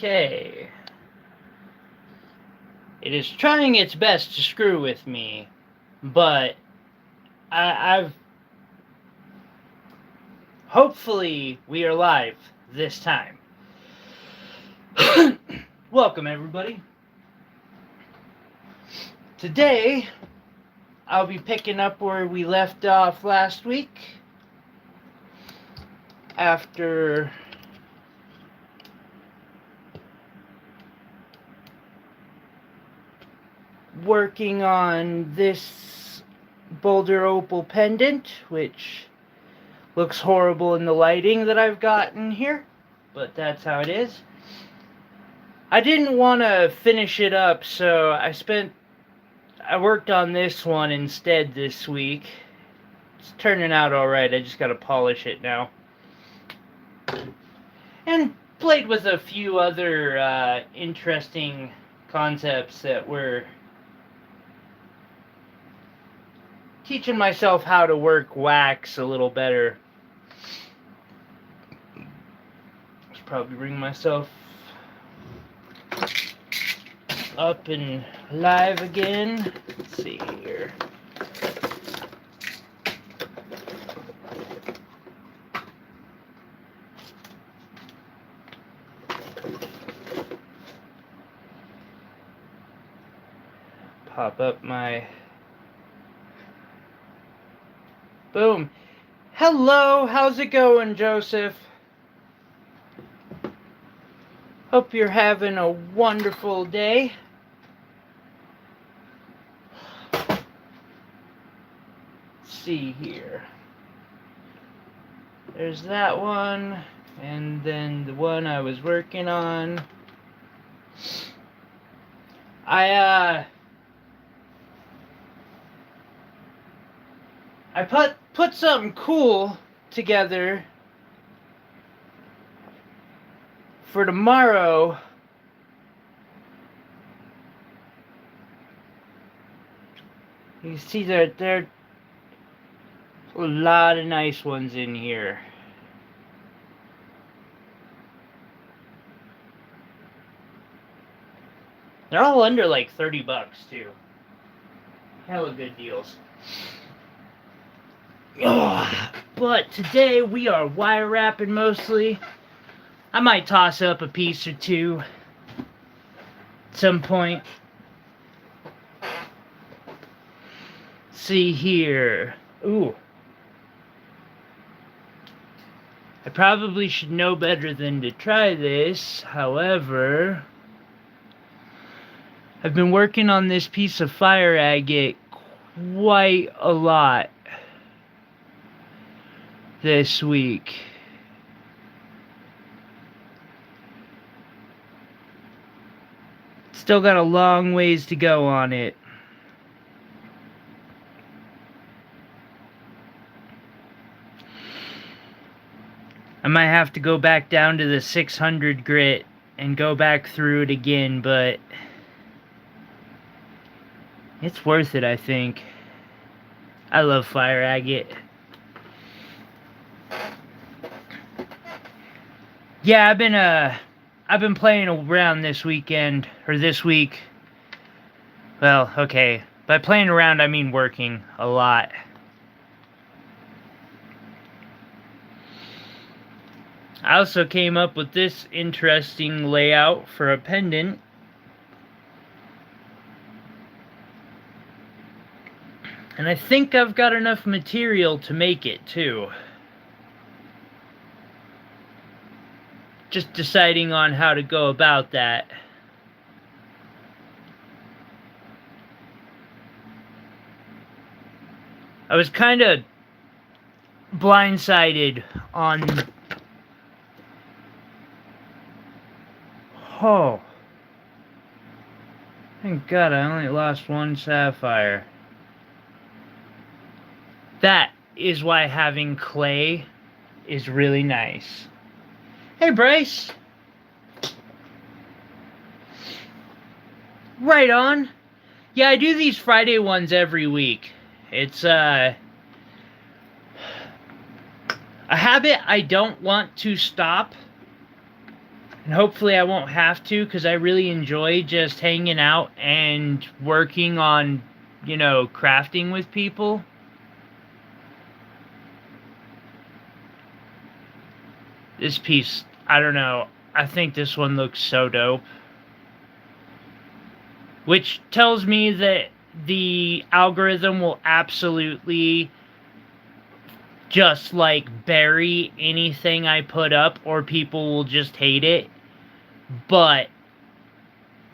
Okay. It is trying its best to screw with me, but I've... Hopefully, we are live this time. Welcome, everybody. Today, I'll be picking up where we left off last week. After working on this Boulder Opal pendant, which looks horrible in the lighting that I've gotten here, but that's how it is. I didn't want to finish it up, so I worked on this one instead this week. It's turning out alright, I just gotta polish it now. And played with a few other interesting concepts that were teaching myself how to work wax a little better. Should probably bring myself up and live again. Let's see here. Pop up my... Boom. Hello, how's it going, Joseph? Hope you're having a wonderful day. Let's see here. There's that one, and then the one I was working on. I put something cool together for tomorrow. You see that there are a lot of nice ones in here. They're all under like 30 bucks too. Hella good deals. But today we are wire wrapping mostly. I might toss up a piece or two at some point. See here. Ooh. I probably should know better than to try this. However, I've been working on this piece of fire agate quite a lot this week. Still got a long ways to go on it. I might have to go back down to the 600 grit and go back through it again, but it's worth it, I think. I love fire agate. Yeah, I've been playing around this weekend, or this week. Well, okay. By playing around, I mean working a lot. I also came up with this interesting layout for a pendant. And I think I've got enough material to make it, too. Just deciding on how to go about that. I was kind of blindsided on... Oh. Thank God I only lost one sapphire. That is why having clay is really nice. Hey, Bryce. Right on. Yeah, I do these Friday ones every week. It's a habit I don't want to stop. And hopefully I won't have to, because I really enjoy just hanging out and working on, crafting with people. This piece, I don't know, I think this one looks so dope. Which tells me that the algorithm will absolutely just like bury anything I put up, or people will just hate it. But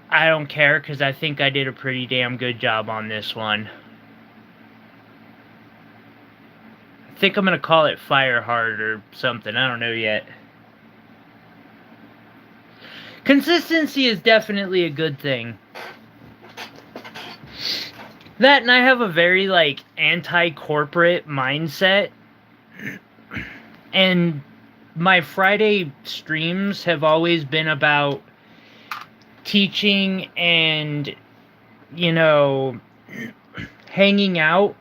I don't care, because I think I did a pretty damn good job on this one. I think I'm going to call it Firehard or something. I don't know yet. Consistency is definitely a good thing. That, and I have a very, like, anti-corporate mindset. And my Friday streams have always been about teaching and, hanging out.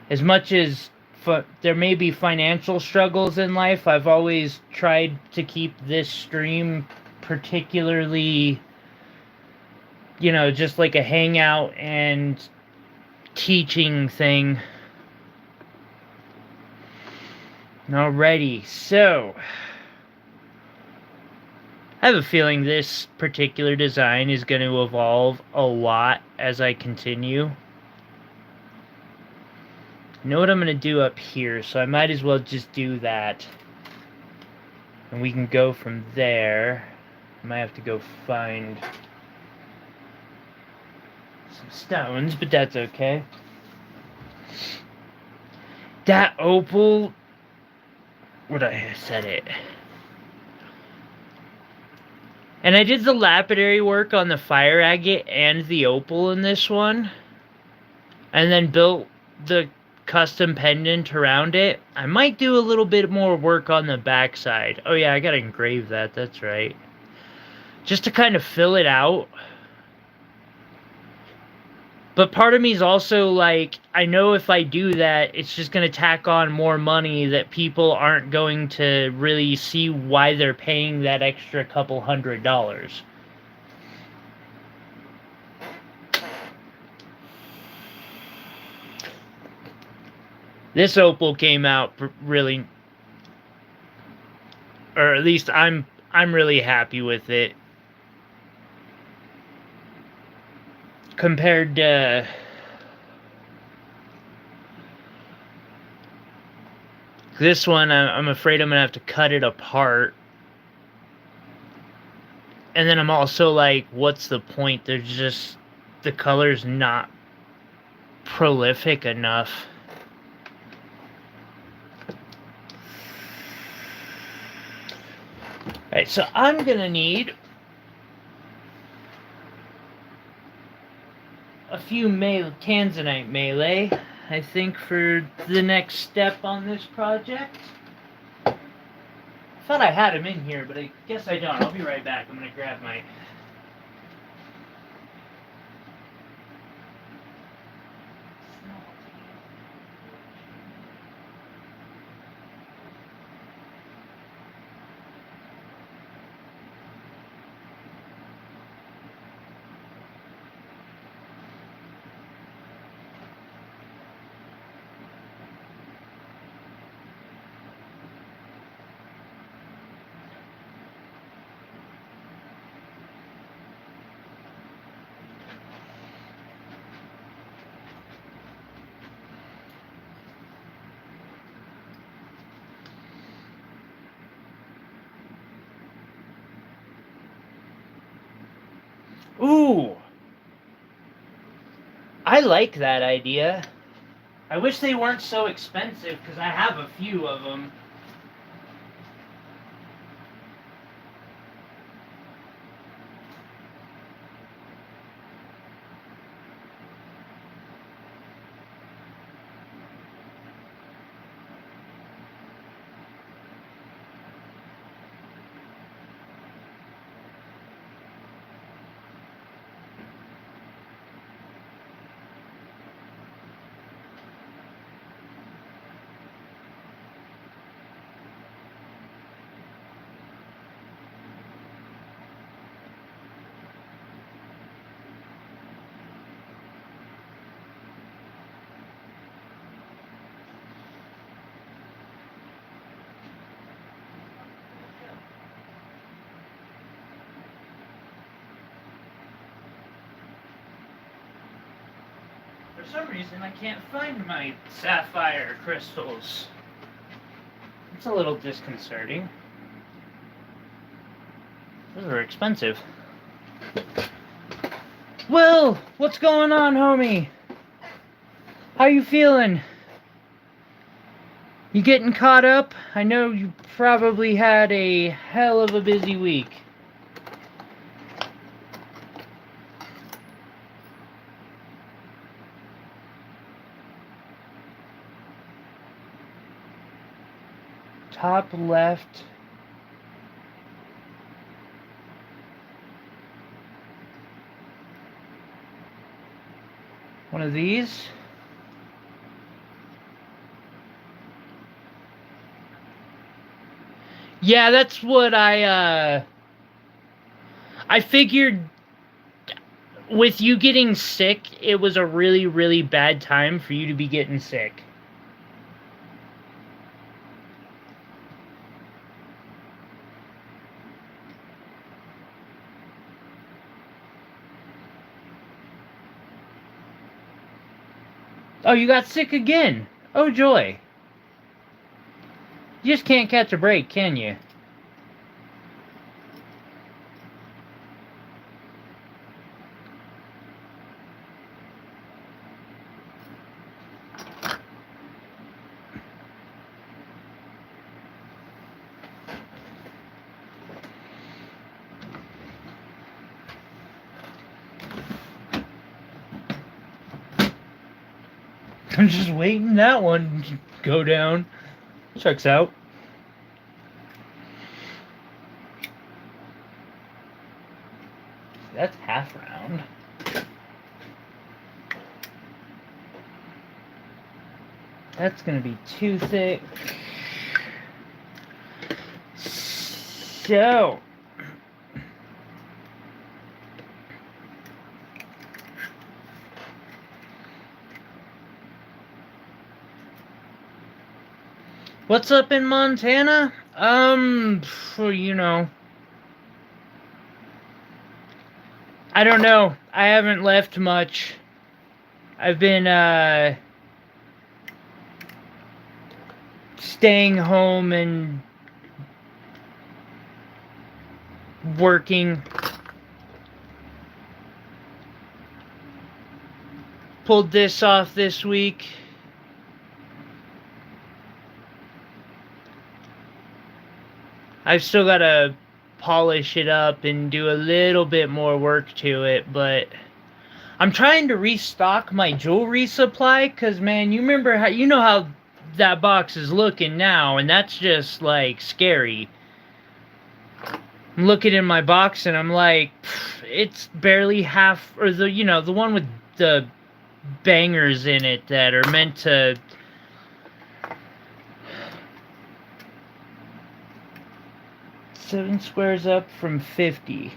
As much as there may be financial struggles in life, I've always tried to keep this stream particularly, just like a hangout and teaching thing. Alrighty, so I have a feeling this particular design is going to evolve a lot as I continue. I know what I'm going to do up here, so I might as well just do that. And we can go from there. I might have to go find some stones, but that's okay. That opal... Where'd I set it? And I did the lapidary work on the fire agate and the opal in this one. And then built the custom pendant around it. I might do a little bit more work on the backside. Oh yeah, I gotta engrave that, that's right. Just to kind of fill it out. But part of me is also like, I know if I do that, it's just going to tack on more money that people aren't going to really see why they're paying that extra couple $100. This opal came out really, or at least I'm really happy with it. Compared to this one, I'm afraid I'm going to have to cut it apart. And then I'm also like, what's the point? There's just, the color's not prolific enough. Alright, so I'm going to need a few Tanzanite melee, I think, for the next step on this project. I thought I had them in here, but I guess I don't. I'll be right back. I'm going to grab my... Ooh! I like that idea. I wish they weren't so expensive, because I have a few of them. some reason I can't find my sapphire crystals. It's a little disconcerting. Those are expensive. Will, what's going on, homie? How you feeling? You getting caught up? I know you probably had a hell of a busy week. Top left. One of these. Yeah, that's what I figured with you getting sick, it was a really, really bad time for you to be getting sick. Oh, you got sick again. Oh, joy. You just can't catch a break, can you? I'm just waiting that one to go down. Checks out. That's half round. That's gonna be too thick. So what's up in Montana? You know, I don't know. I haven't left much. I've been, staying home and working. Pulled this off this week. I've still got to polish it up and do a little bit more work to it, but I'm trying to restock my jewelry supply, because, man, you know how that box is looking now, and that's just, like, scary. I'm looking in my box, and I'm like, it's barely half, or the one with the bangers in it that are meant to... Seven squares up from 50.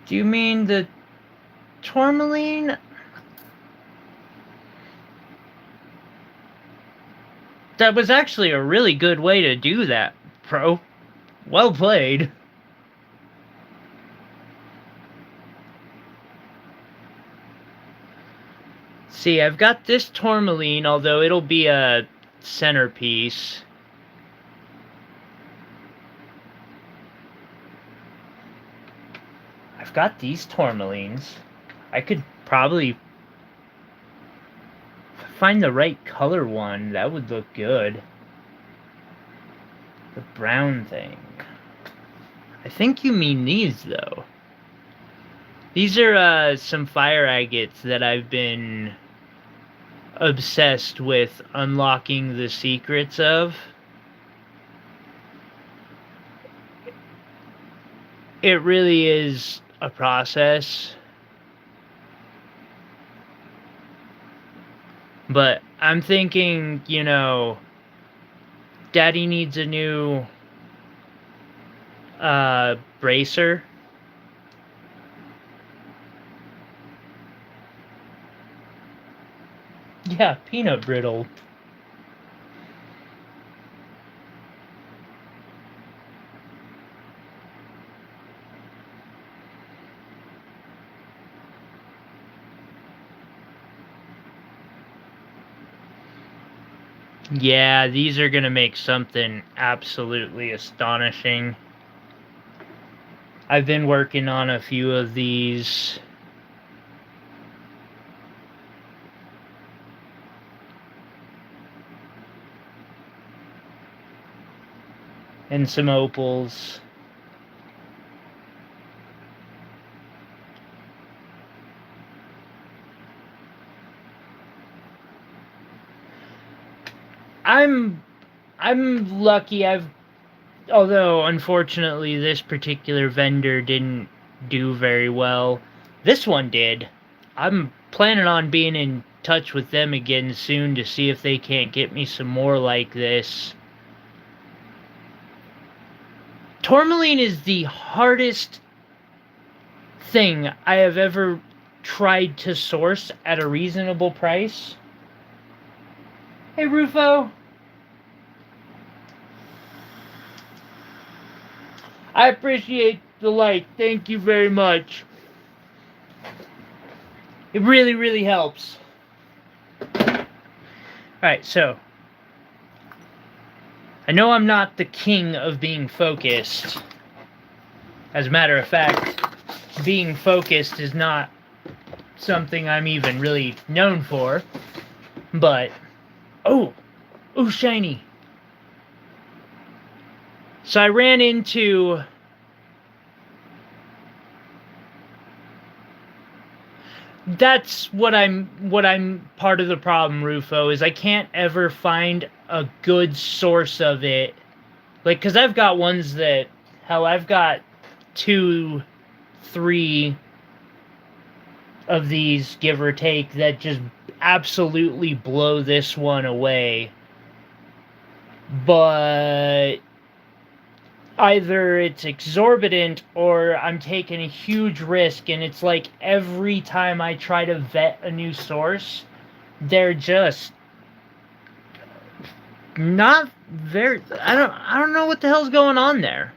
Do you mean the tourmaline? That was actually a really good way to do that, bro. Well played. See, I've got this tourmaline, although it'll be a centerpiece. I've got these tourmalines. I could probably find the right color one. That would look good. The brown thing. I think you mean these, though. These are some fire agates that I've been obsessed with unlocking the secrets of. It really is a process. But I'm thinking, Daddy needs a new bracer. Yeah, peanut brittle. Yeah, these are going to make something absolutely astonishing. I've been working on a few of these. And some opals. I'm lucky. Although unfortunately this particular vendor didn't do very well. This one did. I'm planning on being in touch with them again soon to see if they can't get me some more like this. Tourmaline is the hardest thing I have ever tried to source at a reasonable price. Hey, Rufo. I appreciate the like. Thank you very much. It really, really helps. Alright, so. I know I'm not the king of being focused. As a matter of fact, being focused is not something I'm even really known for. But, oh, shiny. So I ran into that's what I'm part of the problem, Rufo, is I can't ever find a good source of it. Like, cause I've got ones that, hell, I've got 2, 3 of these, give or take, that just absolutely blow this one away. But either it's exorbitant or I'm taking a huge risk, and it's like every time I try to vet a new source, they're just not very. I don't know what the hell's going on there.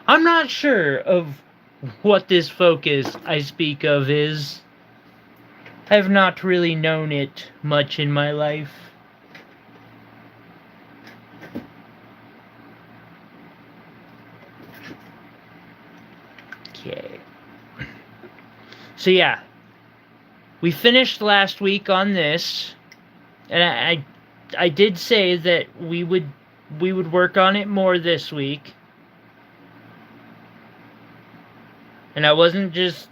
I'm not sure of what this focus I speak of is. I have not really known it much in my life. Okay. So yeah, we finished last week on this, and I did say that we would work on it more this week. And I wasn't just,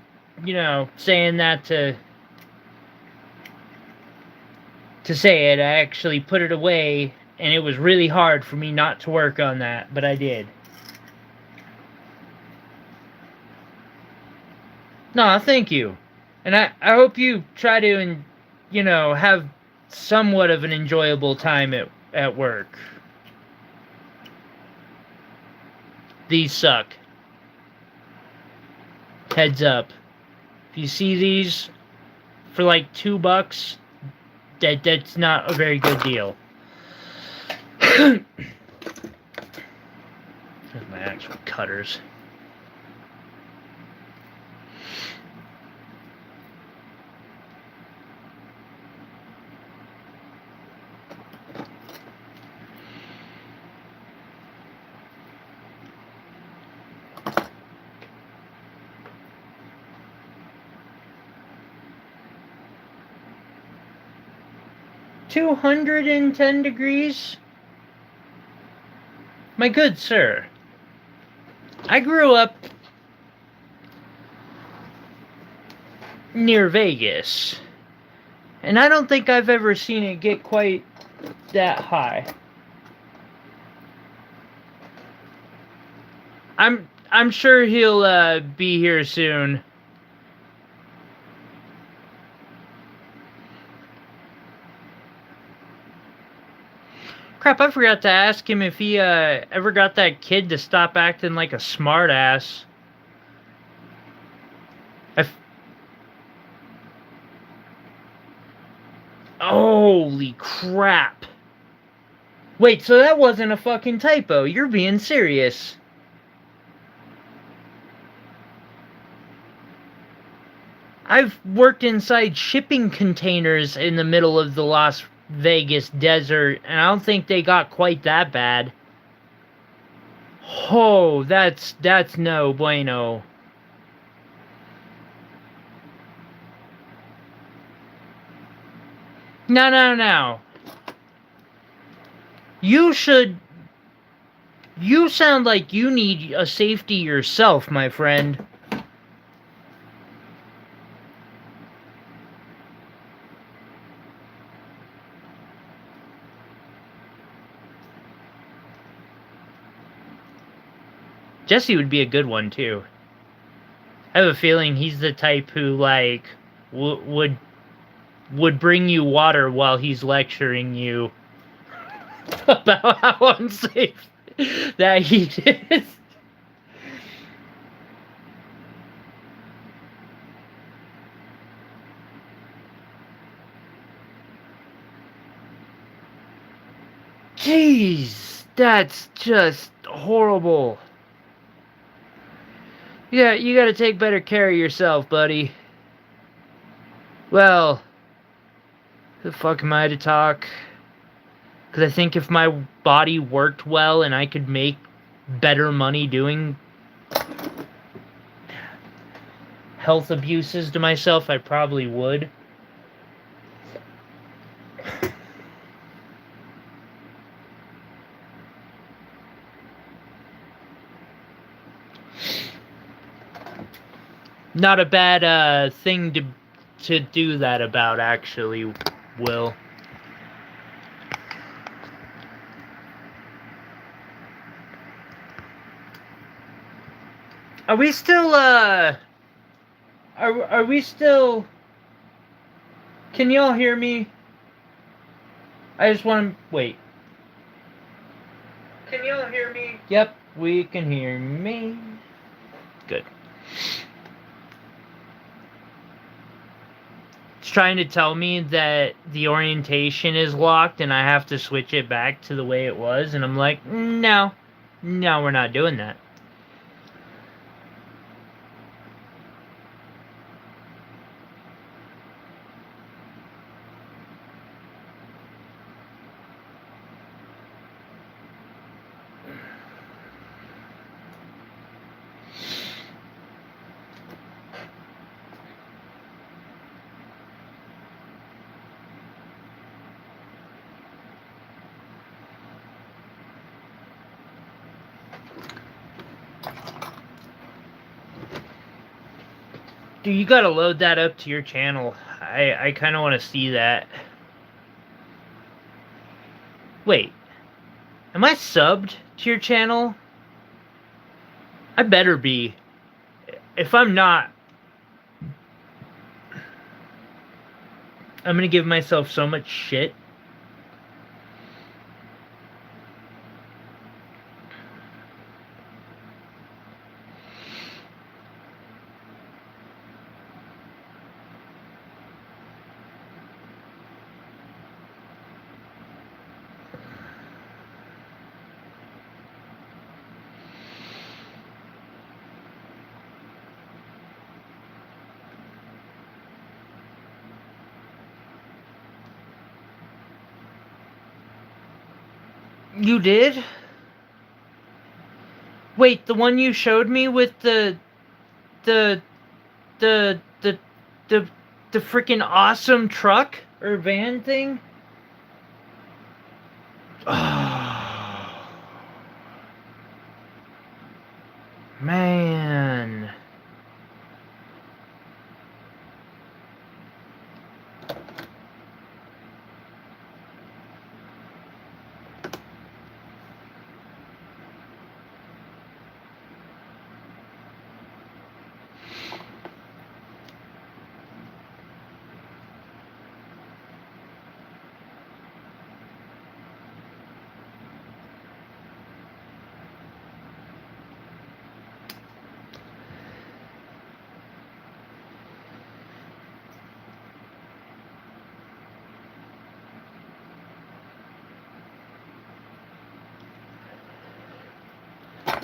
saying that to say it. I actually put it away, and it was really hard for me not to work on that, but I did. No, thank you. And I hope you try to, have somewhat of an enjoyable time at work. These suck. Heads up. If you see these for like $2, that's not a very good deal. Here's my actual cutters. $210? My good sir, I grew up near Vegas, and I don't think I've ever seen it get quite that high. I'm sure he'll be here soon. Crap, I forgot to ask him if he ever got that kid to stop acting like a smartass. Holy crap. Wait, so that wasn't a fucking typo. You're being serious. I've worked inside shipping containers in the middle of the Las Vegas desert, and I don't think they got quite that bad. Oh, that's no bueno. No. You sound like you need a safety yourself, my friend. Jesse would be a good one, too. I have a feeling he's the type who, like, would bring you water while he's lecturing you about how unsafe that heat is. Jeez, that's just horrible. Yeah, you gotta take better care of yourself, buddy. Well, who the fuck am I to talk? Because I think if my body worked well and I could make better money doing health abuses to myself, I probably would. Not a bad thing to do that about, actually, Will. Are we still are we still? Can y'all hear me? I just want to wait. Can y'all hear me? Yep, we can hear me. Good. It's trying to tell me that the orientation is locked and I have to switch it back to the way it was, and I'm like, no, we're not doing that. Dude, you gotta load that up to your channel. I kind of want to see that. Wait. Am I subbed to your channel? I better be. If I'm not, I'm gonna give myself so much shit. You did? Wait, the one you showed me with the the freaking awesome truck or van thing? Oh, man.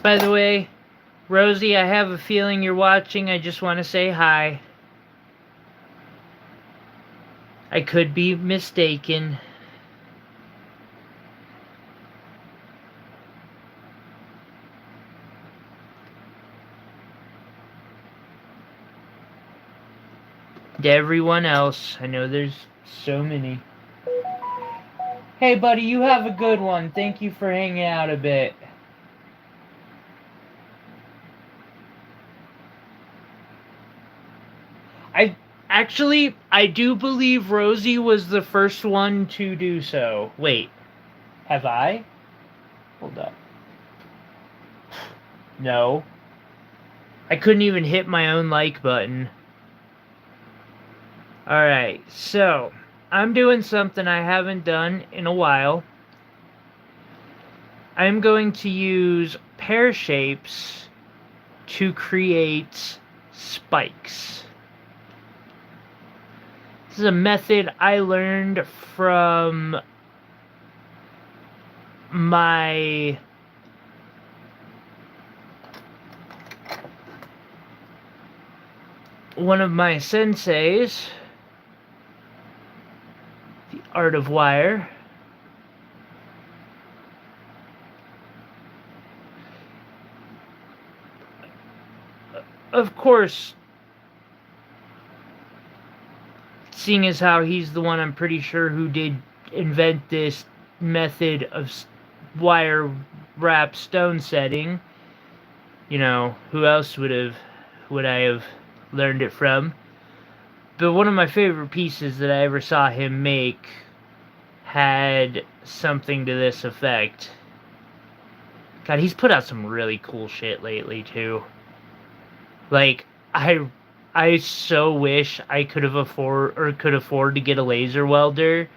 By the way, Rosie, I have a feeling you're watching. I just want to say hi. I could be mistaken. To everyone else, I know there's so many. Hey, buddy, you have a good one. Thank you for hanging out a bit. I do believe Rosie was the first one to do so. Wait, have I? Hold up. No. I couldn't even hit my own like button. Alright, so I'm doing something I haven't done in a while. I'm going to use pear shapes to create spikes. This is a method I learned from one of my senseis, The Art of Wire. Of course, seeing as how he's the one I'm pretty sure who did invent this method of wire wrap stone setting, you know, who else would I have learned it from? But one of my favorite pieces that I ever saw him make had something to this effect. God, he's put out some really cool shit lately too. Like, I so wish I could afford to get a laser welder.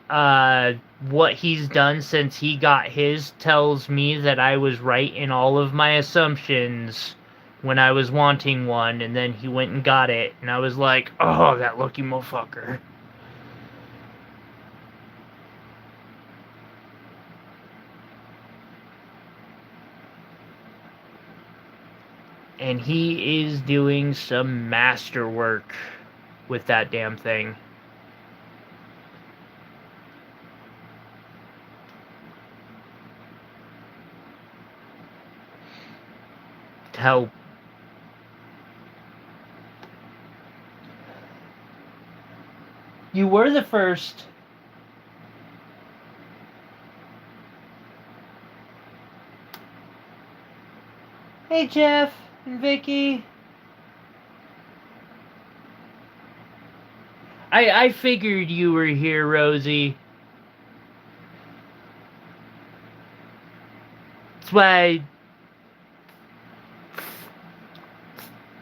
What he's done since he got his tells me that I was right in all of my assumptions when I was wanting one, and then he went and got it, and I was like, oh, that lucky motherfucker. And he is doing some masterwork with that damn thing. How you were the first. Hey, Jeff and Vicky. I figured you were here, Rosie. That's why I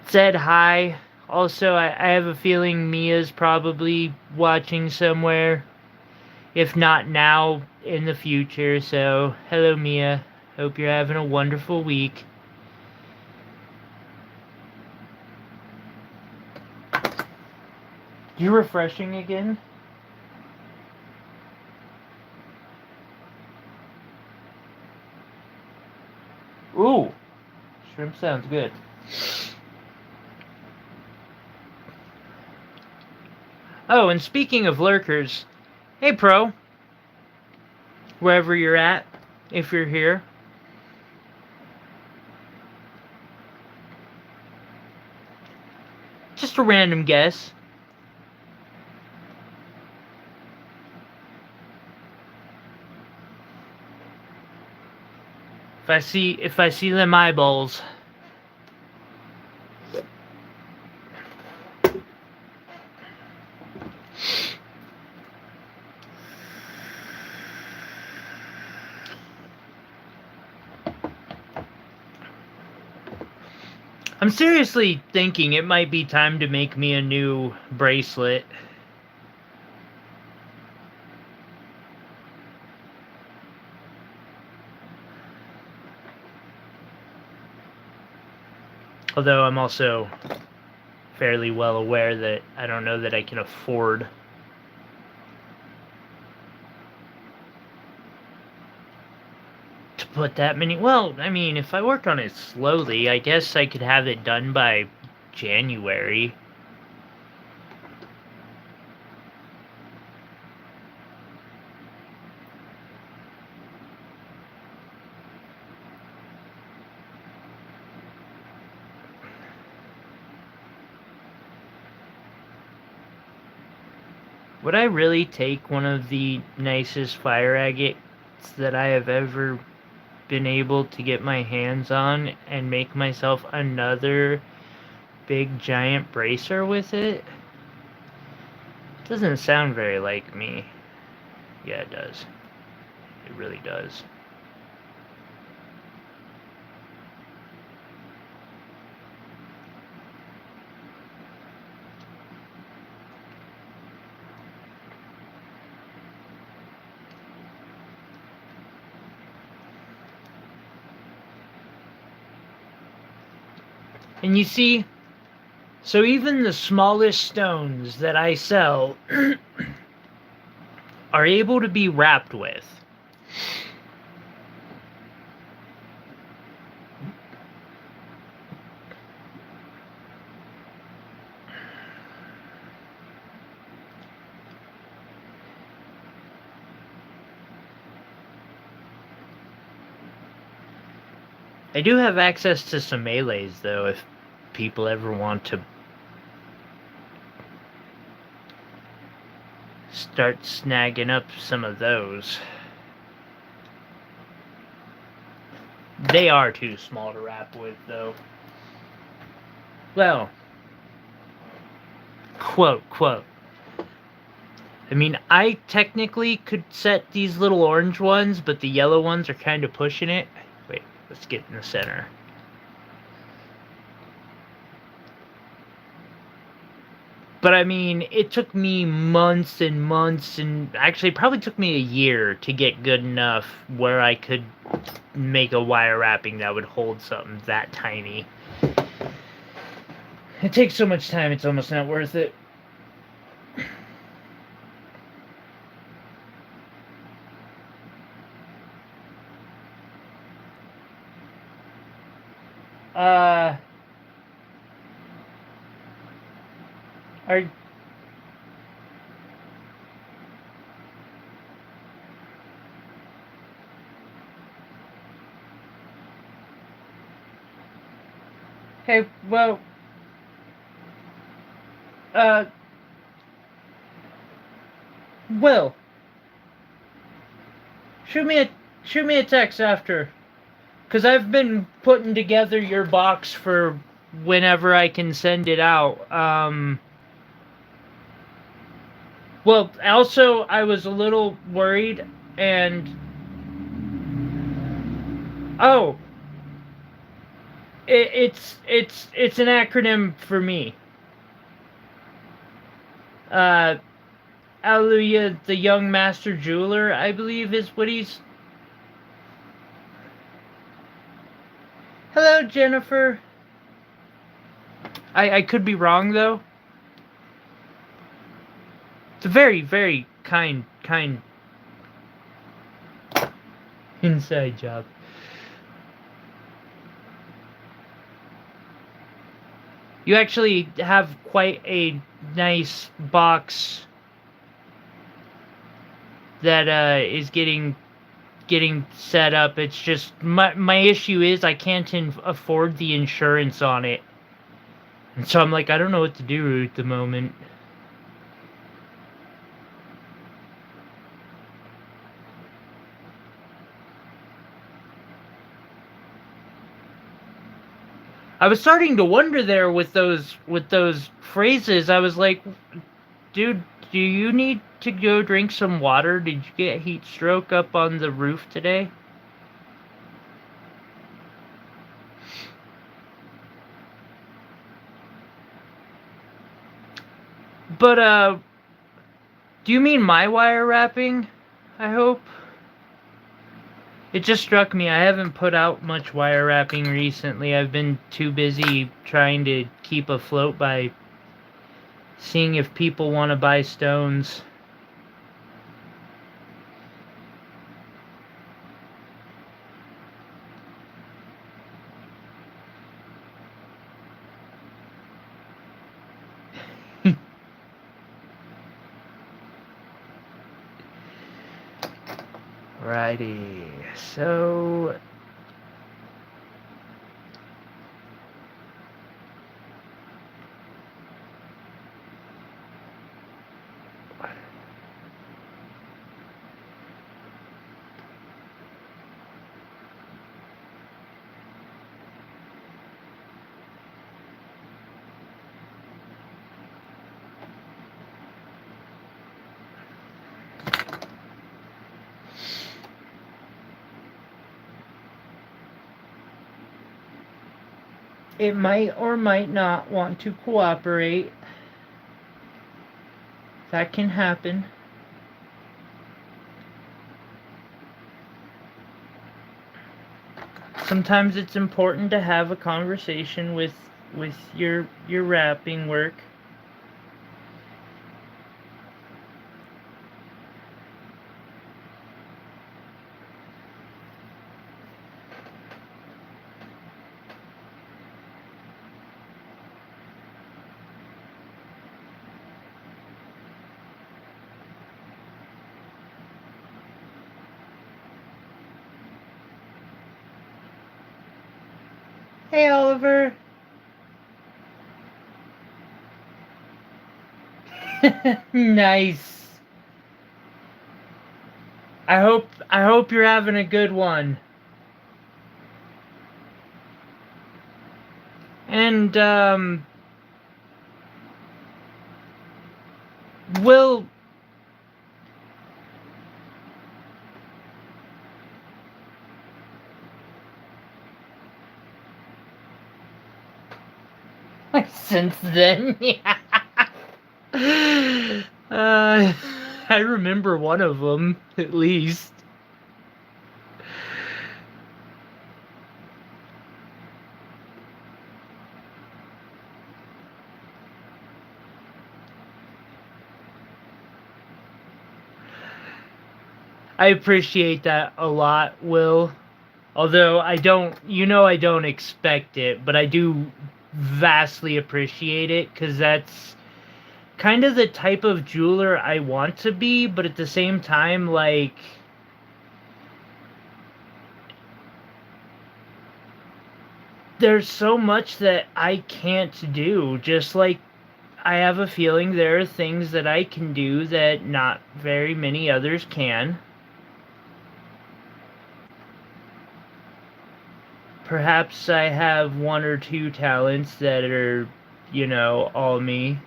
said hi. Also, I have a feeling Mia's probably watching somewhere. If not now, in the future. So, hello, Mia. Hope you're having a wonderful week. You refreshing again? Ooh, shrimp sounds good. Oh, and speaking of lurkers, hey Pro, wherever you're at, if you're here. Just a random guess. If I see them eyeballs. I'm seriously thinking it might be time to make me a new bracelet. Although I'm also fairly well aware that I don't know that I can afford to to put that many. Well, I mean, if I work on it slowly, I guess I could have it done by January. Would I really take one of the nicest fire agates that I have ever been able to get my hands on and make myself another big giant bracer with it? Doesn't sound very like me. Yeah, it does. It really does. And you see, so even the smallest stones that I sell are able to be wrapped with. I do have access to some melees, though, if people ever want to start snagging up some of those. They are too small to wrap with, though. Well, quote. I mean, I technically could set these little orange ones, but the yellow ones are kind of pushing it. Wait, let's get in the center. But I mean, it took me months and months, and actually probably took me a year to get good enough where I could make a wire wrapping that would hold something that tiny. It takes so much time, it's almost not worth it. Are hey, well, Will, shoot me a text after, cause I've been putting together your box for whenever I can send it out. Well, also I was a little worried, and oh, it's an acronym for me. Hallelujah, the Young Master Jeweler, I believe is what he's... Hello, Jennifer. I could be wrong, though. It's a very, very kind inside job. You actually have quite a nice box that is getting set up. It's just my issue is I can't afford the insurance on it, and so I'm like, I don't know what to do at the moment. I was starting to wonder there with those phrases. I was like, dude, do you need to go drink some water? Did you get heat stroke up on the roof today? But, do you mean my wire wrapping? I hope? It just struck me, I haven't put out much wire wrapping recently. I've been too busy trying to keep afloat by seeing if people want to buy stones. Righty. So it might or might not want to cooperate. That can happen. Sometimes it's important to have a conversation with your wrapping work. Hey, Oliver. Nice. I hope you're having a good one. And Will, since then, yeah. I remember one of them, at least. I appreciate that a lot, Will. Although I don't expect it, but I do vastly appreciate it, because that's kind of the type of jeweler I want to be, but at the same time, like, there's so much that I can't do. Just like I have a feeling there are things that I can do that not very many others can. Perhaps I have one or two talents that are, all me.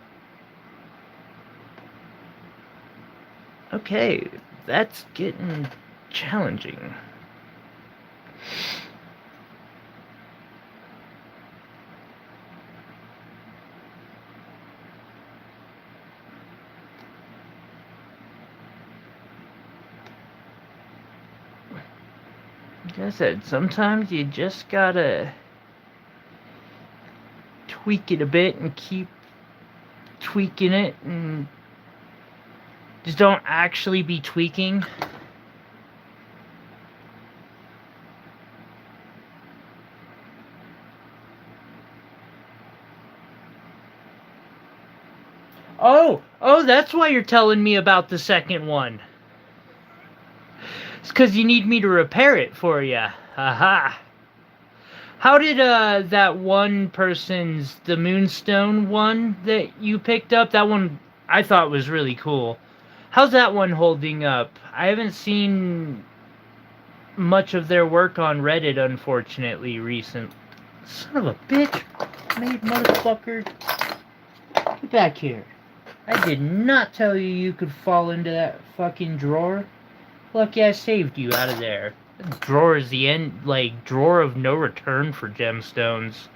Okay, that's getting challenging. Like I said, sometimes you just gotta tweak it a bit and keep tweaking it, and just don't actually be tweaking. Oh, that's why you're telling me about the second one. It's because you need me to repair it for you. Aha. How did that one person's, the Moonstone one that you picked up, that one I thought was really cool. How's that one holding up? I haven't seen much of their work on Reddit, unfortunately, recent. Son of a bitch. Made motherfucker. Get back here. I did not tell you you could fall into that fucking drawer. Lucky I saved you out of there. That drawer is the end, like, drawer of no return for gemstones.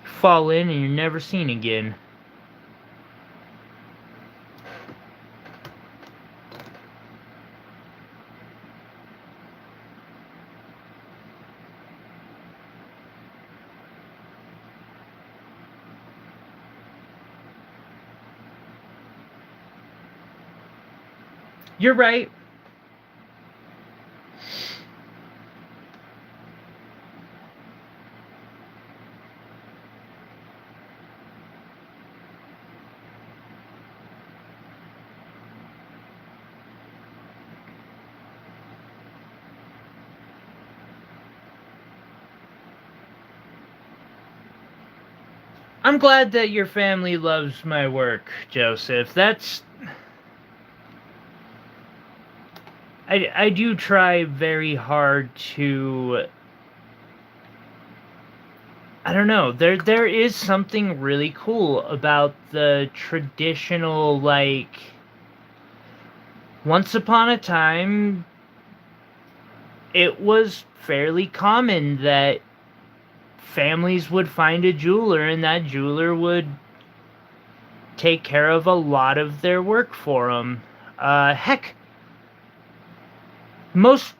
Fall in and you're never seen again. You're right. I'm glad that your family loves my work, Joseph. I do try very hard to, I don't know. There is something really cool about the traditional, like, once upon a time it was fairly common that families would find a jeweler and that jeweler would take care of a lot of their work for them. Heck, most,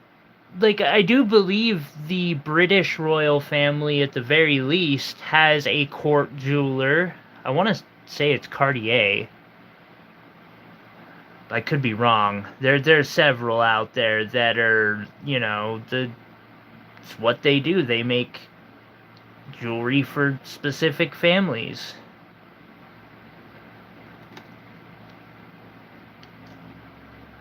like, I do believe the British royal family, at the very least, has a court jeweler. I want to say it's Cartier. I could be wrong. There's several out there that are, it's what they do. They make jewelry for specific families.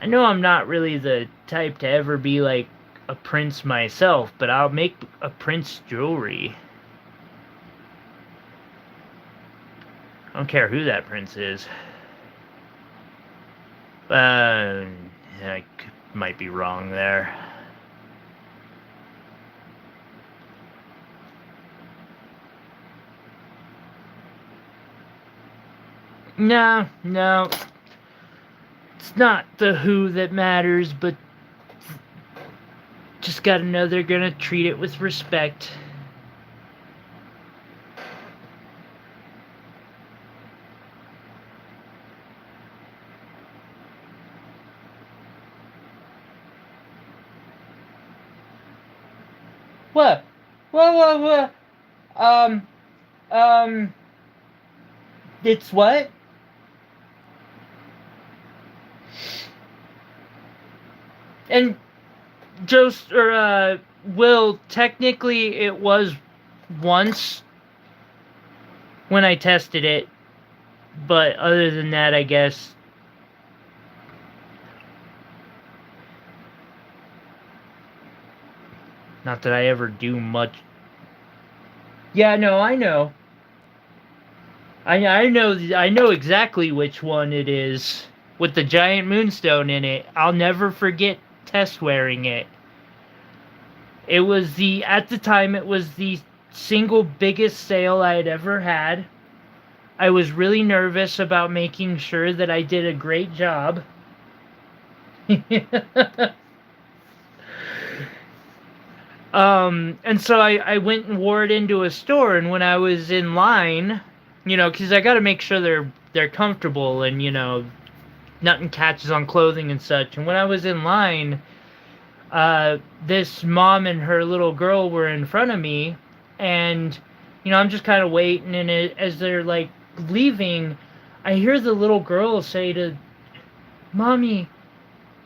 I know I'm not really the type to ever be like a prince myself, but I'll make a prince jewelry. I don't care who that prince is. I might be wrong there. No. It's not the who that matters, but just gotta know they're gonna treat it with respect. What? What? It's what? And Will, technically it was once when I tested it, but other than that, I guess not that I ever do much. Yeah, no, I know. I know exactly which one it is with the giant moonstone in it. I'll never forget test wearing it. It was at the time it was the single biggest sale I had ever had. I was really nervous about making sure that I did a great job. And so I went and wore it into a store, and when I was in line, because I got to make sure they're comfortable and, nothing catches on clothing and such. And when I was in line, this mom and her little girl were in front of me, and, I'm just kind of waiting, and as they're, like, leaving, I hear the little girl say to Mommy,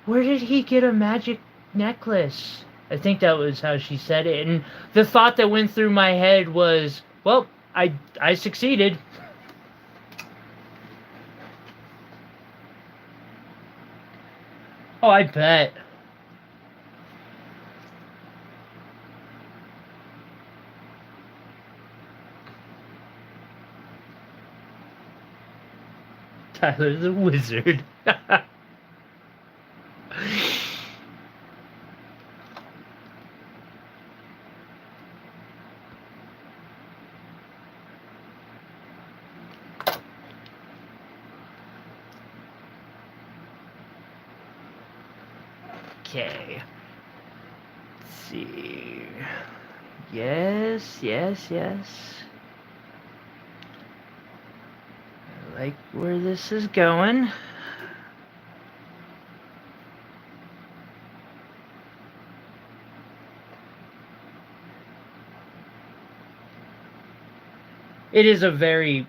where did he get a magic necklace? I think that was how she said it. And the thought that went through my head was, well, I succeeded. Oh, I bet. Tyler's a wizard. Okay. Let's see. Yes. I like where this is going. It is a very...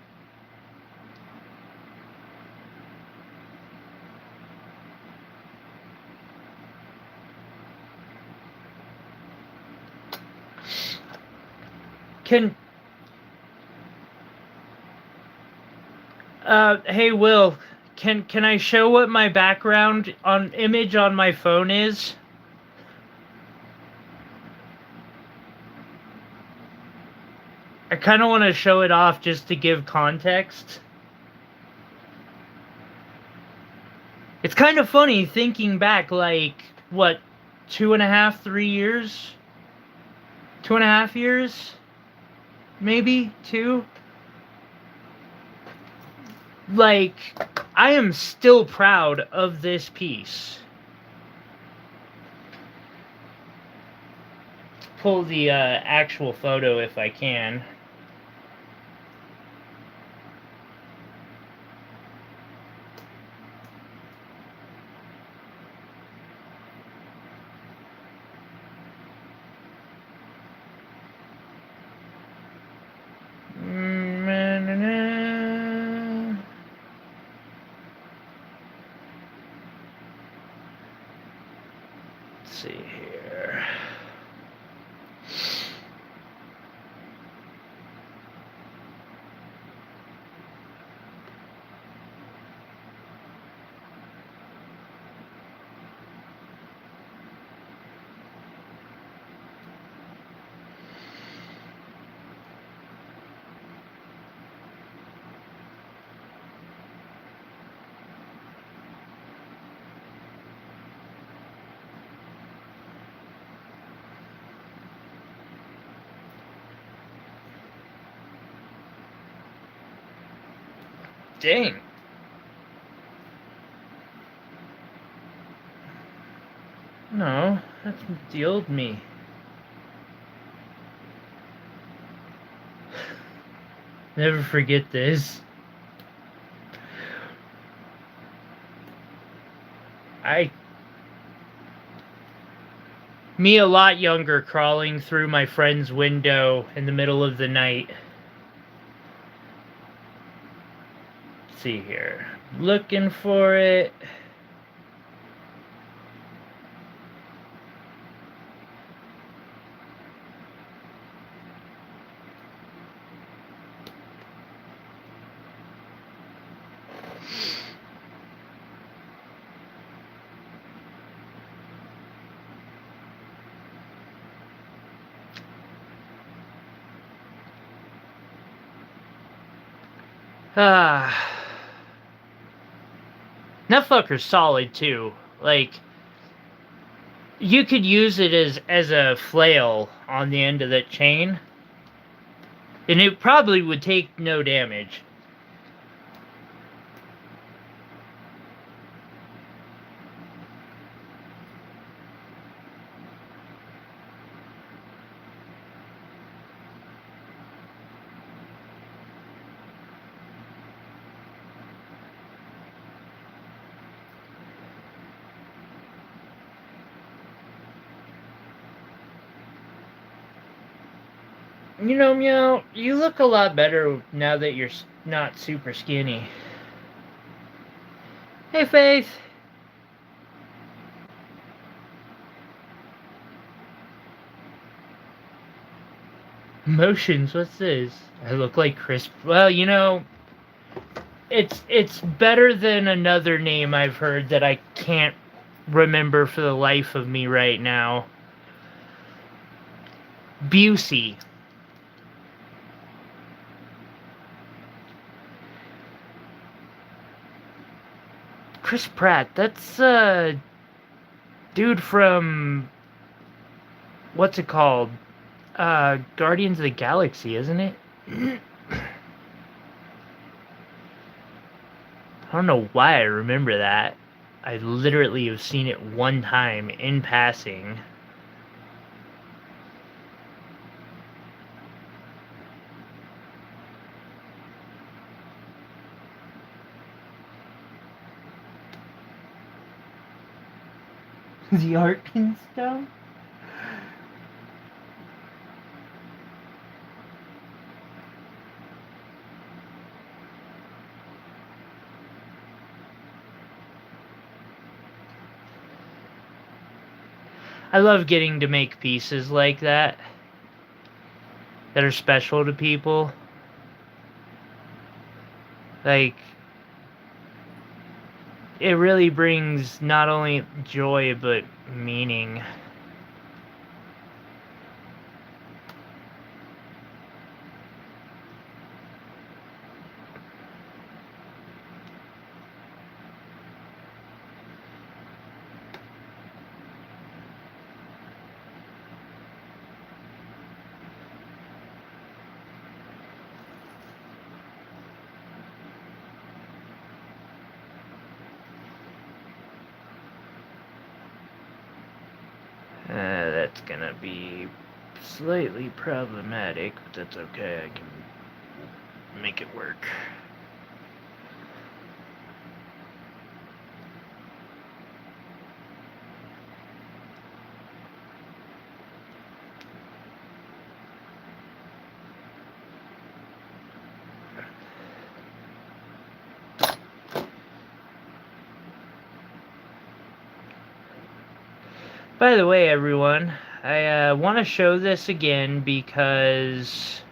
Hey Will, can I show what my background image on my phone is? I kind of want to show it off just to give context. It's kind of funny thinking back, like, what, 2.5, 3 years? 2.5 years? Maybe? 2? Like, I am still proud of this piece. Pull the actual photo if I can. Let's see here. Dang. No, that's the old me. Never forget this. Me a lot younger, crawling through my friend's window in the middle of the night. Let's see here. Looking for it. That fucker's solid too. Like, you could use it as a flail on the end of that chain, and it probably would take no damage. You know, Meow, you look a lot better now that you're not super skinny. Hey, Faith. Motions, what's this? I look like Chris. Well, you know, it's better than another name I've heard that I can't remember for the life of me right now. Busey. Chris Pratt, that's dude from what's it called? Guardians of the Galaxy, isn't it? I don't know why I remember that. I literally have seen it one time in passing. The Arkenstone? I love getting to make pieces like that are special to people. Like, it really brings not only joy but meaning. That's gonna be slightly problematic, but that's okay. I can make it work. By the way, everyone, I want to show this again because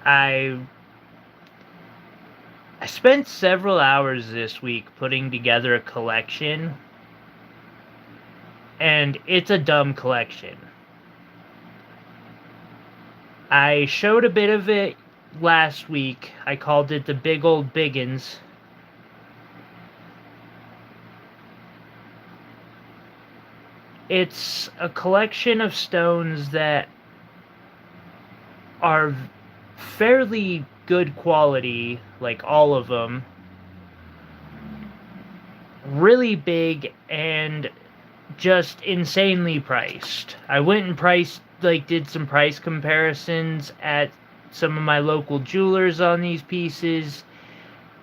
I spent several hours this week putting together a collection, and it's a dumb collection. I showed a bit of it last week. I called it the Big Old Biggins. It's a collection of stones that are fairly good quality, like all of them. Really big and just insanely priced. I went and did some price comparisons at some of my local jewelers on these pieces,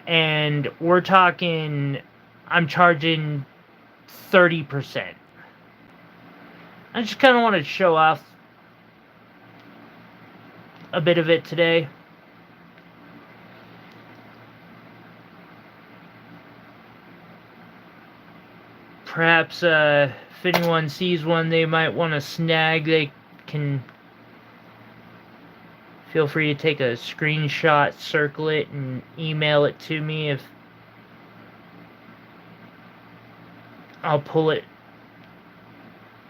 and we're talking, I'm charging 30%. I just kind of want to show off a bit of it today. Perhaps if anyone sees one they might want to snag, they can feel free to take a screenshot, circle it, and email it to me. If I'll pull it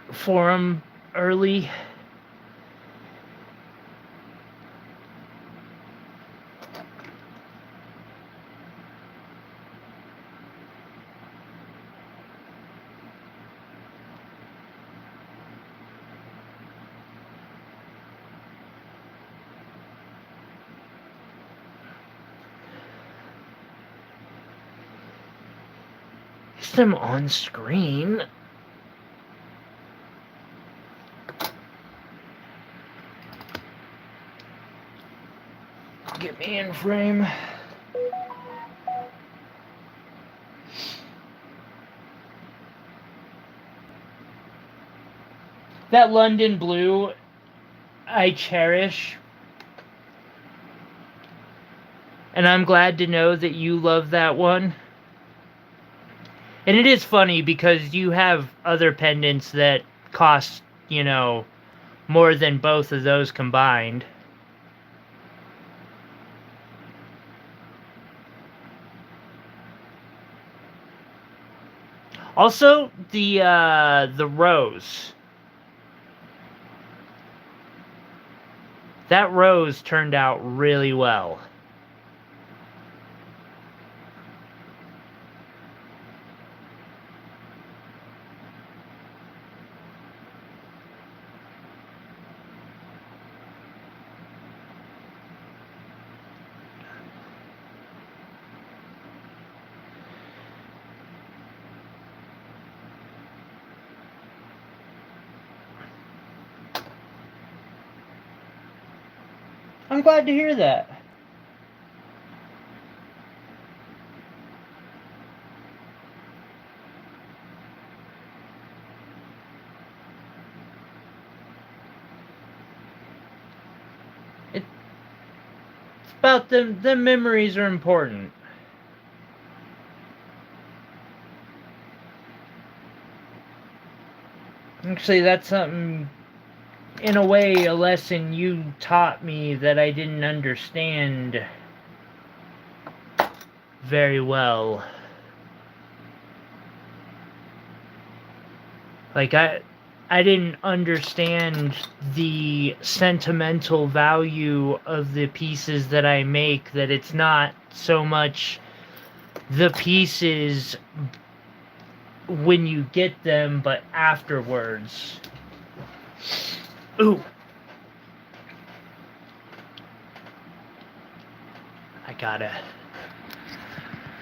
for them early. Is them on screen? Get me in frame. That London blue, I cherish. And I'm glad to know that you love that one. And it is funny because you have other pendants that cost, more than both of those combined. Also, the rose. That rose turned out really well. I'm glad to hear that. It's about them. The memories are important. Actually, that's something, in a way, a lesson you taught me that I didn't understand very well. Like, I didn't understand the sentimental value of the pieces that I make, that it's not so much the pieces when you get them, but afterwards. Ooh. I gotta.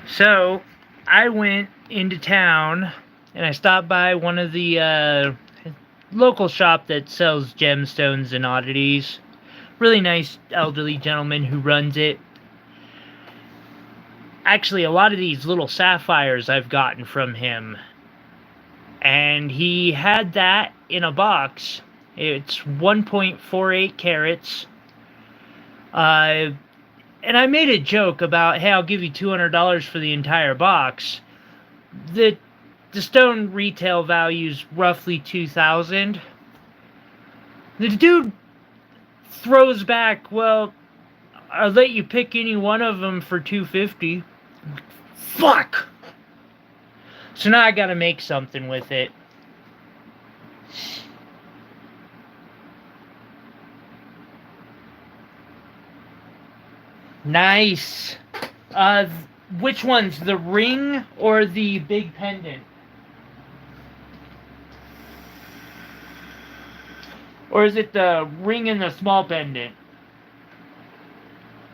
So, I went into town and I stopped by one of the, I local shop that sells gemstones and oddities. Really nice elderly gentleman who runs it. Actually, a lot of these little sapphires I've gotten from him. And he had that in a box. It's 1.48 carats. And I made a joke about, hey, I'll give you $200 for the entire box. The stone retail value's roughly $2,000. The dude throws back, well, I'll let you pick any one of them for $250. Fuck! So now I gotta make something with it. Nice. Which one's the ring or the big pendant? Or is it the ring and the small pendant?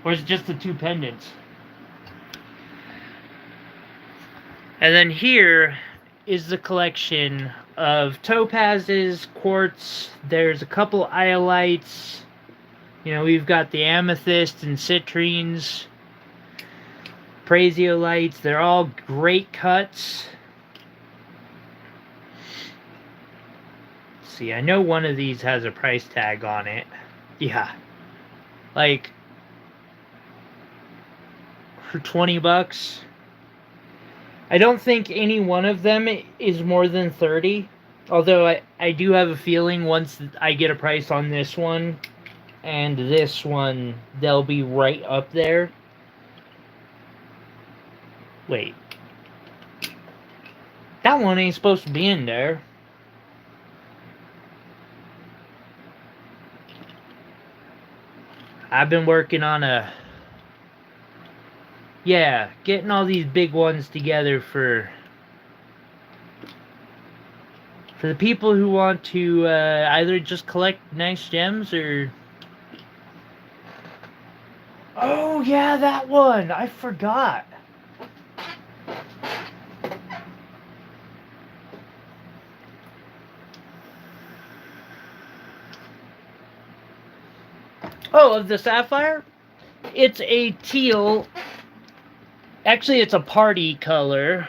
Or is it just the two pendants? And then here is the collection of topazes, quartz. There's a couple iolites. You know, we've got the amethyst and citrines, prasiolites. They're all great cuts. Let's see, I know one of these has a price tag on it. Yeah. Like, for 20 bucks. I don't think any one of them is more than 30. Although I do have a feeling once I get a price on this one and this one, they'll be right up there. Wait. That one ain't supposed to be in there. I've been working on a... Yeah, getting all these big ones together for the people who want to either just collect nice gems or... Oh, yeah, that one! I forgot. Oh, of the sapphire? It's a teal. Actually, it's a party color.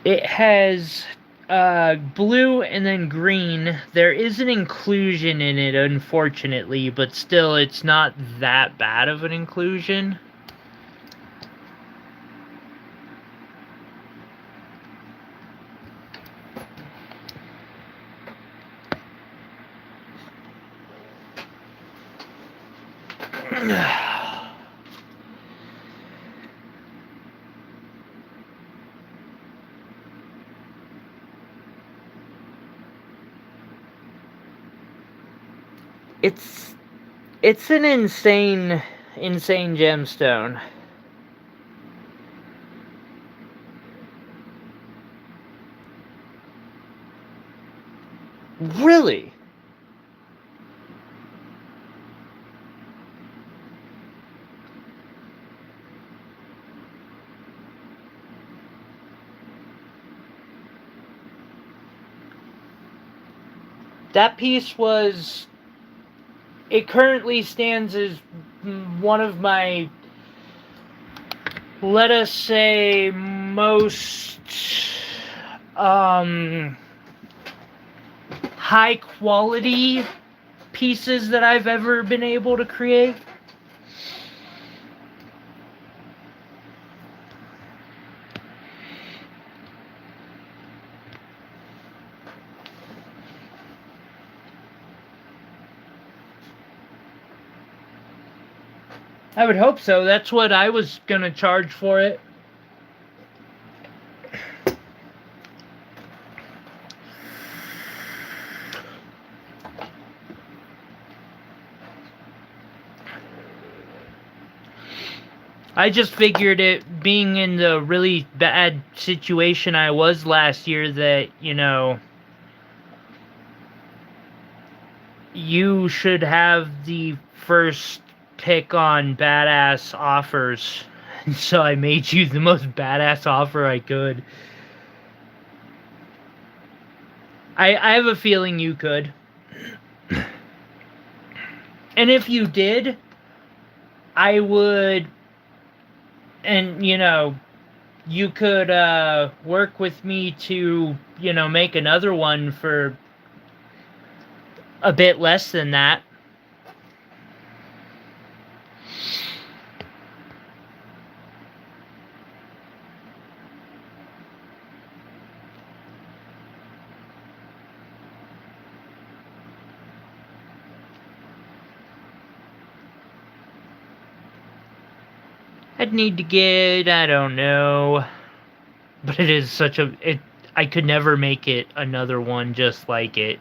It has blue and then green. There is an inclusion in it, unfortunately, but still, it's not that bad of an inclusion. It's an insane gemstone. Really? That piece was... It currently stands as one of my, let us say, most high quality pieces that I've ever been able to create. I would hope so. That's what I was gonna charge for it. I just figured it being in the really bad situation I was last year that, you know, you should have the first pick on badass offers. And so I made you the most badass offer I could. I have a feeling you could. And if you did, I would, and you could work with me to, make another one for a bit less than that. I'd need to get, I don't know, but it is such a, I could never make it another one just like it.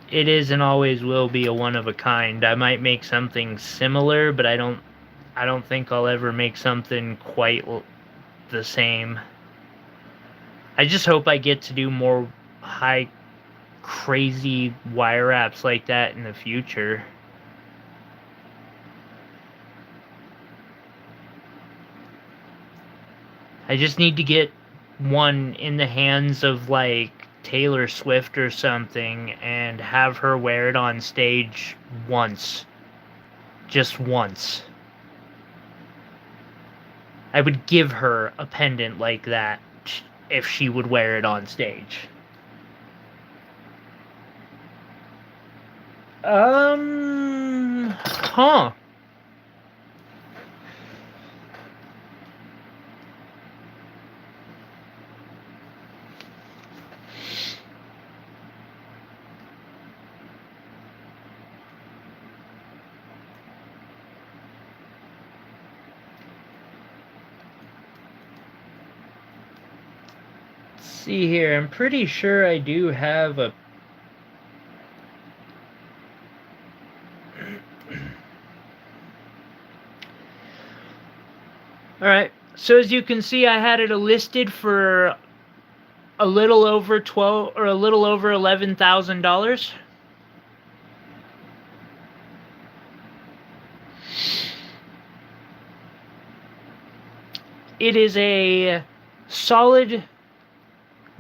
It is and always will be a one of a kind. I might make something similar, but I don't think I'll ever make something quite the same. I just hope I get to do more high, crazy wire wraps like that in the future. I just need to get one in the hands of, like, Taylor Swift or something and have her wear it on stage once. Just once. I would give her a pendant like that if she would wear it on stage. Huh. See here, I'm pretty sure I do have a Alright, so as you can see, I had it listed for a little over $11,000. It is a solid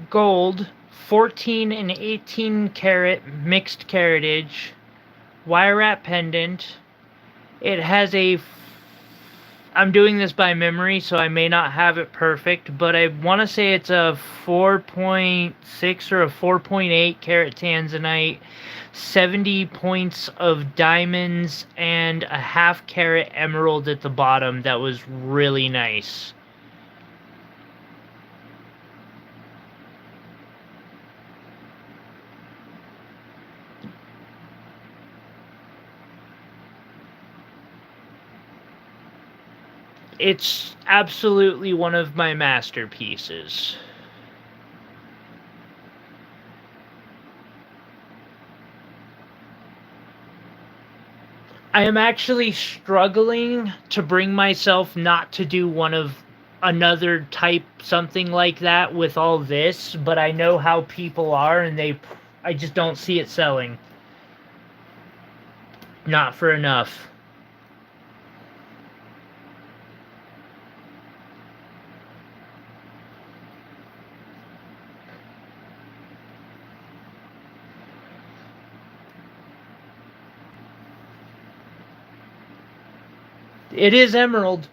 gold 14 and 18 karat mixed caratage wire wrap pendant. It has I'm doing this by memory, so I may not have it perfect, but I want to say it's a 4.6 or a 4.8 karat tanzanite, 70 points of diamonds, and a half carat emerald at the bottom that was really nice. It's absolutely one of my masterpieces. I am actually struggling to bring myself not to do another type something like that with all this, but I know how people are, and I just don't see it selling. Not for enough. It is emerald.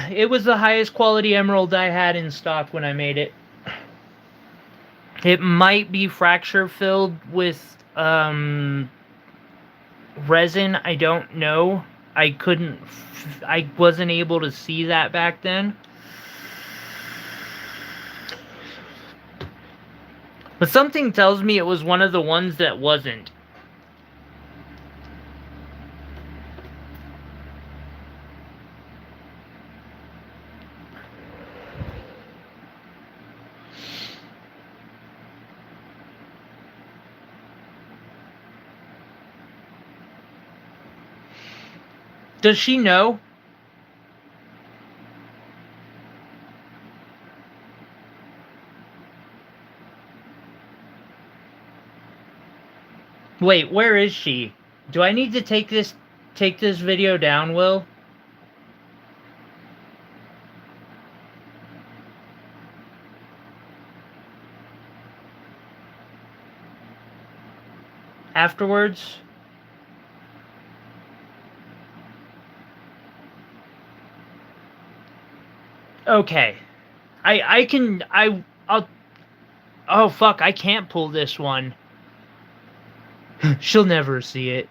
It was the highest quality emerald I had in stock when I made it. It might be fracture filled with resin. I don't know. I wasn't able to see that back then. But something tells me it was one of the ones that wasn't. Does she know? Wait, where is she? Do I need to take this video down, Will? afterwards. Okay. I'll Oh fuck, I can't pull this one. She'll never see it.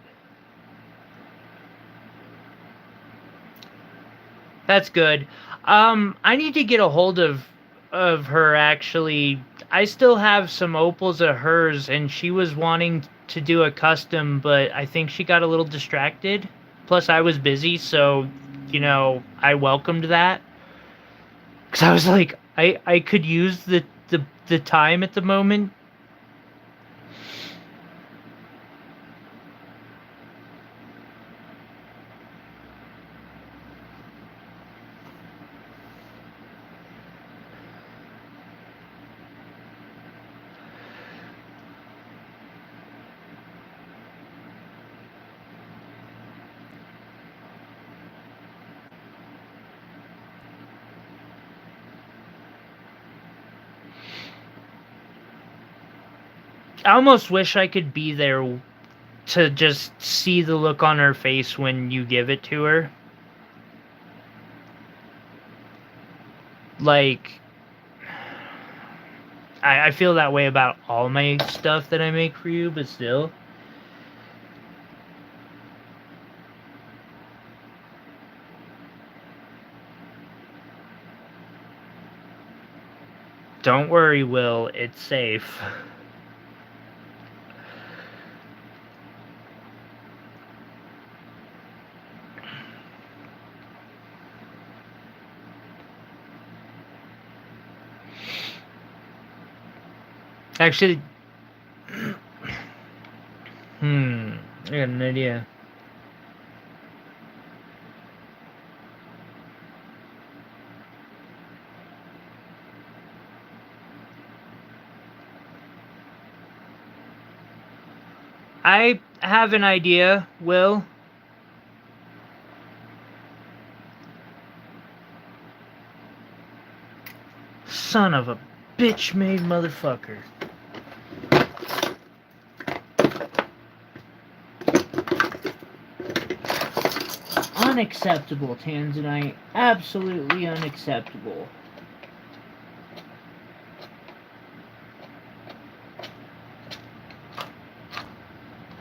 That's good. I need to get a hold of her actually. I still have some opals of hers and she was wanting to do a custom, but I think she got a little distracted. Plus I was busy, so I welcomed that. Cuz I was like I could use the time at the moment. I almost wish I could be there to just see the look on her face when you give it to her. Like, I feel that way about all my stuff that I make for you, but still. Don't worry, Will. It's safe. Actually, I got an idea. I have an idea, Will. Son of a bitch-made motherfucker. Unacceptable, Tanzanite. Absolutely unacceptable.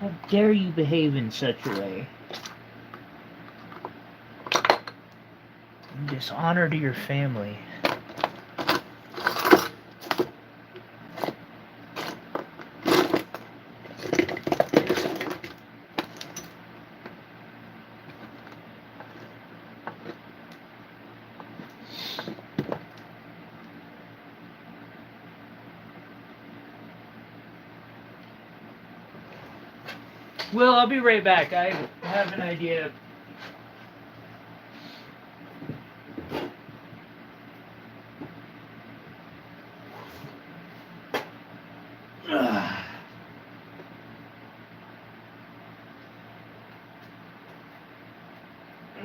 How dare you behave in such a way? Dishonor to your family. Well, I'll be right back. I have an idea.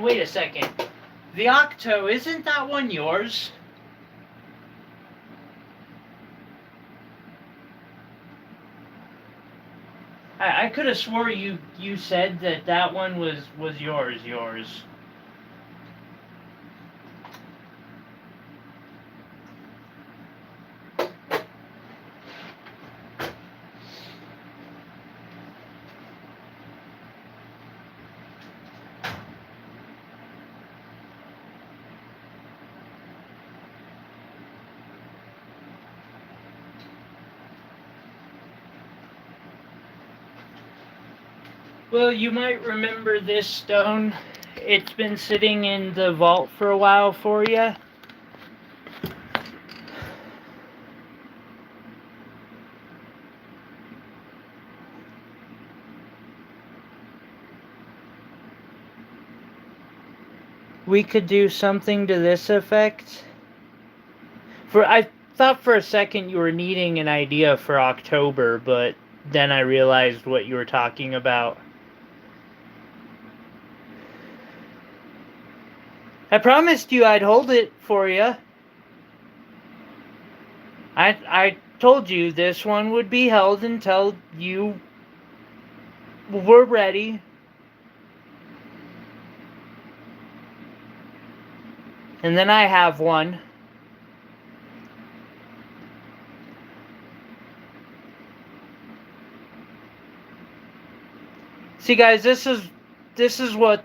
Wait a second. The Octo, isn't that one yours? I could have swore you said that one was yours. Well, you might remember this stone. It's been sitting in the vault for a while for you. We could do something to this effect. I thought for a second you were needing an idea for October, but then I realized what you were talking about. I promised you I'd hold it for you. I told you this one would be held until you we're ready. And then I have one. See, guys, this is what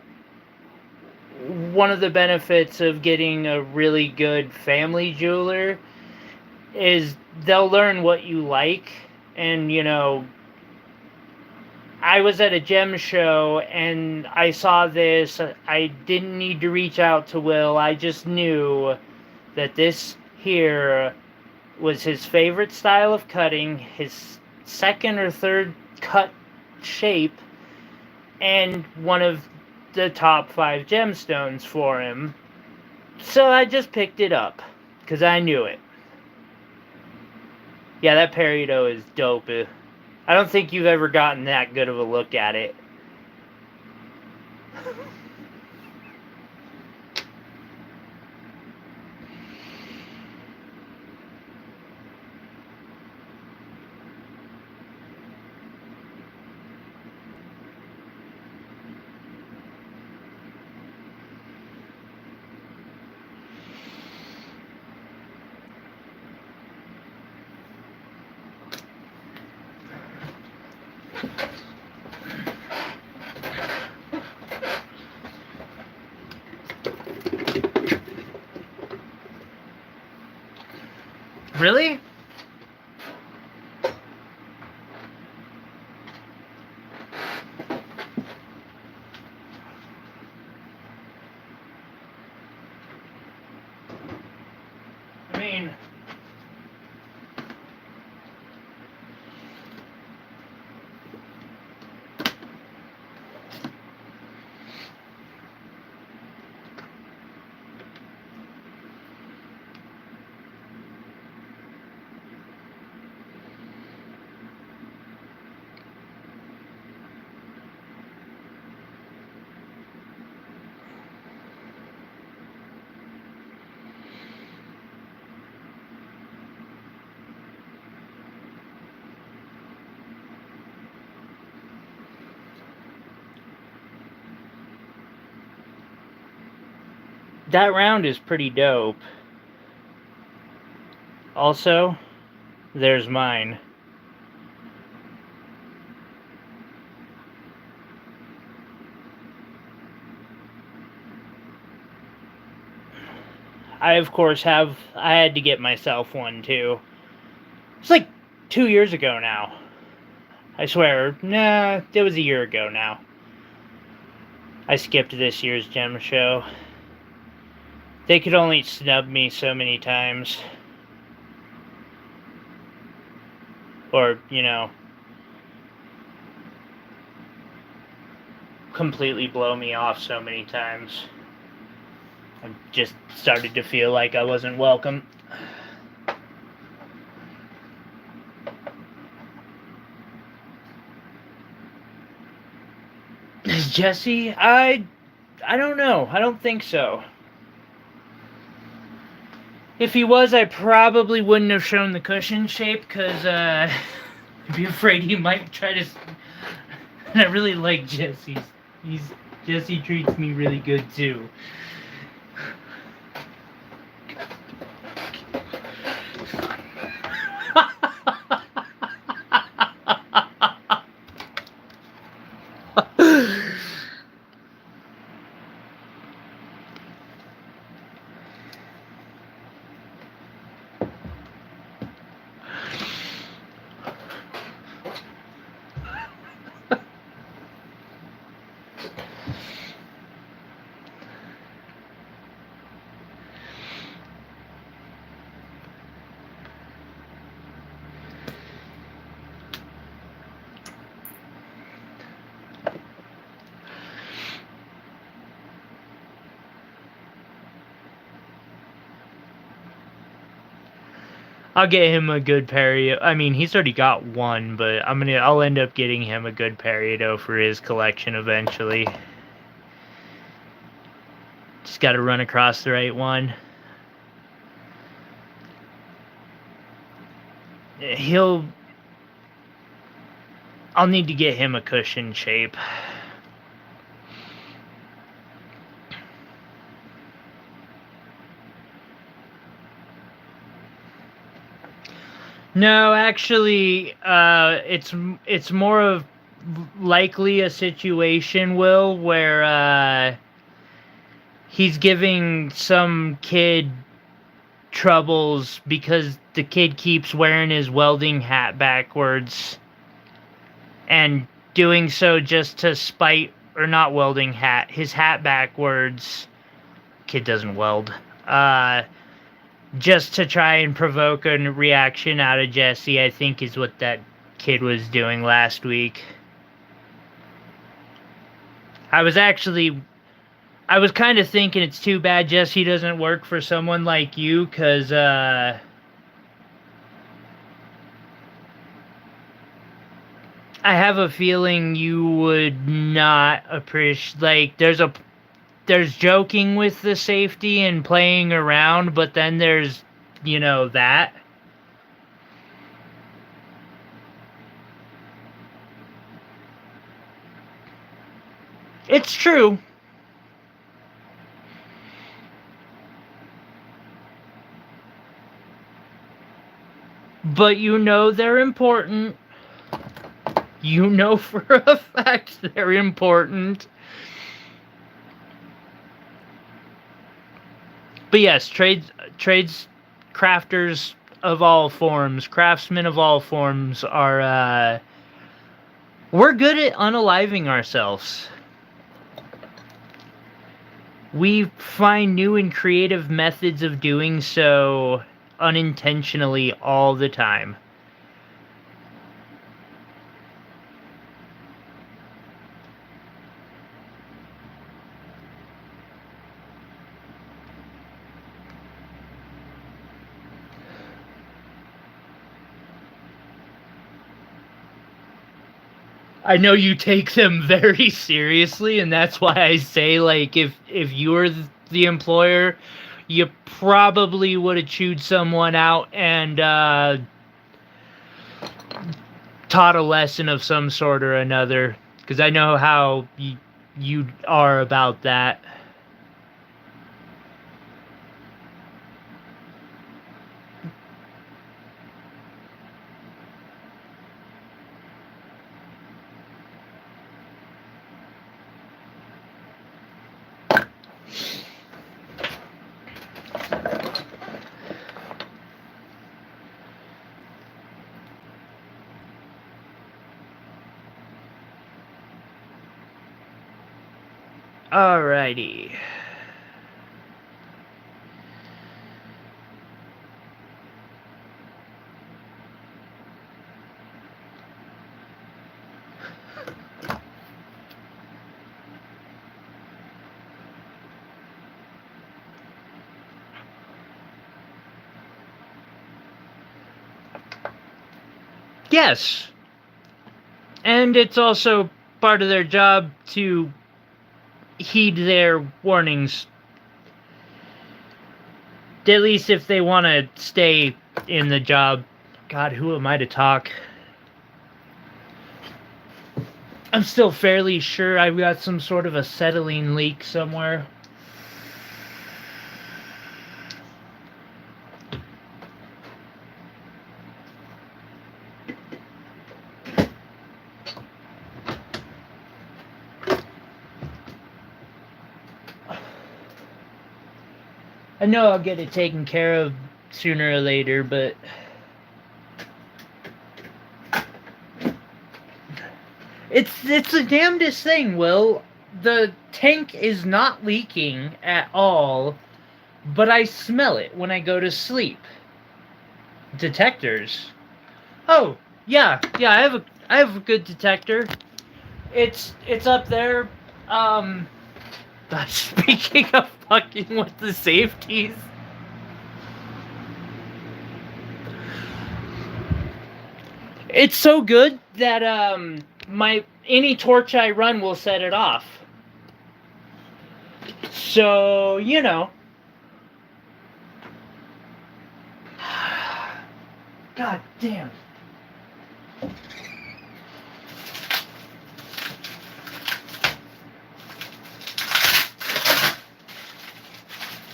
one of the benefits of getting a really good family jeweler is. They'll learn what you like. And, you know, I was at a gem show and I saw this. I didn't need to reach out to Will. I just knew that this here was his favorite style of cutting, his second or third cut shape, and one of the top 5 gemstones for him. So I just picked it up because I knew it. Yeah, that peridot is dope. I don't think you've ever gotten that good of a look at it. Really? I mean, that round is pretty dope. Also, there's mine. I, of course, I had to get myself one, too. It's like 2 years ago now. I swear. Nah, it was a year ago now. I skipped this year's gem show. They could only snub me so many times. Or, you know, completely blow me off so many times. I just started to feel like I wasn't welcome. Jesse, I don't know. I don't think so. If he was, I probably wouldn't have shown the cushion shape, because I'd be afraid he might try to... And I really like Jesse's. Jesse treats me really good, too. I'll get him a good peridot. I mean, he's already got one, but I'll end up getting him a good peridot for his collection eventually. Just got to run across the right one. I'll need to get him a cushion shape. No, actually, it's more of likely a situation, Will, where he's giving some kid troubles because the kid keeps wearing his welding hat backwards and doing so just to spite, or not welding hat, his hat backwards. Kid doesn't weld. Just to try and provoke a reaction out of Jesse, I think is what that kid was doing last week. I was kind of thinking it's too bad Jesse doesn't work for someone like you, because, I have a feeling you would not appreciate, like, there's joking with the safety and playing around, but then there's, that. It's true. But they're important. You know for a fact they're important. But yes, trades, crafters of all forms, craftsmen of all forms are, we're good at unaliving ourselves. We find new and creative methods of doing so unintentionally all the time. I know you take them very seriously, and that's why I say, like, if you were the employer, you probably would have chewed someone out and taught a lesson of some sort or another, because I know how you are about that. Alrighty. Yes. And it's also part of their job to heed their warnings. At least if they want to stay in the job. God, who am I to talk? I'm still fairly sure I've got some sort of acetylene leak somewhere. I know I'll get it taken care of sooner or later, but it's the damnedest thing, Will. The tank is not leaking at all, but I smell it when I go to sleep. Detectors. Oh, yeah, I have a good detector. It's up there. Speaking of fucking with the safeties, it's so good that any torch I run will set it off. So, God damn.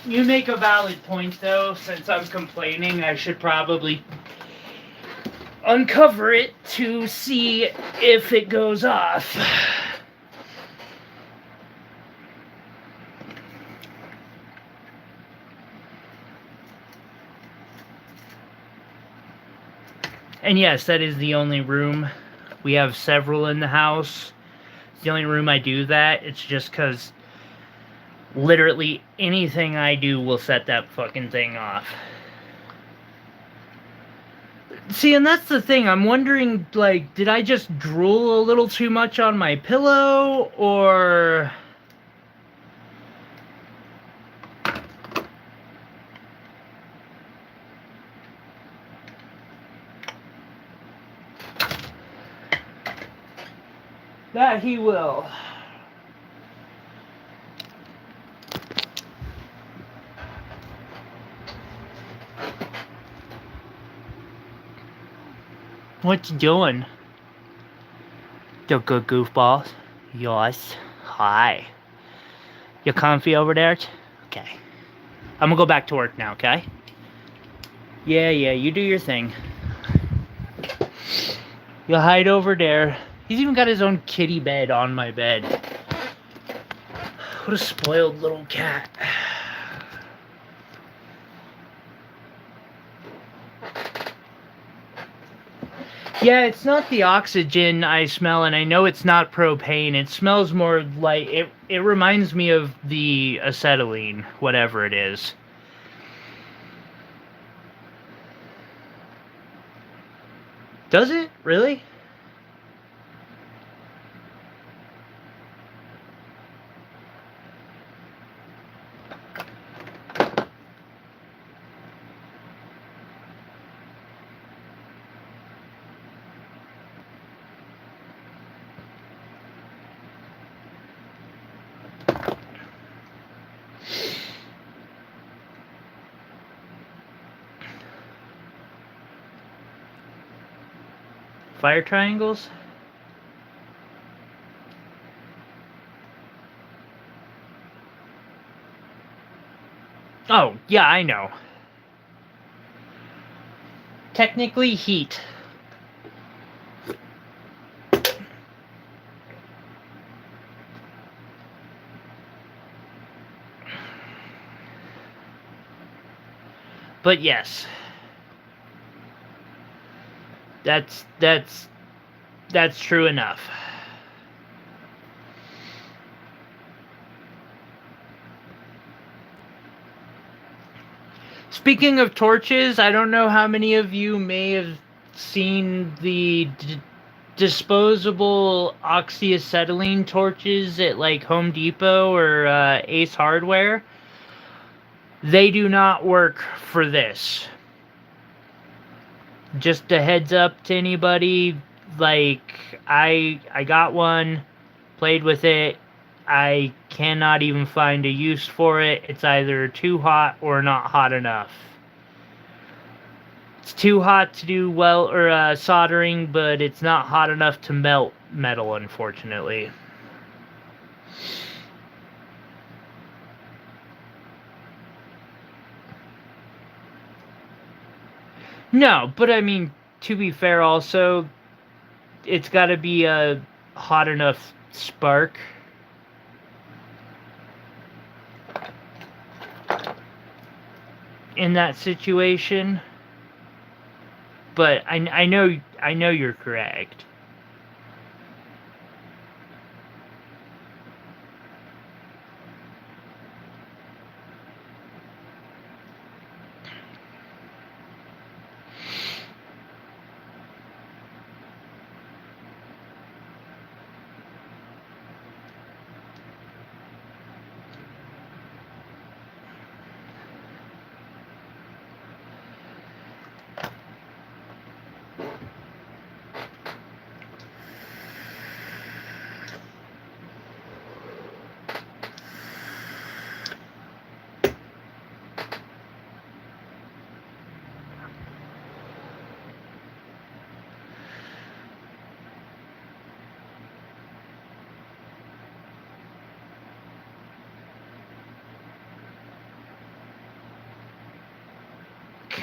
You make a valid point, though. Since I'm complaining, I should probably uncover it to see if it goes off. And yes, that is the only room. We have several in the house. It's the only room I do that. It's just because literally anything I do will set that fucking thing off. See, and that's the thing. I'm wondering, like, did I just drool a little too much on my pillow, or... That he will. What you doing? You good goofballs? Yes. Hi. You comfy over there? Okay. I'm gonna go back to work now, okay? Yeah, you do your thing. You hide over there. He's even got his own kitty bed on my bed. What a spoiled little cat. Yeah, it's not the oxygen I smell, and I know it's not propane. It smells more like... It reminds me of the acetylene, whatever it is. Does it? Really? Fire triangles? Oh, yeah, I know. Technically, heat. But yes. That's true enough. Speaking of torches, I don't know how many of you may have seen the disposable oxyacetylene torches at like Home Depot or Ace Hardware. They do not work for this. Just a heads up to anybody, like, I got one, played with it, I cannot even find a use for it. It's either too hot or not hot enough. It's too hot to do soldering, but it's not hot enough to melt metal, unfortunately. No, but I mean, to be fair also, it's got to be a hot enough spark. In that situation. But I know you're correct.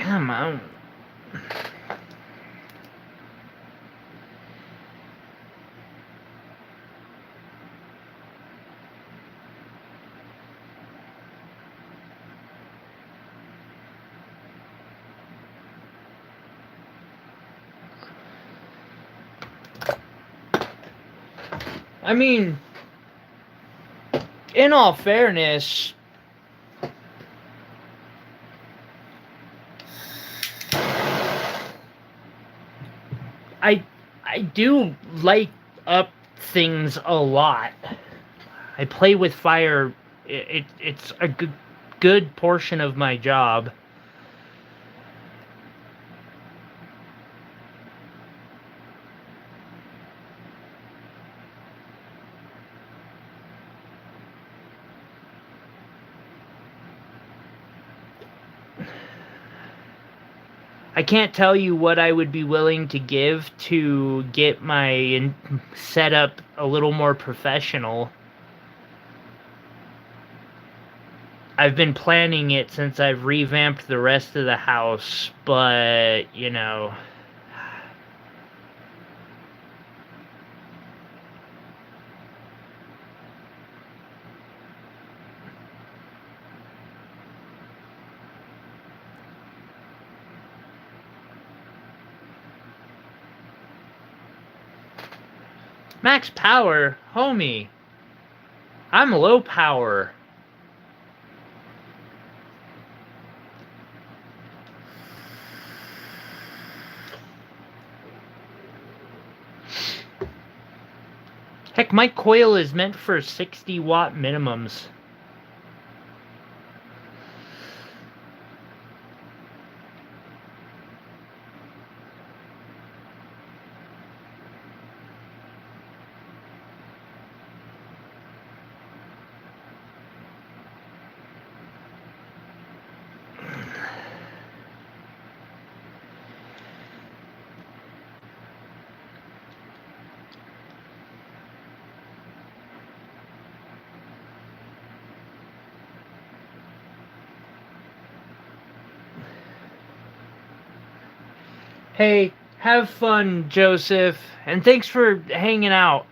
Come on. I mean, in all fairness, I do light up things a lot. I play with fire. It's a good portion of my job. I can't tell you what I would be willing to give to get my setup a little more professional. I've been planning it since I've revamped the rest of the house, but, you know... Max power? Homie. I'm low power. Heck, my coil is meant for 60 watt minimums. Hey, have fun, Joseph, and thanks for hanging out.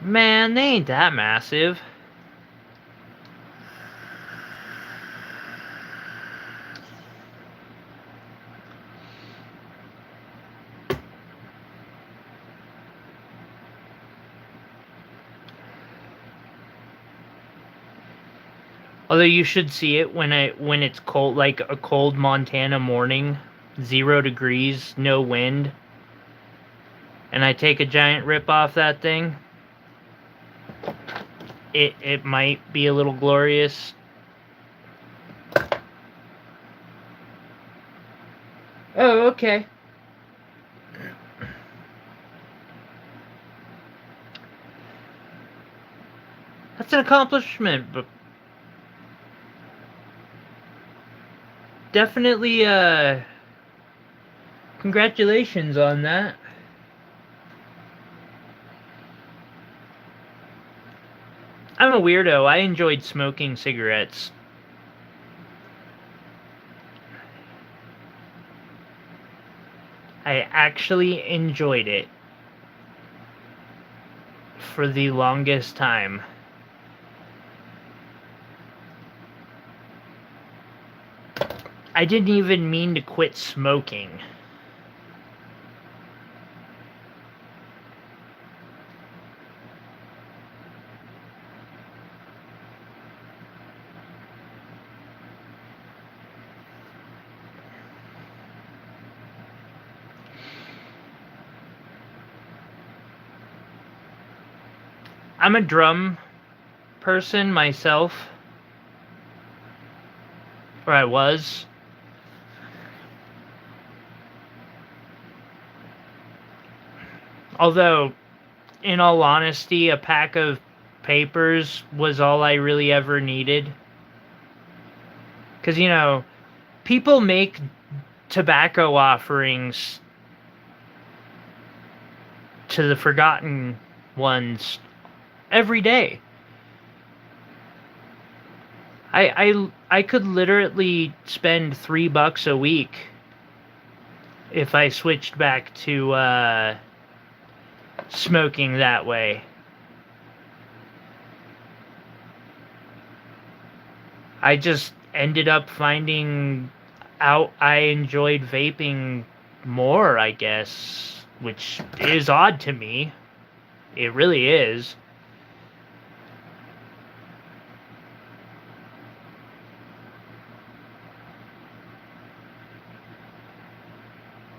Man, they ain't that massive. Although you should see it when it's cold, like a cold Montana morning, 0 degrees, no wind, and I take a giant rip off that thing. It might be a little glorious. Oh, okay. That's an accomplishment, but definitely, congratulations on that. I'm a weirdo. I enjoyed smoking cigarettes. I actually enjoyed it for the longest time. I didn't even mean to quit smoking. I'm a drum person myself. Or I was. Although, in all honesty, a pack of papers was all I really ever needed. Because, you know, people make tobacco offerings to the forgotten ones every day. I could literally spend $3 a week if I switched back to smoking that way. I just ended up finding out I enjoyed vaping more, I guess, which is odd to me. It really is.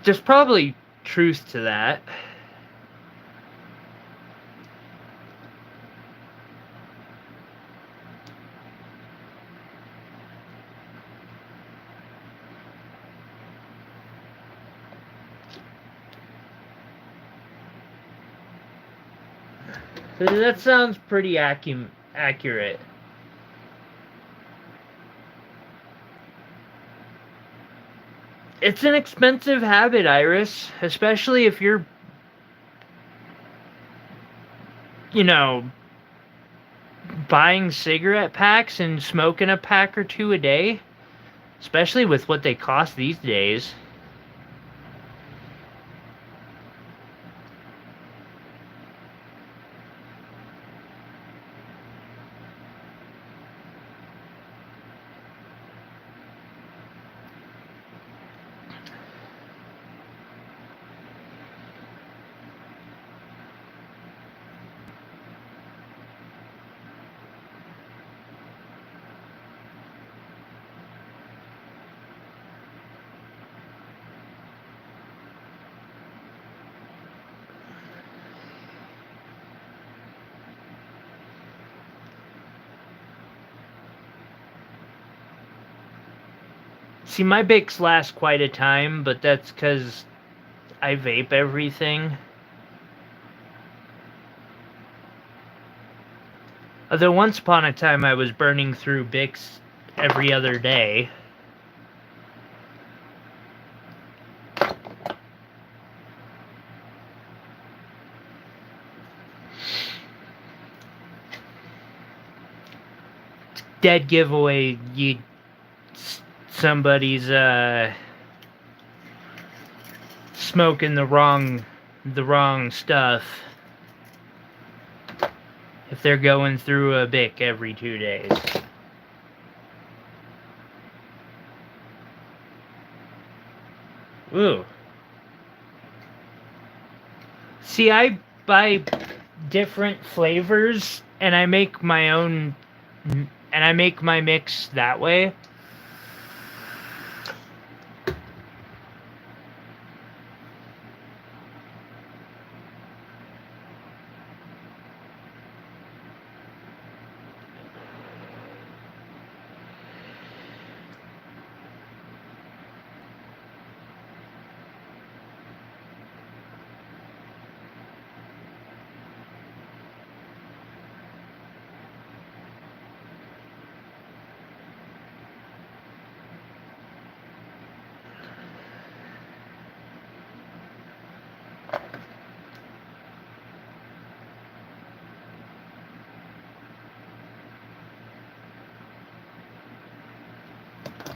There's probably truth to that. That sounds pretty accurate. It's an expensive habit, Iris, especially if you're, you know, buying cigarette packs and smoking a pack or two a day, especially with what they cost these days. See, my Bics last quite a time, but that's because I vape everything. Although once upon a time I was burning through Bics every other day. Dead giveaway, somebody's smoking the wrong stuff if they're going through a Bic every 2 days. Ooh. See, I buy different flavors and I make my own, and I make my mix that way.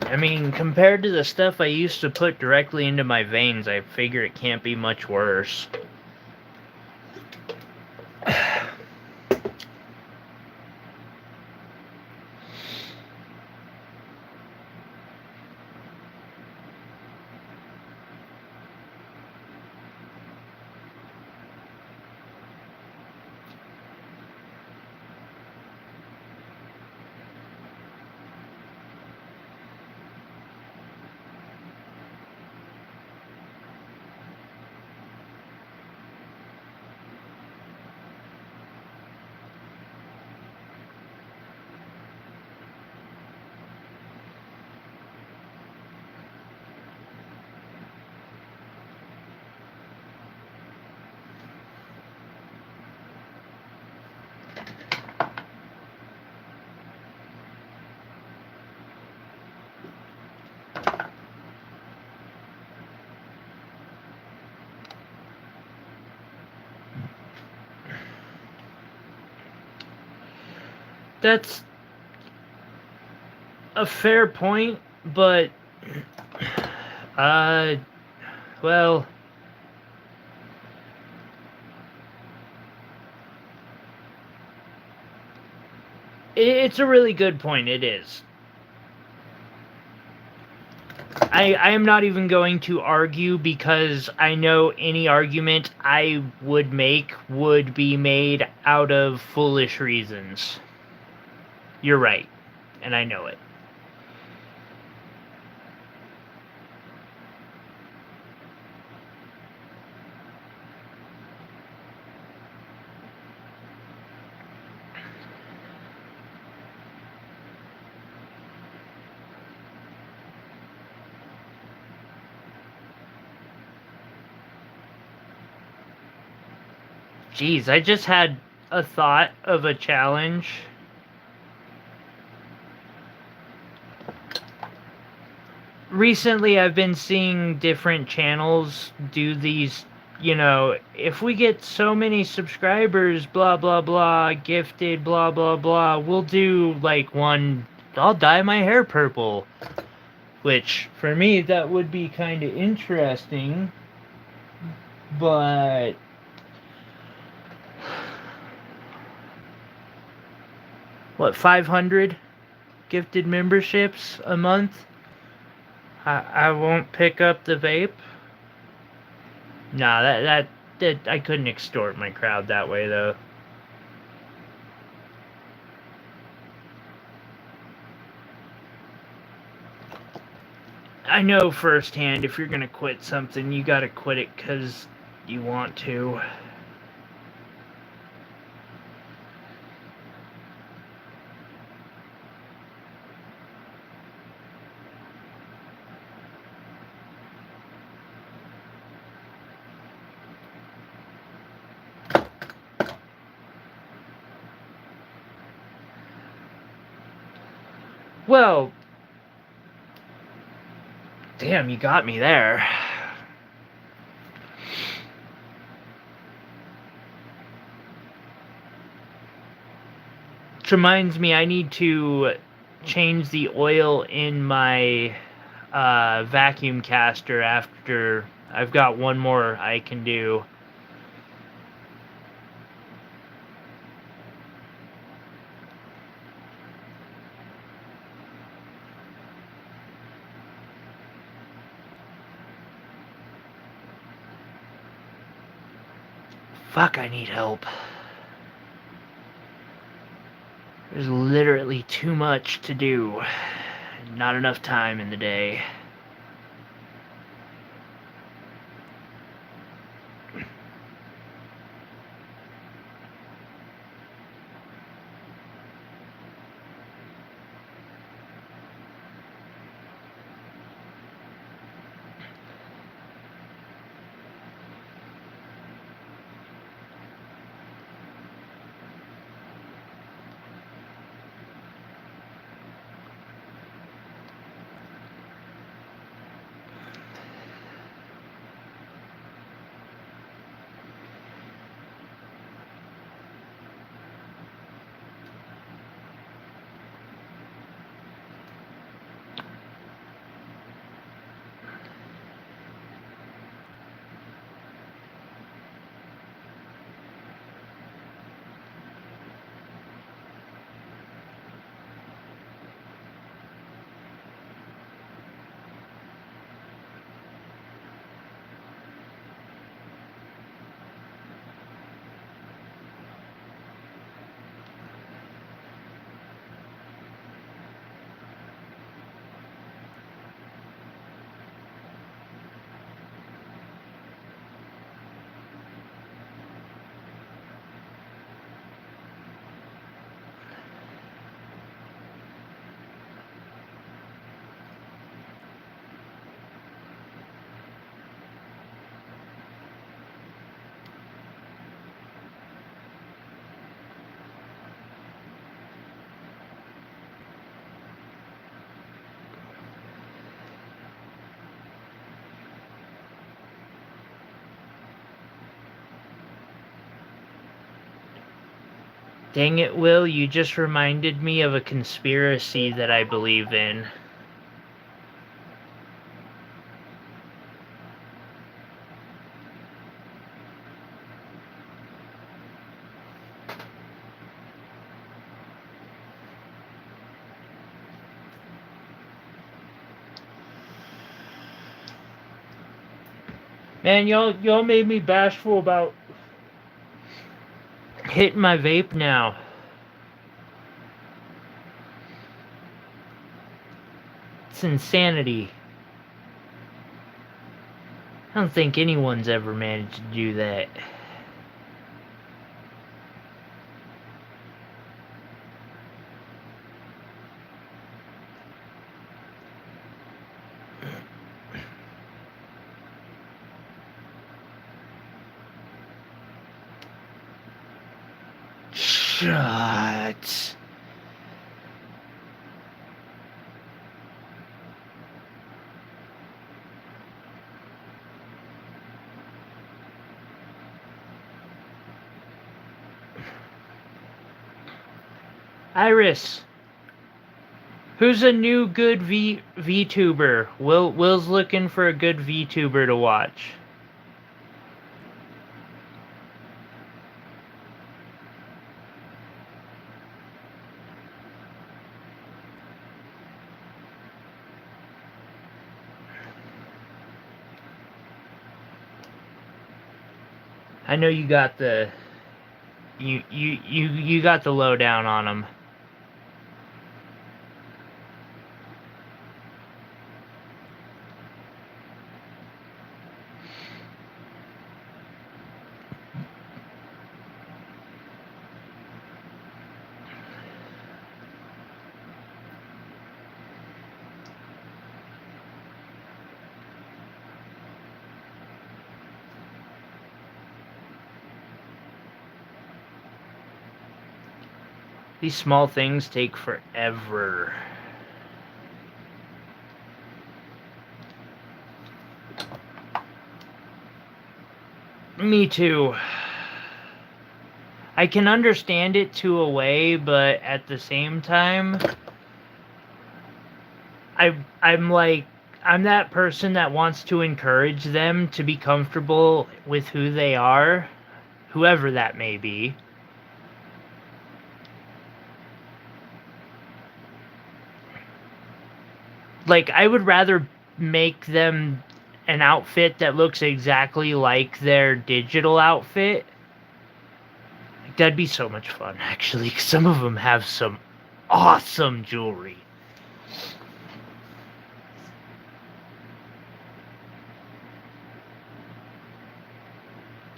I mean, compared to the stuff I used to put directly into my veins, I figure it can't be much worse. That's a fair point, but well, it's a really good point. It is. I am not even going to argue because I know any argument I would make would be made out of foolish reasons. You're right, and I know it. Jeez, I just had a thought of a challenge. Recently, I've been seeing different channels do these, if we get so many subscribers, blah, blah, blah, gifted, blah, blah, blah, we'll do, like, one, I'll dye my hair purple. Which, for me, that would be kind of interesting. But what, 500 gifted memberships a month? I won't pick up the vape. Nah, that I couldn't extort my crowd that way though. I know firsthand if you're gonna quit something, you gotta quit it because you want to. Well, damn, you got me there. Which reminds me, I need to change the oil in my vacuum caster after I've got one more I can do. Fuck, I need help. There's literally too much to do. Not enough time in the day. Dang it, Will, you just reminded me of a conspiracy that I believe in. Man, y'all made me bashful about hitting my vape now. It's insanity. I don't think anyone's ever managed to do that. Shut. Iris, who's a new good VTuber? Will's looking for a good VTuber to watch. I know you got the you got the lowdown on him. These small things take forever. Me too. I can understand it to a way, but at the same time, I'm like, I'm that person that wants to encourage them to be comfortable with who they are, whoever that may be. Like, I would rather make them an outfit that looks exactly like their digital outfit. Like, that'd be so much fun, actually, 'cause some of them have some awesome jewelry.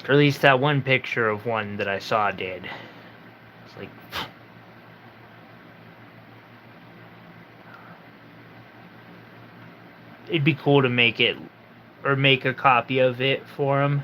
Or at least that one picture of one that I saw did. It's like... It'd be cool to make it, or make a copy of it for him.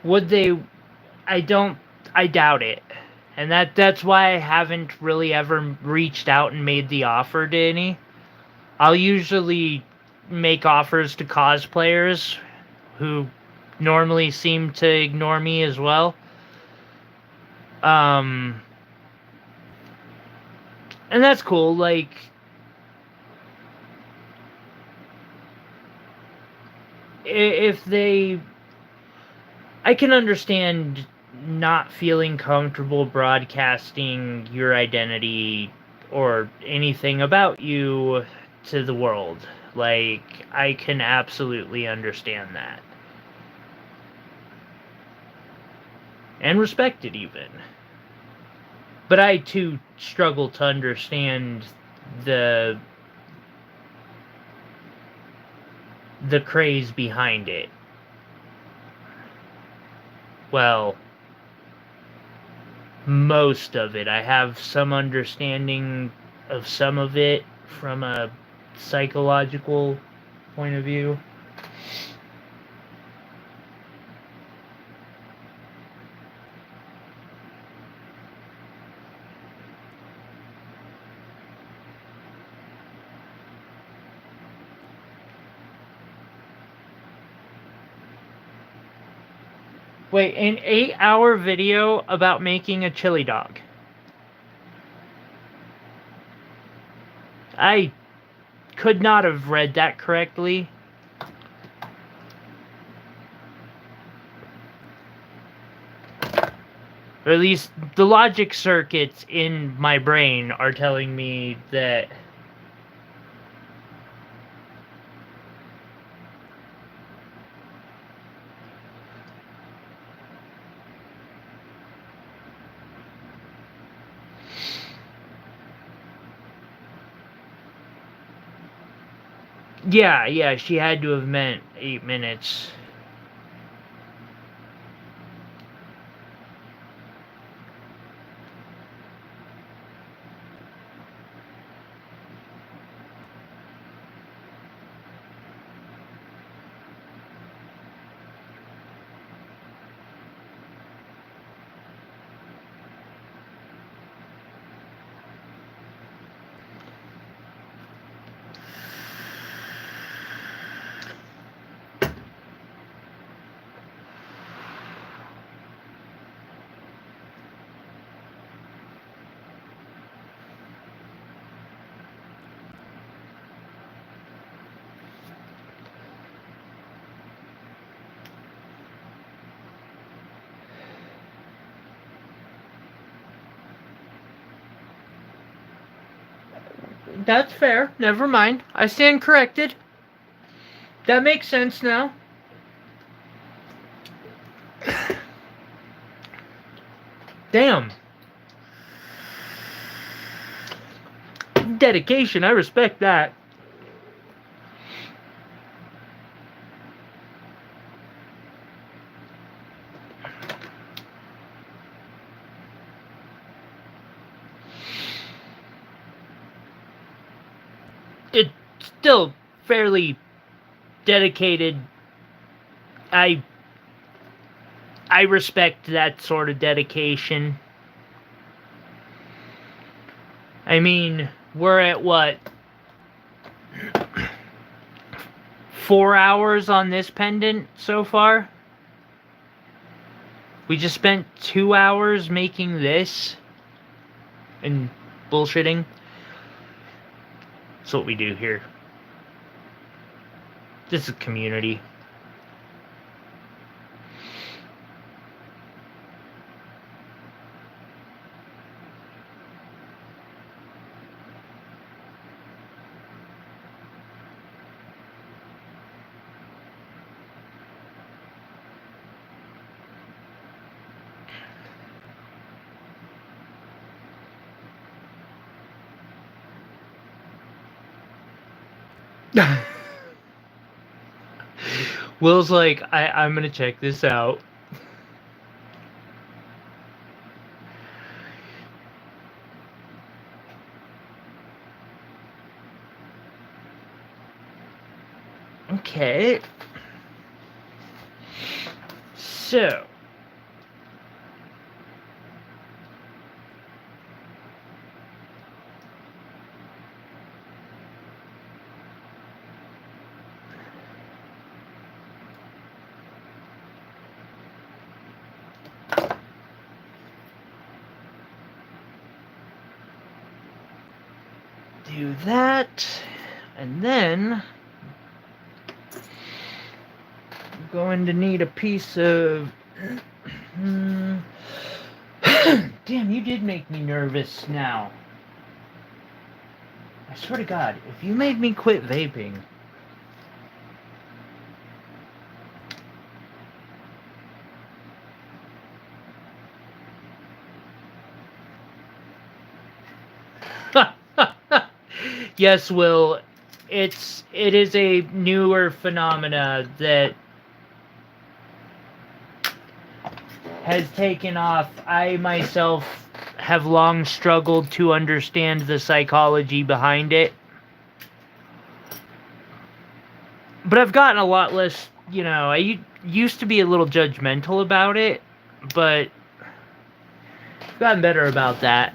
Would they? I doubt it. And that's why I haven't really ever reached out and made the offer to any. I'll usually make offers to cosplayers who normally seem to ignore me as well. And that's cool. Like, if they... I can understand not feeling comfortable broadcasting your identity or anything about you to the world. Like, I can absolutely understand that. And respect it, even. But I, too, struggle to understand the craze behind it. Well, most of it. I have some understanding of some of it from a psychological point of view. Wait, an 8-hour video about making a chili dog. I could not have read that correctly. Or at least the logic circuits in my brain are telling me that yeah, she had to have meant 8 minutes. That's fair. Never mind. I stand corrected. That makes sense now. Damn. Dedication, I respect that. It's still fairly dedicated. I respect that sort of dedication. I mean, we're at what? 4 hours on this pendant so far? We just spent 2 hours making this and bullshitting. That's what we do here. This is community. Will's like, I'm gonna check this out. Okay. So. Do that, and then I'm going to need a piece of... Damn, you did make me nervous now. I swear to God, if you made me quit vaping... Yes, Will, it is a newer phenomena that has taken off. I myself have long struggled to understand the psychology behind it. But I've gotten a lot less, I used to be a little judgmental about it, but I've gotten better about that.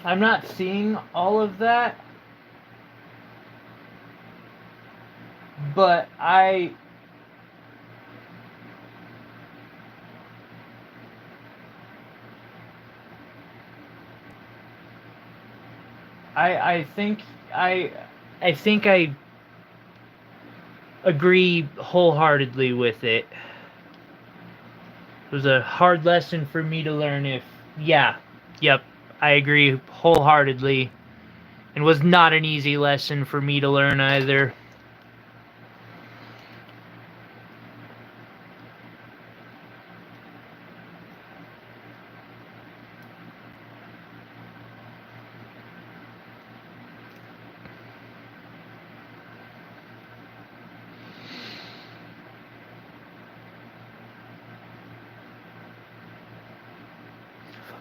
I'm not seeing all of that, but I think I agree wholeheartedly with it. It was a hard lesson for me to learn. Yep, I agree wholeheartedly. It was not an easy lesson for me to learn either.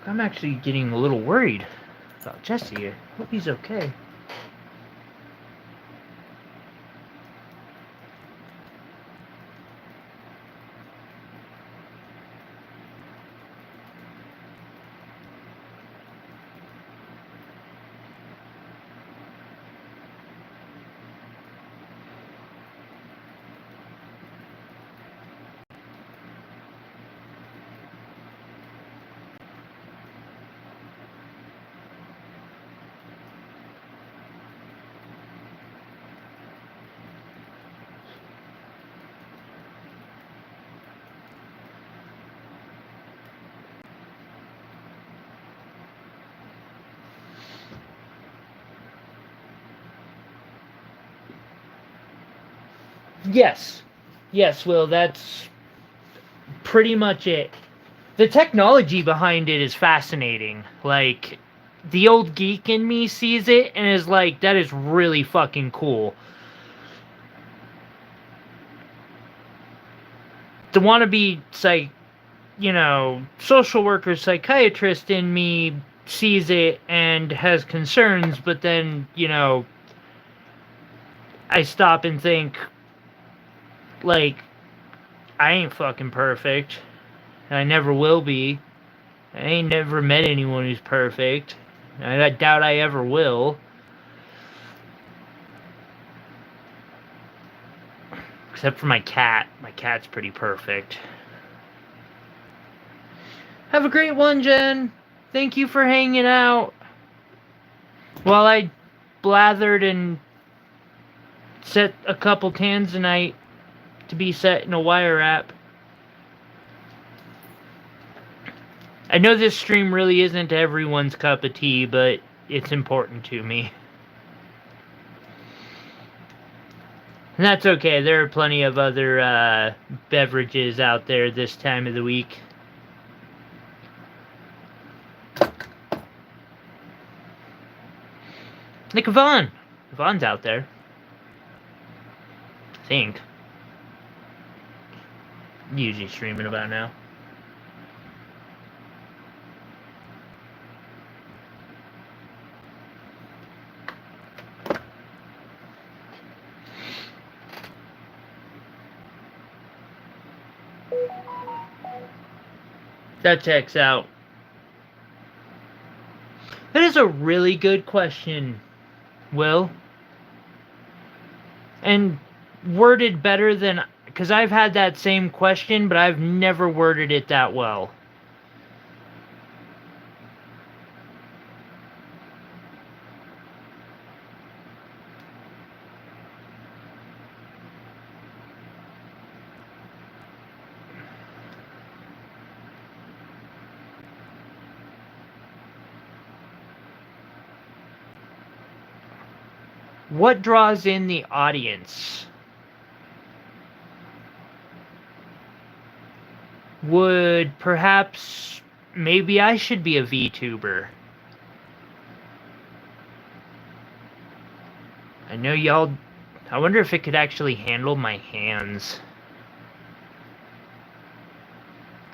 I'm actually getting a little worried about Jesse. I hope he's okay. Yes, Will, that's pretty much it. The technology behind it is fascinating. Like, the old geek in me sees it and is like, that is really fucking cool. The wannabe, social worker, psychiatrist in me sees it and has concerns, but then, I stop and think, like, I ain't fucking perfect. I never will be. I ain't never met anyone who's perfect. I doubt I ever will. Except for my cat. My cat's pretty perfect. Have a great one, Jen. Thank you for hanging out. While I blathered and set a couple tanzanite to be set in a wire wrap. I know this stream really isn't everyone's cup of tea, but it's important to me. And that's okay. There are plenty of other beverages out there this time of the week. Like Yvonne. Yvonne's out there. I think. Usually streaming about now. That checks out. That is a really good question, Will. And worded better than... Because I've had that same question, but I've never worded it that well. What draws in the audience? Would perhaps... Maybe I should be a VTuber. I know y'all... I wonder if it could actually handle my hands.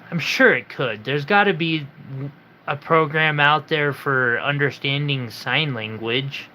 I'm sure it could. There's got to be a program out there for understanding sign language.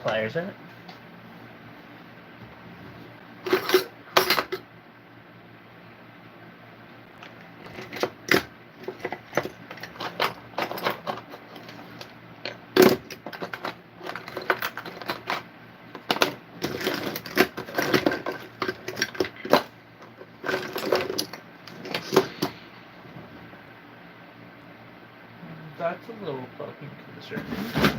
Pliers in it. That's a little fucking concerning.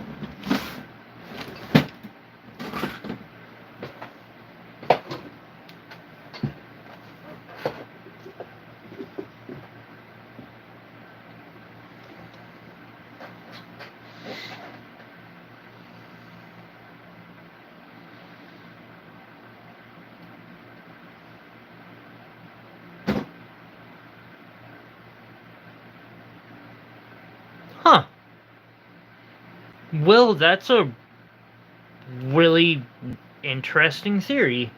Huh. Well, that's a really interesting theory.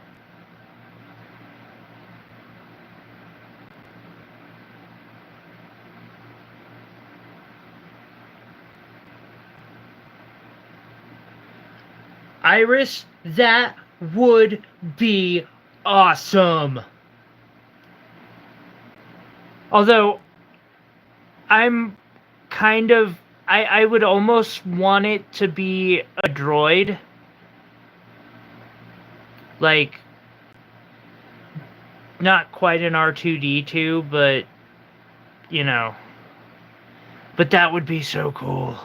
Iris, that would be awesome. Although, I'm kind of... I would almost want it to be a droid. Like, not quite an R2-D2, but, you know. But that would be so cool.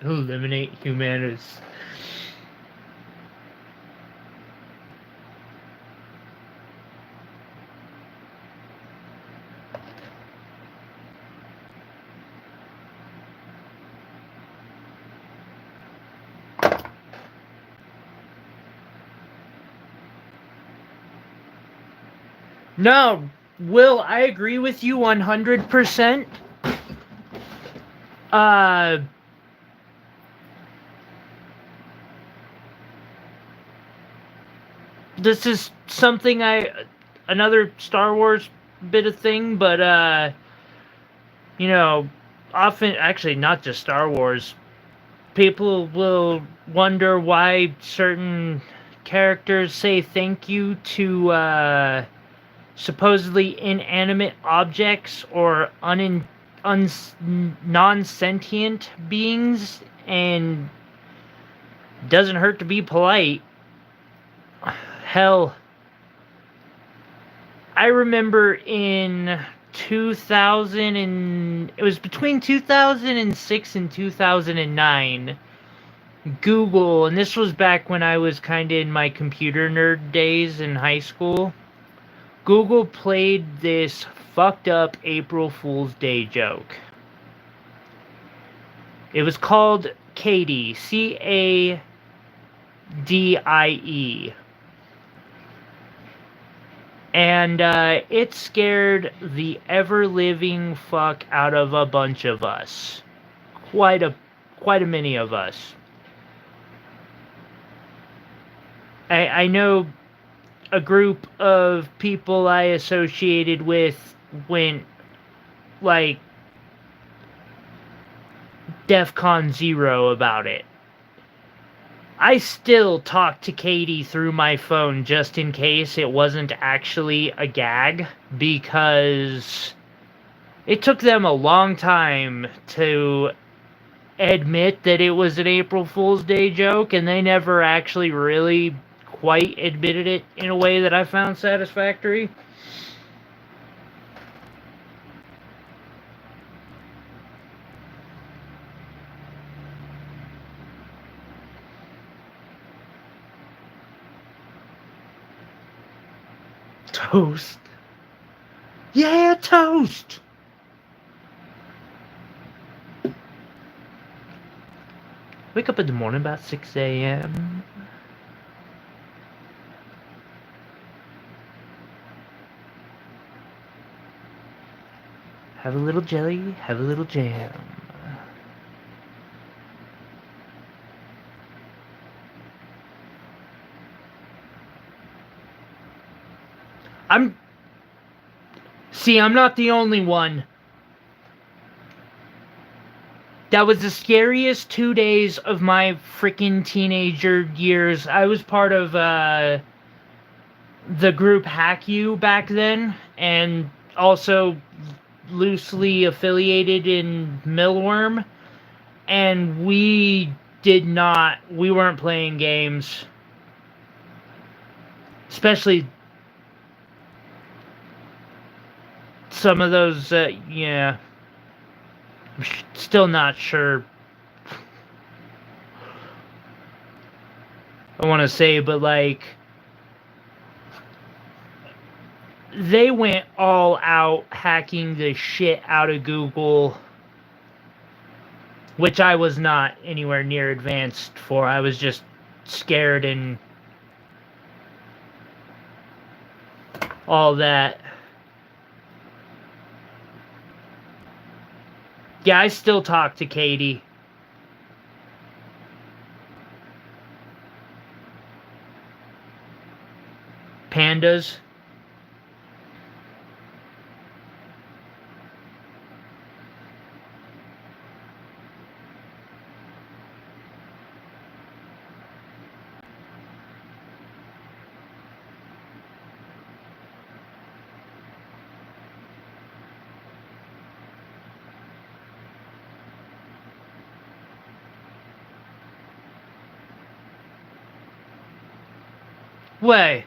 Eliminate Humanus. No, Will, I agree with you 100%. This is something another Star Wars bit of thing, but, you know, often, actually, not just Star Wars, people will wonder why certain characters say thank you to, supposedly inanimate objects or non-sentient beings, and doesn't hurt to be polite. Hell, I remember in 2000 and it was between 2006 and 2009, Google, and this was back when I was kind of in my computer nerd days in high school, Google played this fucked up April Fool's Day joke. It was called Cadie, Cadie. And it scared the ever-living fuck out of a bunch of us. Quite a many of us. I know a group of people I associated with went like DEFCON 0 about it. I still talk to Katie through my phone just in case it wasn't actually a gag, because it took them a long time to admit that it was an April Fool's Day joke, and they never actually really quite admitted it in a way that I found satisfactory. Toast. Yeah, toast! Wake up in the morning about 6 a.m. Have a little jelly, have a little jam. I'm not the only one. That was the scariest 2 days of my freaking teenager years. I was part of the group Hack You back then, and also loosely affiliated in Millworm, and we weren't playing games. Especially some of those, yeah. I'm still not sure. I want to say, but like, they went all out hacking the shit out of Google, which I was not anywhere near advanced for. I was just scared and all that. Yeah, I still talk to Katie. Pandas. Wait.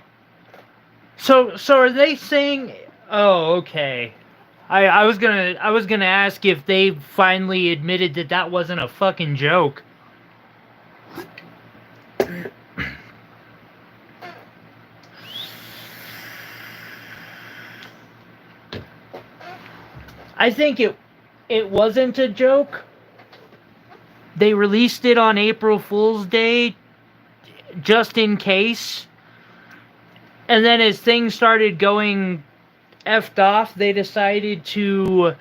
So are they saying? Oh, okay. I was gonna ask if they finally admitted that that wasn't a fucking joke. I think it wasn't a joke. They released it on April Fool's Day just in case. And then as things started going effed off, they decided to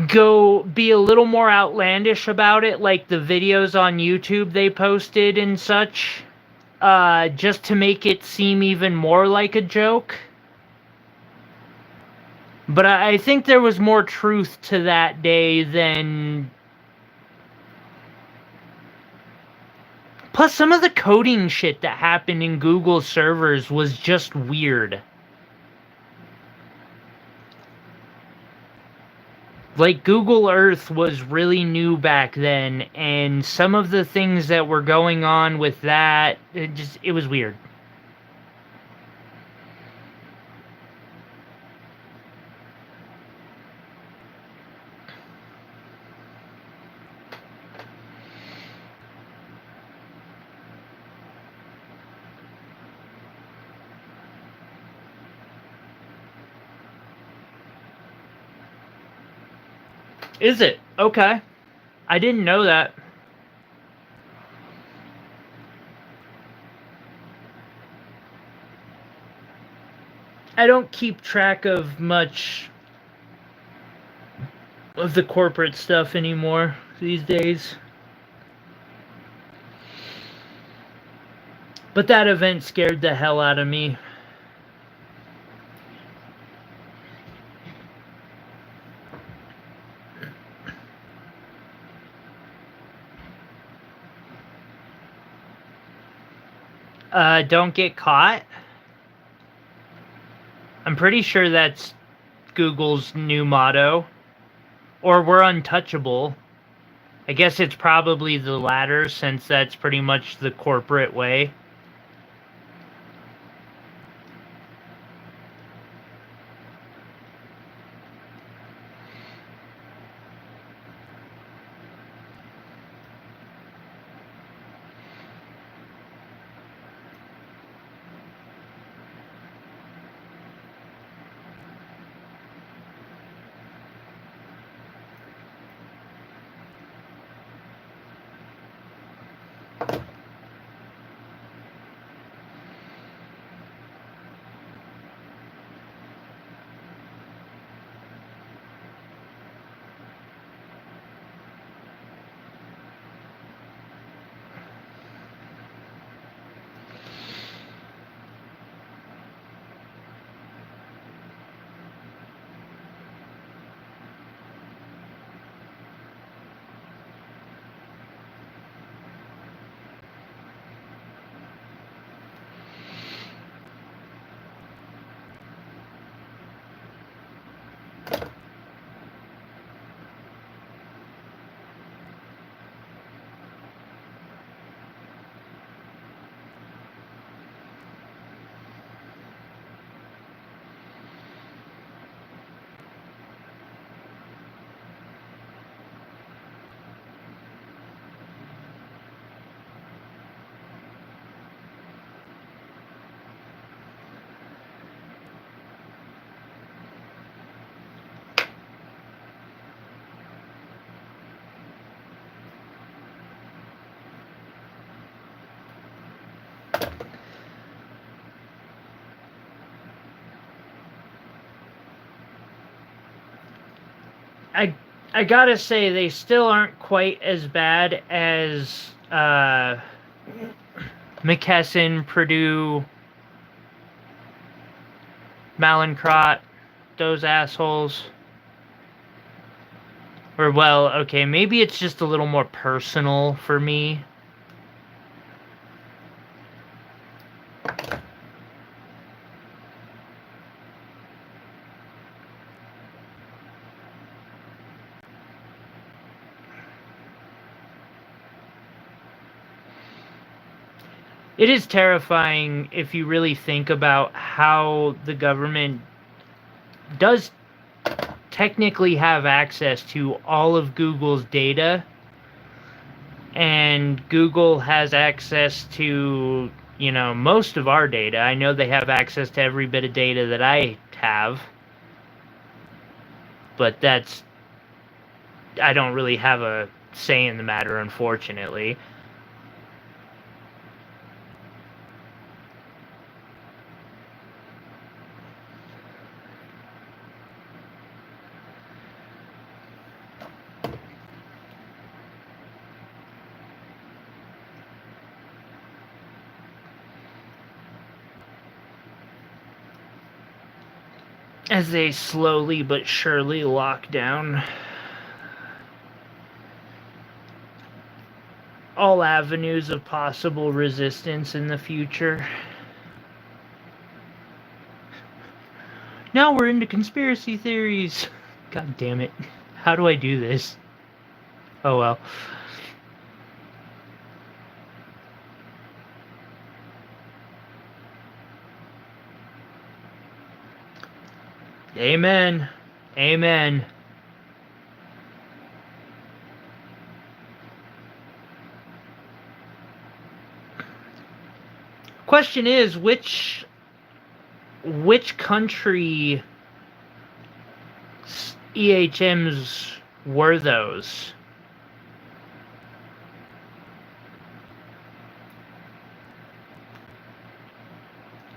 go be a little more outlandish about it, like the videos on YouTube they posted and such, just to make it seem even more like a joke. But I think there was more truth to that day than... Plus, some of the coding shit that happened in Google servers was just weird. Like, Google Earth was really new back then, and some of the things that were going on with that, it was weird. Is it? Okay. I didn't know that. I don't keep track of much of the corporate stuff anymore these days. But that event scared the hell out of me. Don't get caught. I'm pretty sure that's Google's new motto. Or we're untouchable. I guess it's probably the latter, since that's pretty much the corporate way. I gotta say, they still aren't quite as bad as McKesson, Purdue, Mallinckrodt, those assholes. Or, well, okay, maybe it's just a little more personal for me. It is terrifying if you really think about how the government does technically have access to all of Google's data, and Google has access to, you know, most of our data. I know they have access to every bit of data that I have, but I don't really have a say in the matter, unfortunately. As they slowly but surely lock down all avenues of possible resistance in the future. Now we're into conspiracy theories. God damn it. How do I do this? Oh well. Amen. Amen. Question is, which country EHMs were those?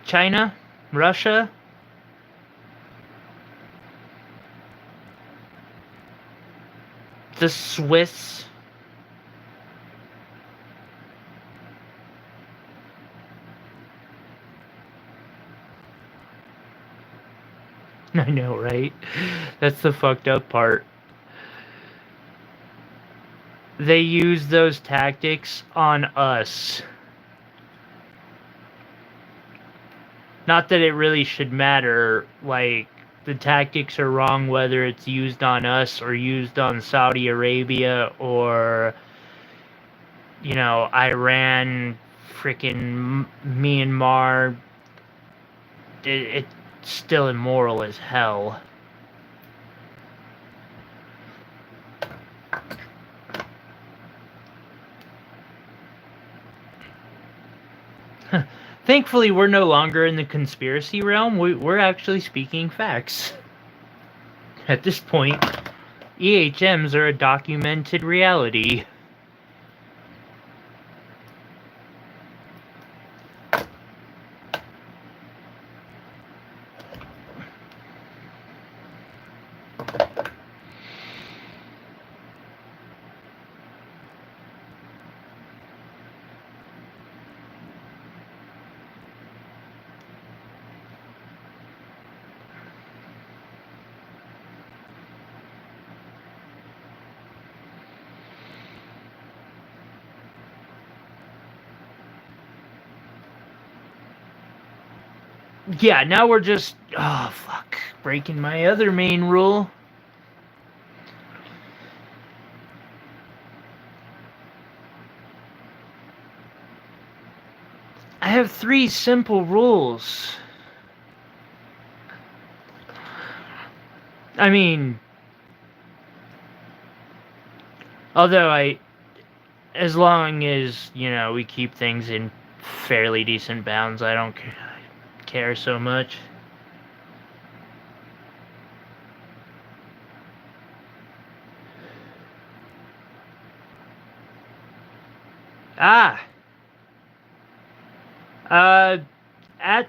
China? Russia? The Swiss? I know, right? That's the fucked up part. They use those tactics on us. Not that it really should matter, like, the tactics are wrong whether it's used on us or used on Saudi Arabia or, you know, Iran, freaking Myanmar. It's still immoral as hell. Thankfully, we're no longer in the conspiracy realm. We're actually speaking facts. At this point, EHMs are a documented reality. Yeah, now we're just... Oh, fuck. Breaking my other main rule. I have 3 simple rules. I mean... Although as long as, you know, we keep things in fairly decent bounds, I don't care so much. At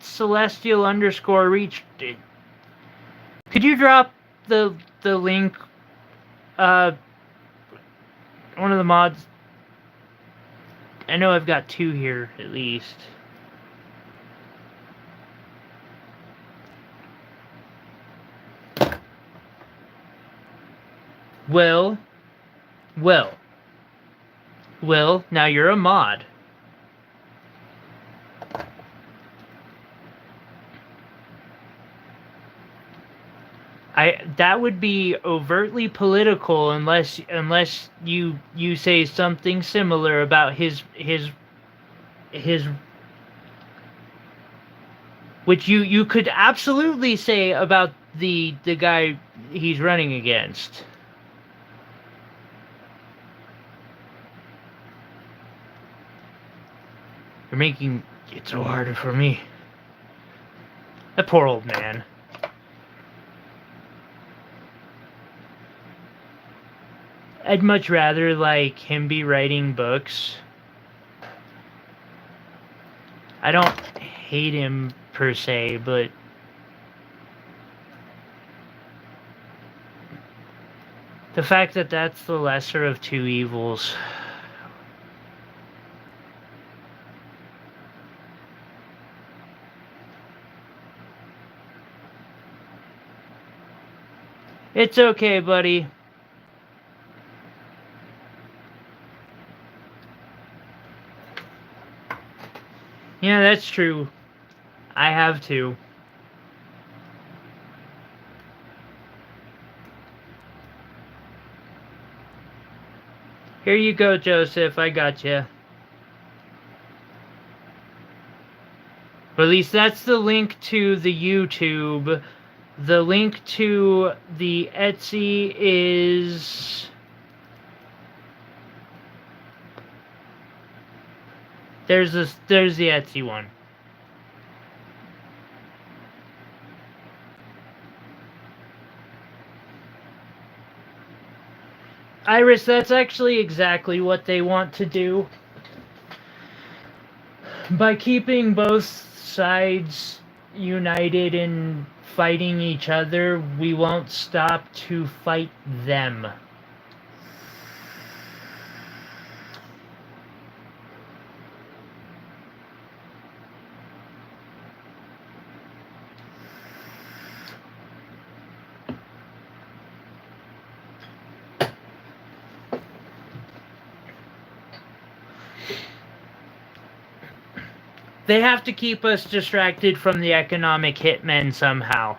Celestial_Reach, could you drop the link One of the mods. I know I've got two here at least. Well, now you're a mod. That would be overtly political unless you say something similar about his which you could absolutely say about the guy he's running against. You're making it so harder for me. That poor old man. I'd much rather like him be writing books. I don't hate him per se, but the fact that that's the lesser of two evils. It's okay, buddy. Yeah, that's true. I have to. Here you go, Joseph. I got you. Or at least that's the link to the YouTube. The link to the Etsy is... There's the Etsy one. Iris, that's actually exactly what they want to do. By keeping both sides united in fighting each other, we won't stop to fight them. They have to keep us distracted from the economic hitmen somehow.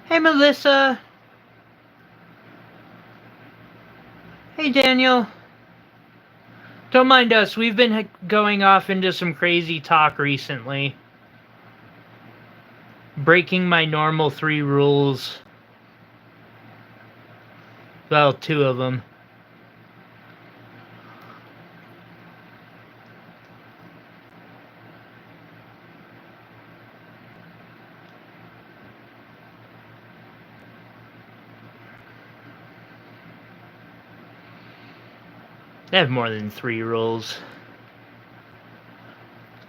Hey, Melissa. Hey, Daniel. Don't mind us. We've been going off into some crazy talk recently. Breaking my normal 3 rules. Well, 2 of them. I have more than 3 rules.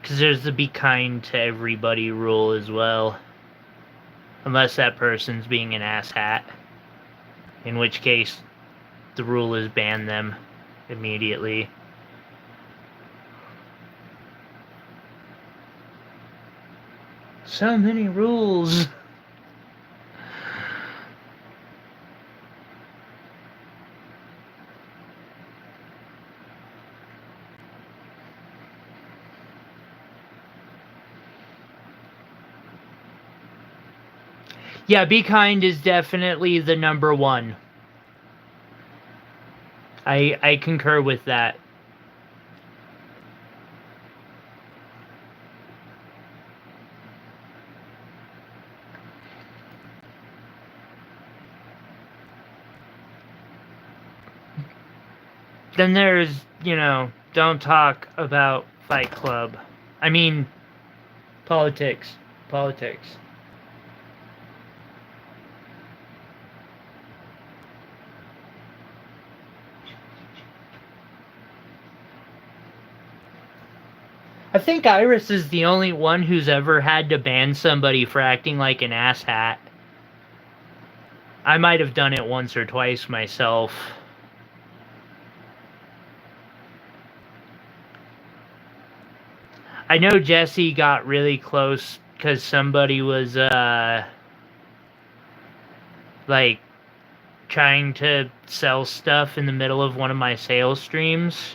Because there's the be kind to everybody rule as well. Unless that person's being an asshat. In which case, the rule is ban them immediately. So many rules. Yeah, Be Kind is definitely the number one. I concur with that. Then there's, don't talk about Fight Club. I mean, politics. Politics. I think Iris is the only one who's ever had to ban somebody for acting like an asshat. I might have done it once or twice myself. I know Jesse got really close because somebody was, like, trying to sell stuff in the middle of one of my sales streams.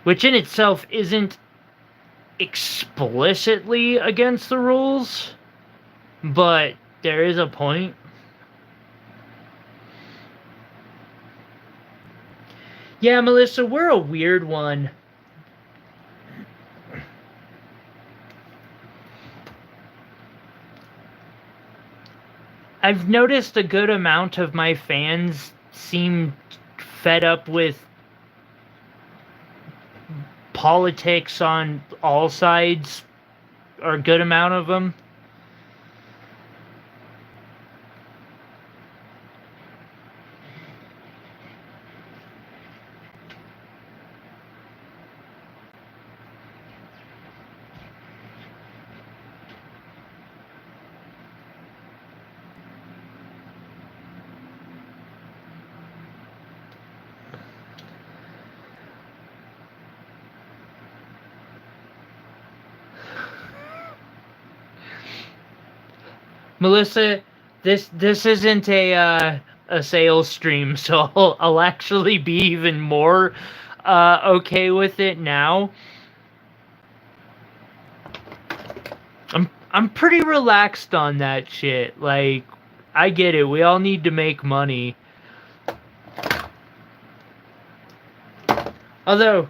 Which in itself isn't explicitly against the rules, but there is a point. Yeah, Melissa, we're a weird one. I've noticed a good amount of my fans seem fed up with politics on all sides, or a good amount of them. Melissa, this isn't a sales stream, so I'll actually be even more okay with it now. I'm pretty relaxed on that shit. Like, I get it. We all need to make money. Although,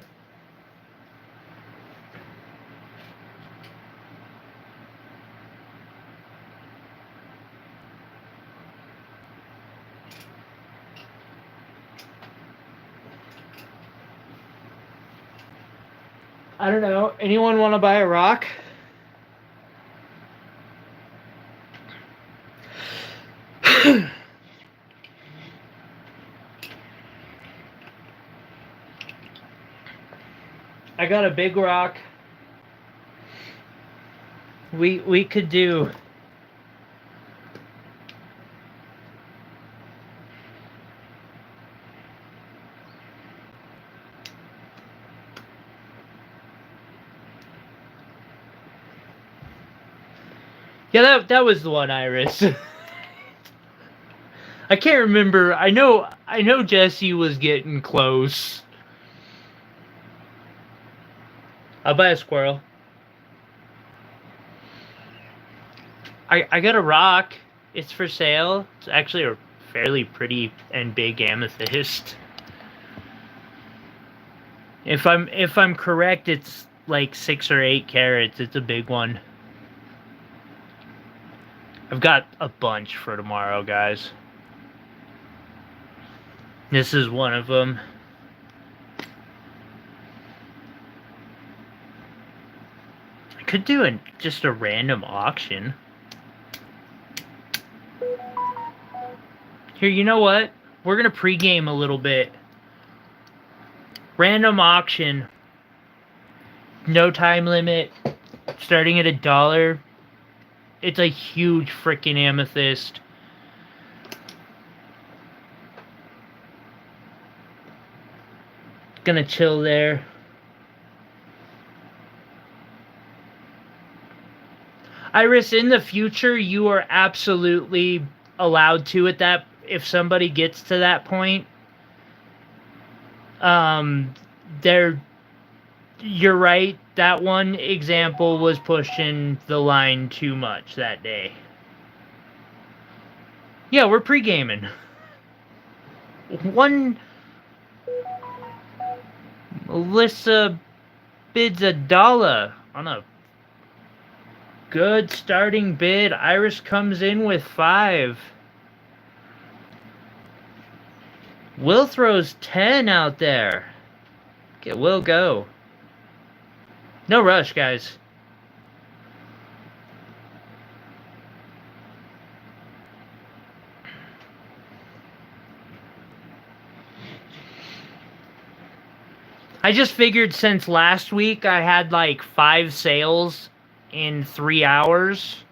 I don't know. Anyone want to buy a rock? I got a big rock. We could do. Yeah, that was the one, Iris. I can't remember. I know Jesse was getting close. I'll buy a squirrel. I got a rock. It's for sale. It's actually a fairly pretty and big amethyst. If I'm correct, it's like 6 or 8 carats. It's a big one. I've got a bunch for tomorrow, guys. This is one of them. I could do just a random auction. Here, you know what? We're gonna pregame a little bit. Random auction. No time limit. Starting at $1. It's a huge freaking amethyst. Gonna chill there. Iris, in the future, you are absolutely allowed to at that. If somebody gets to that point, you're right. That one example was pushing the line too much that day. Yeah, we're pre-gaming. One Melissa bids $1 on a good starting bid. Iris comes in with 5. Will throws 10 out there. Okay, Will go. No rush, guys. I just figured since last week I had like 5 sales in 3 hours.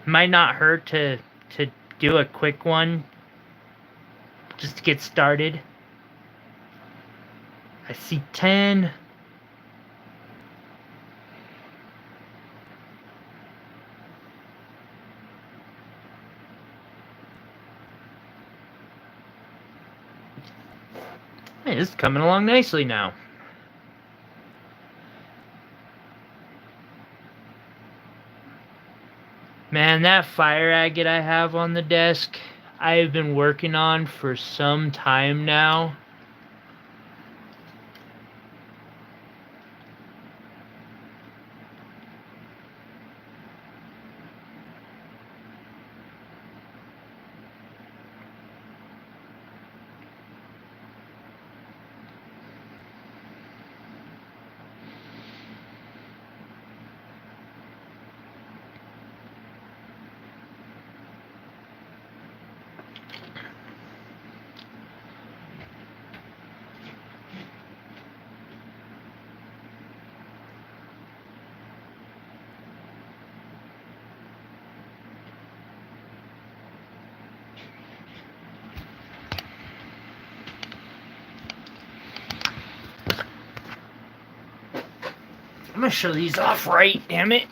Might not hurt to do a quick one just to get started. I see 10. Hey, this is coming along nicely now. Man, that fire agate I have on the desk, I've been working on for some time now. I'm gonna show these off right, damn it.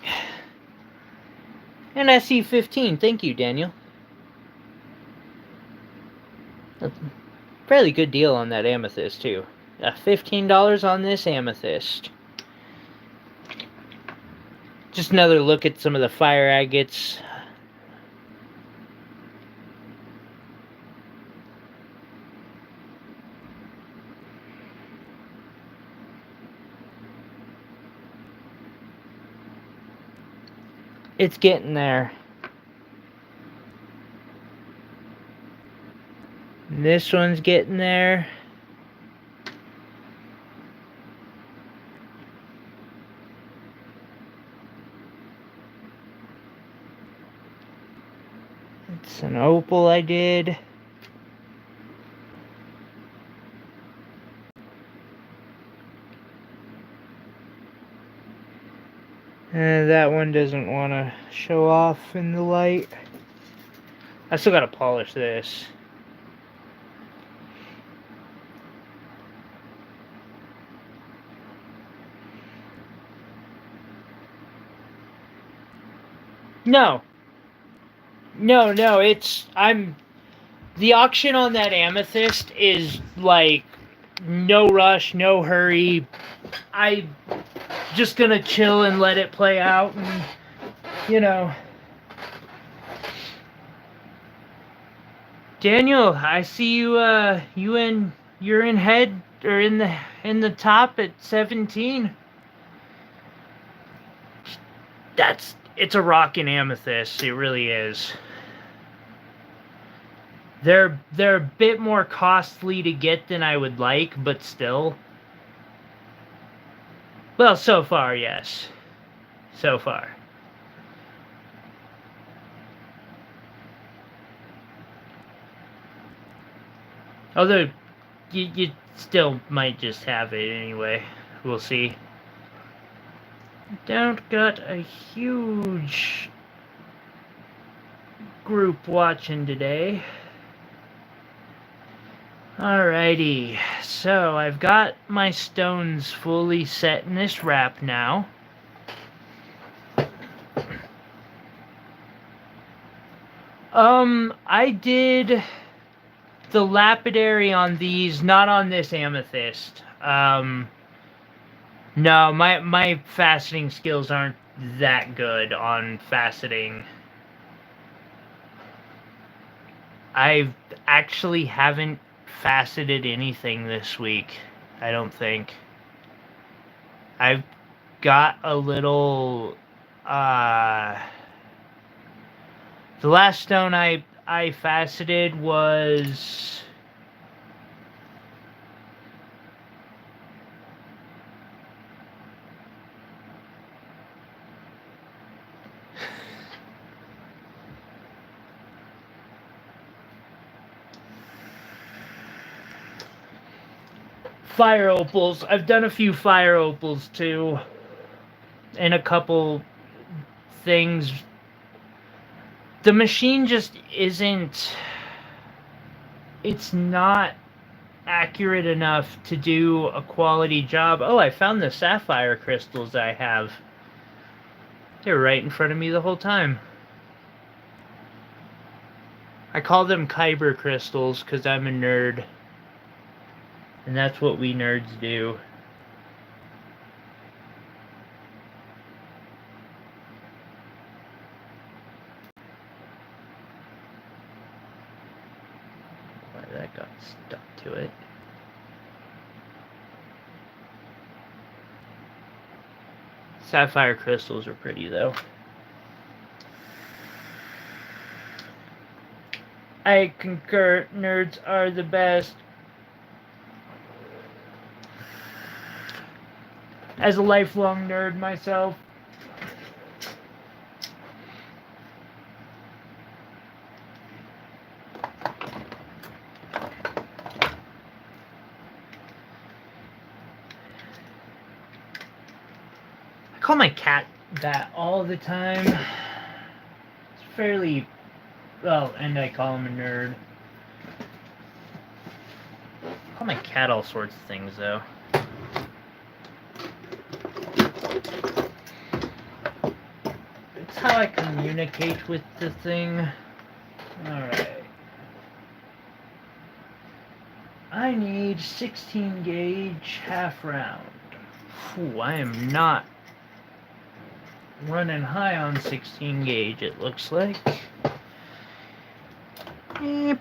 And SE15, thank you, Daniel. A fairly good deal on that amethyst, too. $15 on this amethyst. Just another look at some of the fire agates. It's getting there. And this one's getting there. It's an opal I did. And that one doesn't want to show off in the light. I still gotta polish this. No, the auction on that amethyst is like no rush, no hurry. I just gonna chill and let it play out, and you know. Daniel, I see you. You're in head or in the top at 17. It's a rockin' amethyst. It really is. They're a bit more costly to get than I would like, but still. Well, so far, yes. So far. Although, you still might just have it anyway. We'll see. Don't got a huge group watching today. Alrighty, so I've got my stones fully set in this wrap now. I did the lapidary on these, not on this amethyst. No, my faceting skills aren't that good on faceting. I actually haven't faceted anything this week, I don't think. I've got a little, the last stone I faceted was fire opals. I've done a few fire opals too, and a couple things. The machine just isn't, it's not accurate enough to do a quality job. Oh, I found the sapphire crystals I have. They're right in front of me the whole time. I call them Kyber crystals because I'm a nerd. And that's what we nerds do. Why that got stuck to it. Sapphire crystals are pretty though. I concur, nerds are the best. As a lifelong nerd myself. I call my cat that all the time. It's fairly, well, and I call him a nerd. I call my cat all sorts of things though. It's how I communicate with the thing. Alright. I need 16 gauge half round. Ooh, I am not running high on 16 gauge, it looks like. Yep.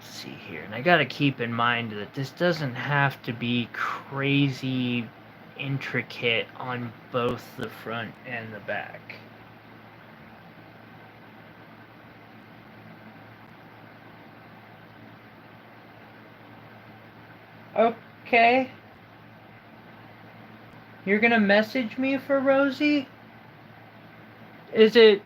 See here, and I gotta keep in mind that this doesn't have to be crazy intricate on both the front and the back. Okay. You're gonna message me for Rosie? Is it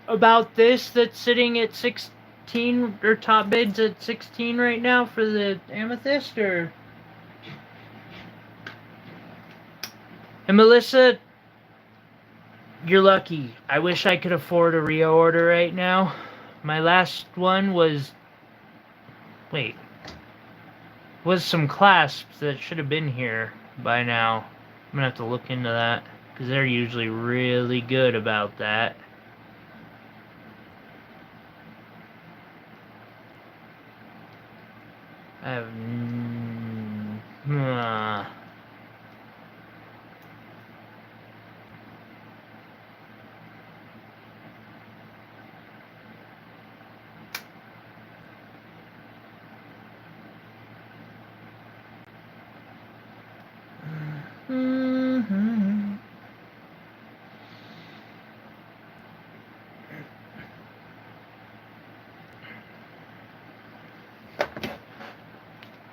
about this that's sitting at 16, or top bids at 16 right now for the amethyst, or? And Melissa, you're lucky. I wish I could afford a reorder right now. My last one was, wait, was some clasps that should have been here by now. I'm gonna have to look into that, because they're usually really good about that. I have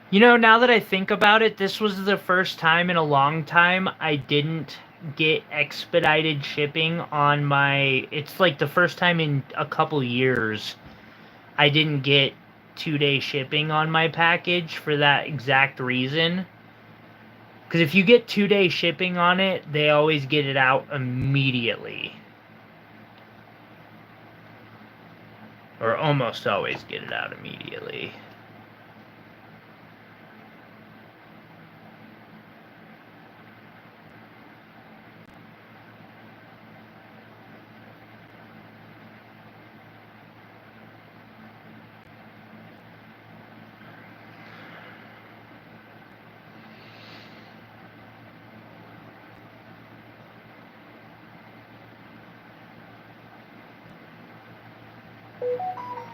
You know, now that I think about it, this was the first time in a long time I didn't get expedited shipping on my... It's like the first time in a couple years I didn't get 2-day shipping on my package for that exact reason. Because if you get 2-day shipping on it, they always get it out immediately. Or almost always get it out immediately.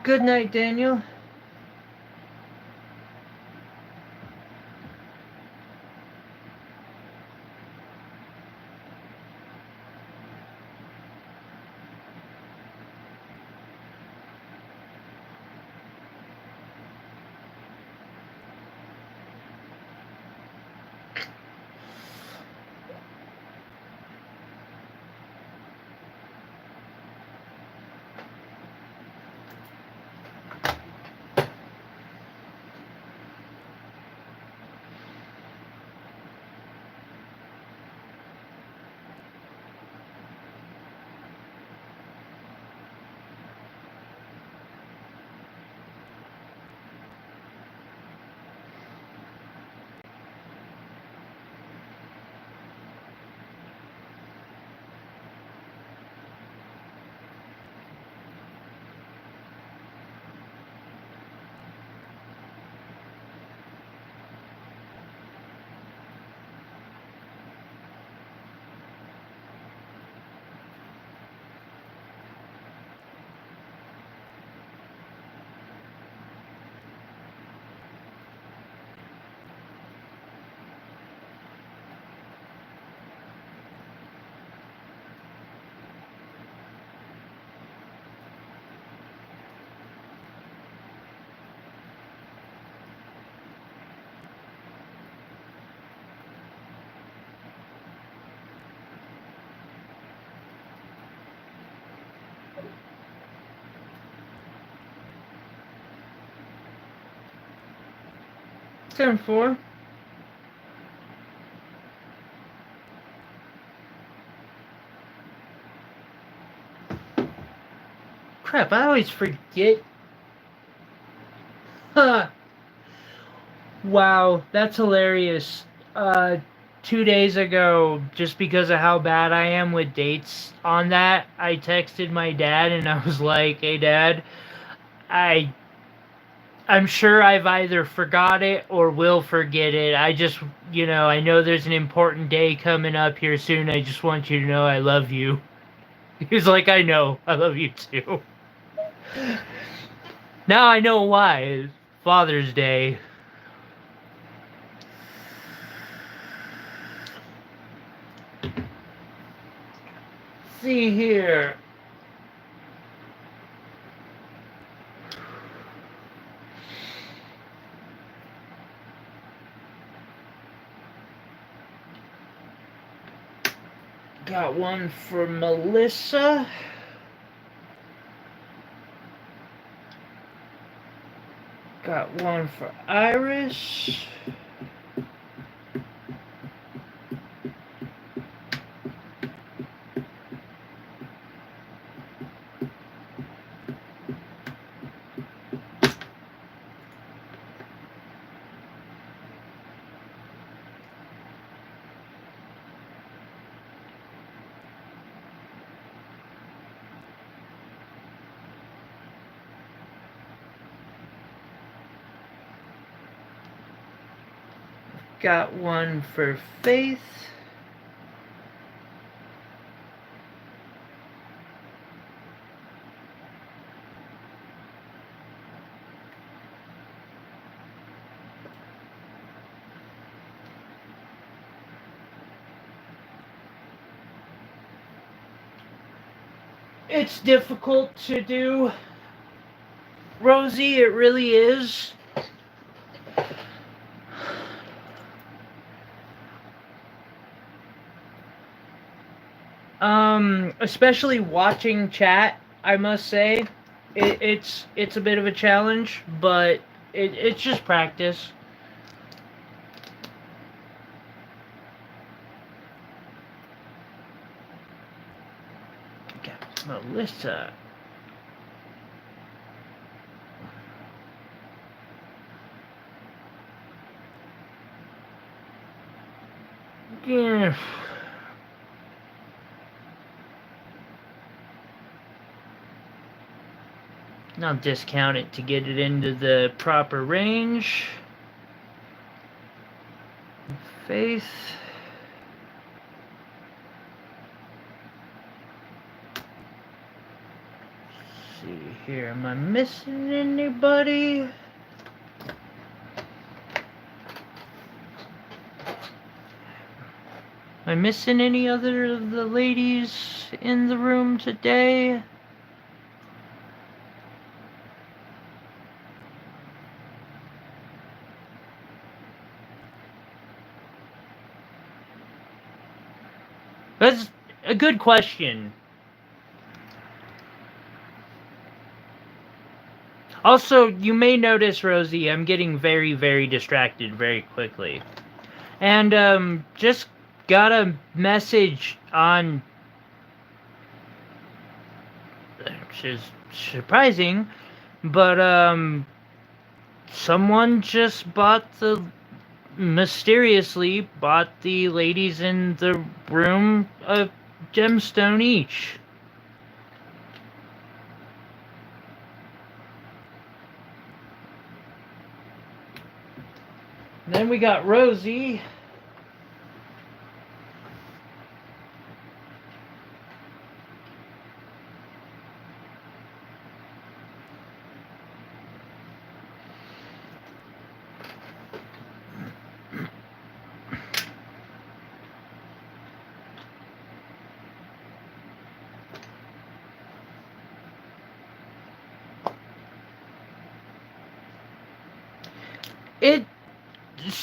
Good night, Daniel. Turn 4. Crap, I always forget. Huh. Wow, that's hilarious. 2 days ago, just because of how bad I am with dates on that, I texted my dad and I was like, "Hey Dad, I'm sure I've either forgot it or will forget it. I just, I know there's an important day coming up here soon. I just want you to know I love you." He was like, "I know. I love you too." Now I know why. It's Father's Day. See here. Got one for Melissa. Got one for Iris. Got one for Faith. It's difficult to do, Rosie, it really is. Especially watching chat, I must say, it's a bit of a challenge, but it's just practice. Okay, Melissa. Yeah. I'll discount it to get it into the proper range. Faith. Let's see here, am I missing anybody? Am I missing any other of the ladies in the room today? That's a good question. Also, you may notice, Rosie, I'm getting very, very distracted very quickly. And, just got a message on, which is surprising, but, someone just mysteriously bought the ladies in the room a gemstone each. Then we got Rosie.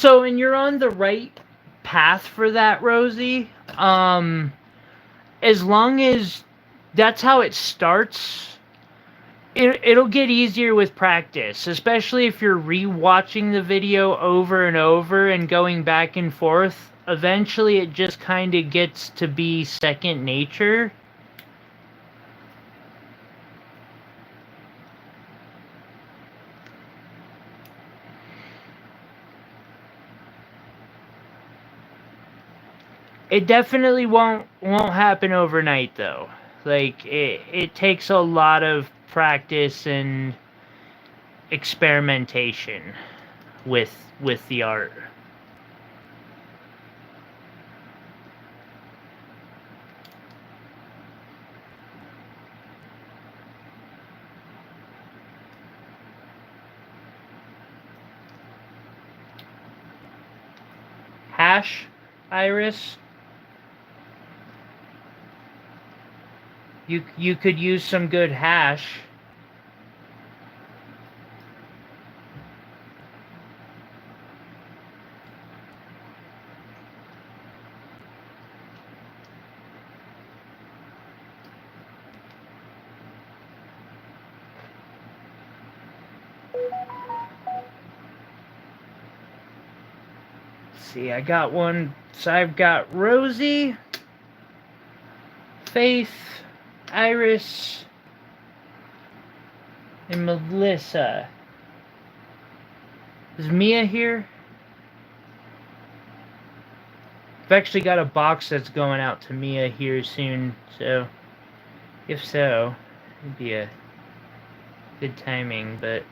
And you're on the right path for that, Rosie. As long as that's how it starts, it'll get easier with practice, especially if you're re-watching the video over and over and going back and forth. Eventually, it just kind of gets to be second nature. It definitely won't happen overnight, though. Like, it takes a lot of practice and experimentation with the art. Hash, Iris. You could use some good hash. Let's see, I got one. So I've got Rosie, Faith, Iris, and Melissa. Is Mia here? I've actually got a box that's going out to Mia here soon, so if so, it'd be a good timing, but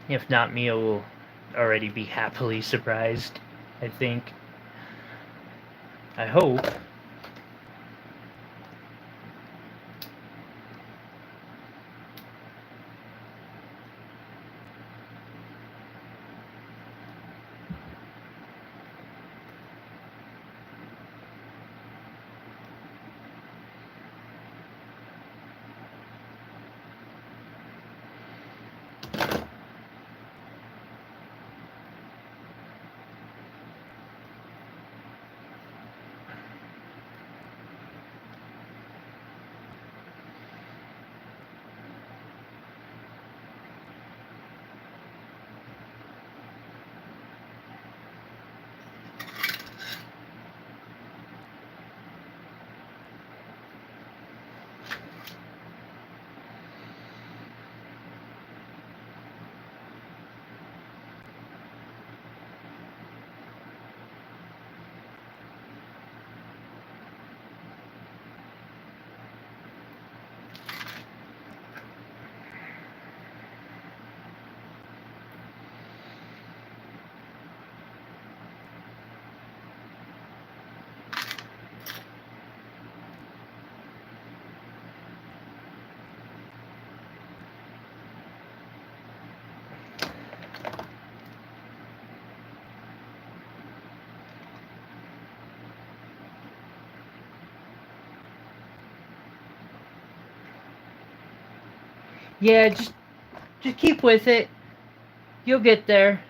if not, Mia will already be happily surprised, I think. I hope. Yeah, just keep with it. You'll get there.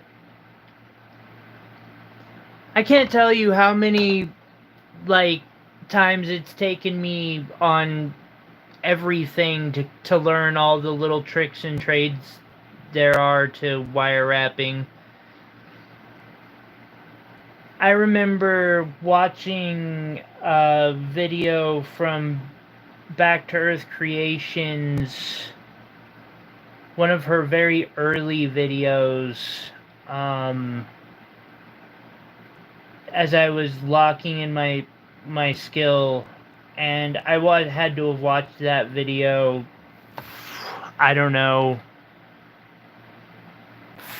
I can't tell you how many like times it's taken me on everything to learn all the little tricks and trades there are to wire wrapping. I remember watching a video from Back to Earth Creations, one of her very early videos, as I was locking in my skill, and I had to have watched that video, I don't know,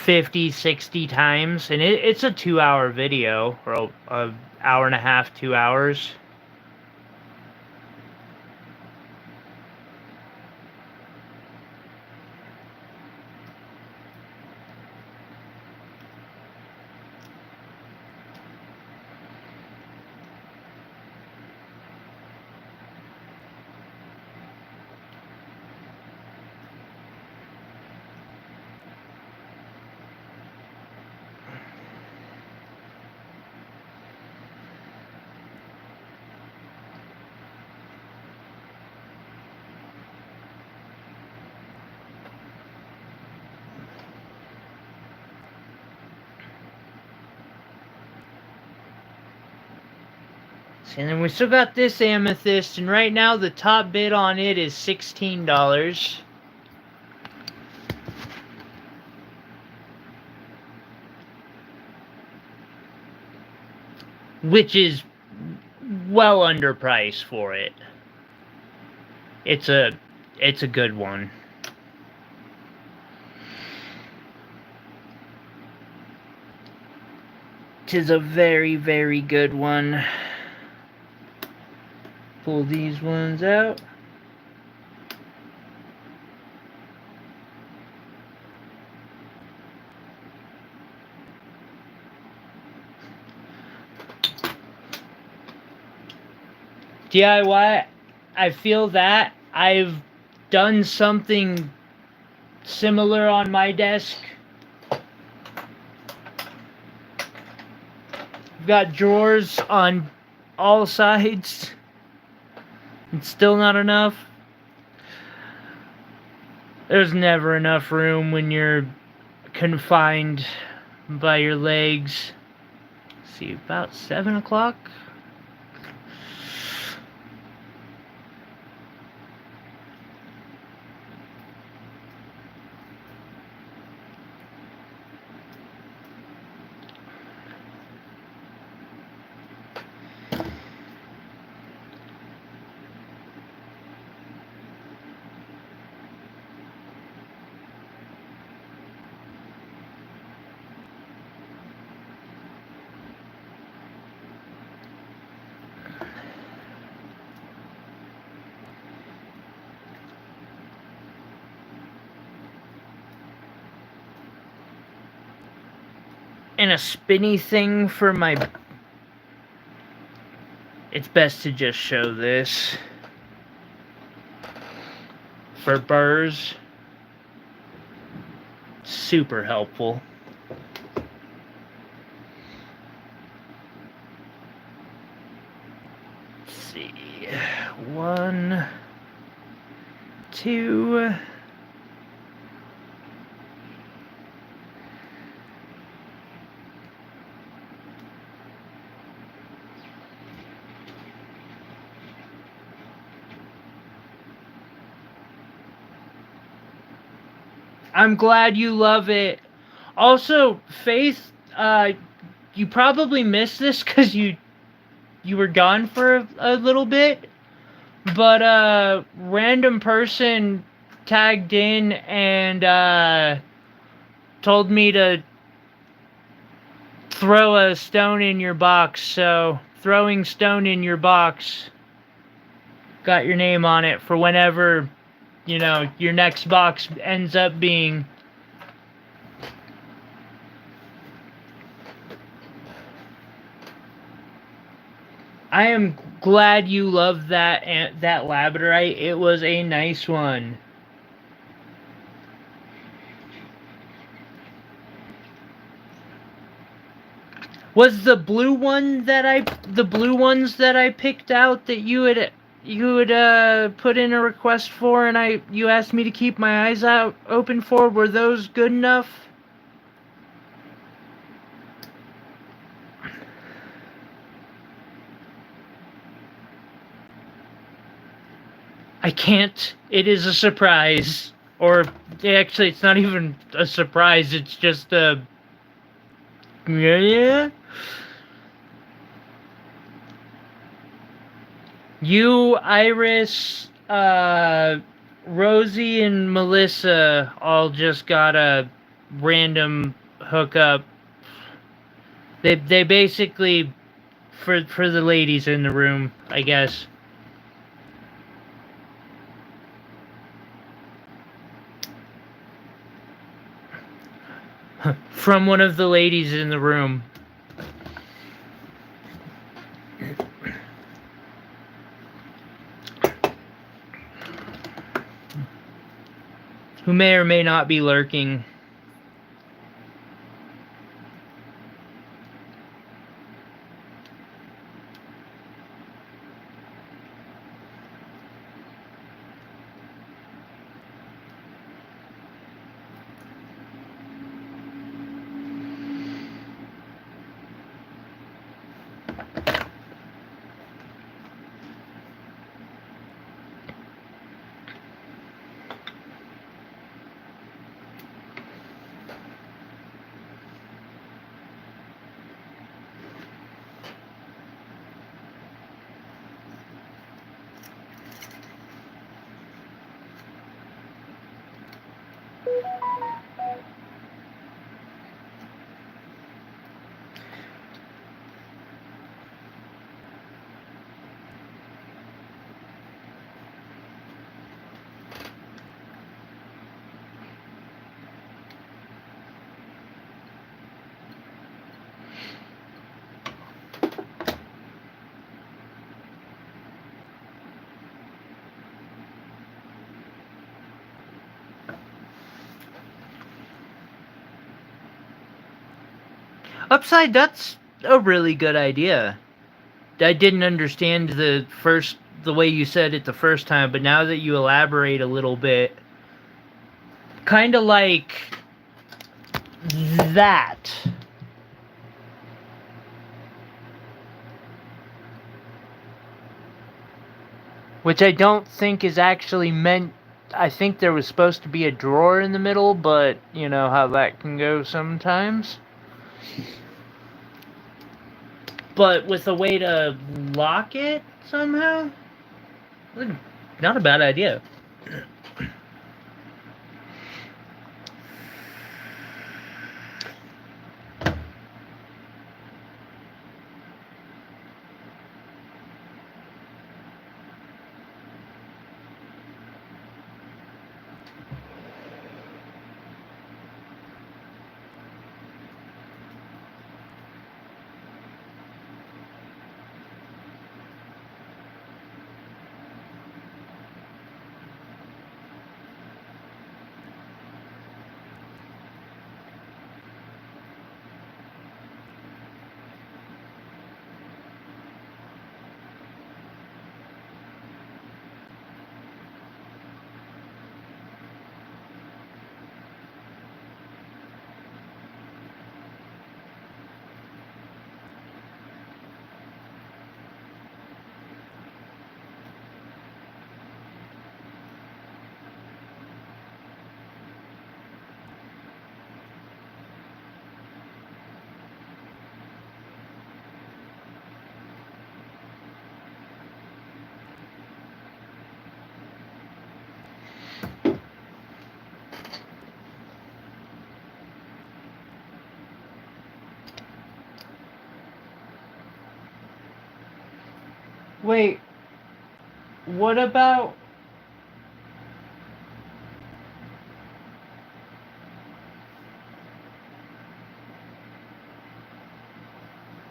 50, 60 times, and it's a 2-hour video, or a hour and a half, 2 hours. And then we still got this amethyst, and right now the top bid on it is $16. Which is well underpriced for it. It's a good one. Tis a very, very good one. Pull these ones out. DIY, I feel that I've done something similar on my desk. I've got drawers on all sides. It's still not enough. There's never enough room when you're confined by your legs. Let's see, about 7 o'clock. And a spinny thing for my... It's best to just show this. For burrs. Super helpful. Let's see. 1, 2... I'm glad you love it. Also, Faith, you probably missed this because you were gone for a little bit, but random person tagged in and told me to throw a stone in your box. So throwing stone in your box, got your name on it for whenever, you know, your next box ends up being. I am glad you love that labradorite. It was a nice one. Was the blue ones that I picked out that you had put in a request for, and you asked me to keep my eyes out open for, were those good enough? I can't. It is a surprise. Or, actually, it's not even a surprise, it's just a... Yeah? You, Iris, Rosie, and Melissa all just got a random hookup. They basically, for the ladies in the room, I guess. From one of the ladies in the room. Who may or may not be lurking. Upside, that's a really good idea. I didn't understand the way you said it the first time, but now that you elaborate a little bit, kind of like that. Which I don't think is actually meant. I think there was supposed to be a drawer in the middle, but you know how that can go sometimes. But with a way to lock it somehow? Not a bad idea. Wait, what about...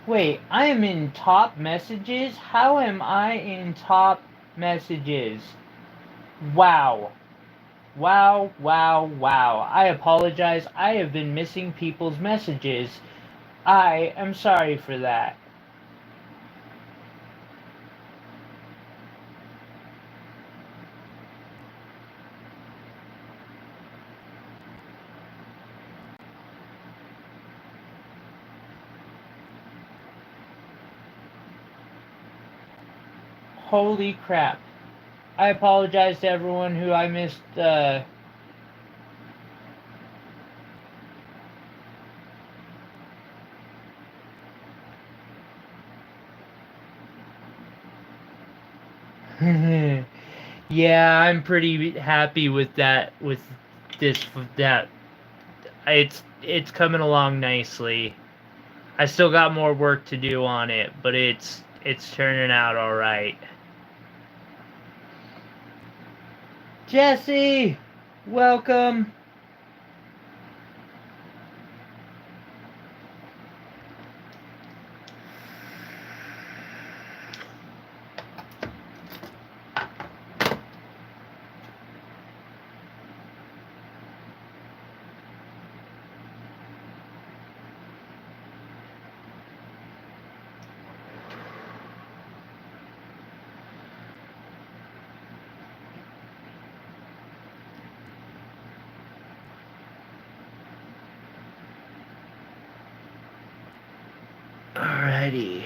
Wait, I am in top messages? How am I in top messages? Wow. Wow. I apologize. I have been missing people's messages. I am sorry for that. Holy crap. I apologize to everyone who I missed. Yeah, I'm pretty happy with that. With that, it's coming along nicely. I still got more work to do on it, but it's turning out all right. Jesse, welcome. Alrighty.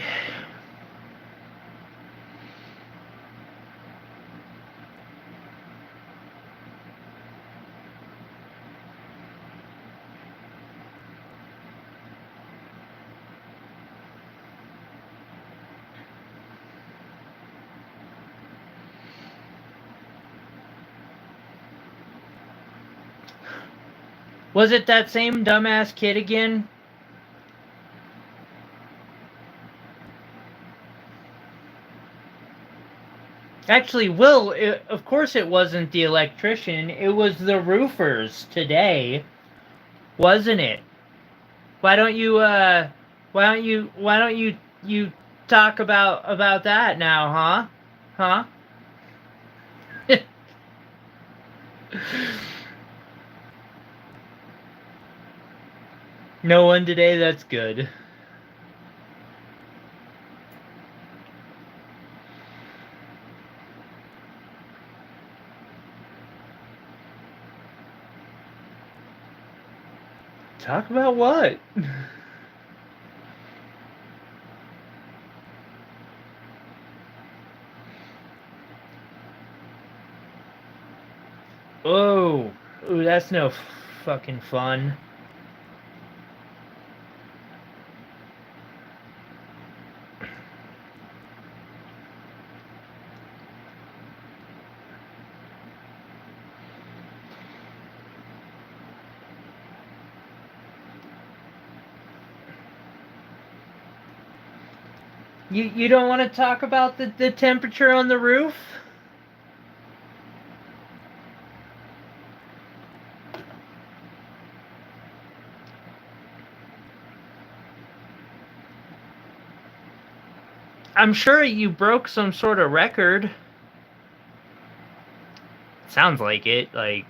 Was it that same dumbass kid again? Actually, Will, of course it wasn't the electrician. It was the roofers today, wasn't it? Why don't you you talk about that now, huh? Huh? No one today, that's good. Talk about what? Oh, ooh, that's no fucking fun. You don't want to talk about the temperature on the roof? I'm sure you broke some sort of record. Sounds like it. Like,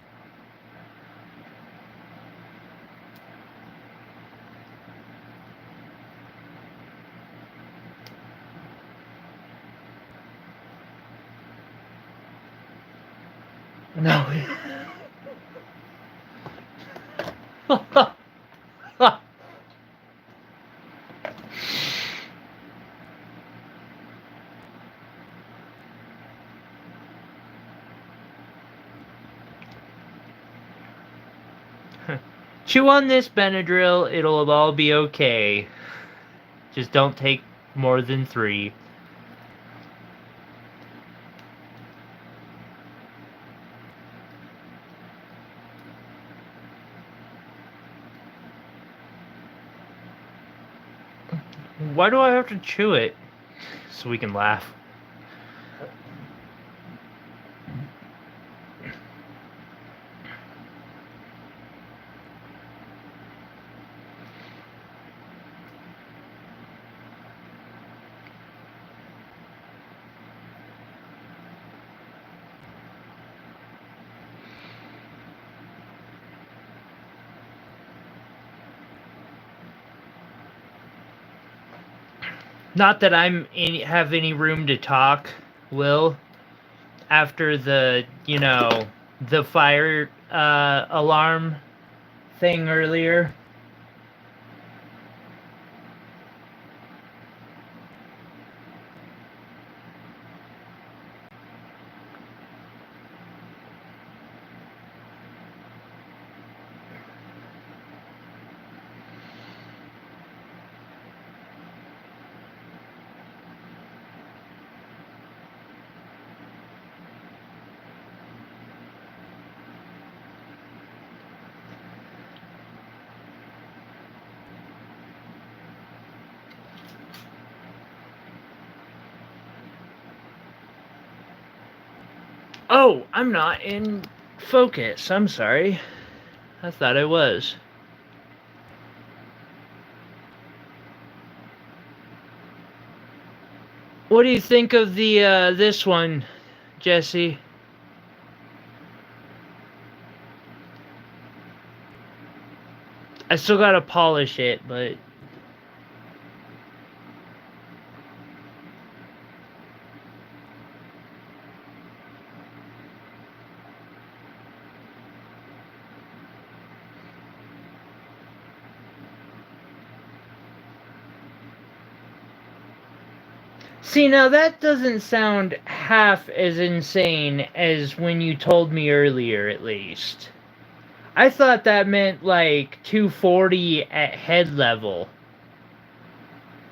no. Chew on this Benadryl, it'll all be okay. Just don't take more than 3. Why do I have to chew it? So we can laugh. Not that have any room to talk, Will, after the fire alarm thing earlier. Oh, I'm not in focus. I'm sorry. I thought I was. What do you think of the this one, Jesse? I still gotta polish it, but see, now that doesn't sound half as insane as when you told me earlier, at least. I thought that meant like 240 at head level.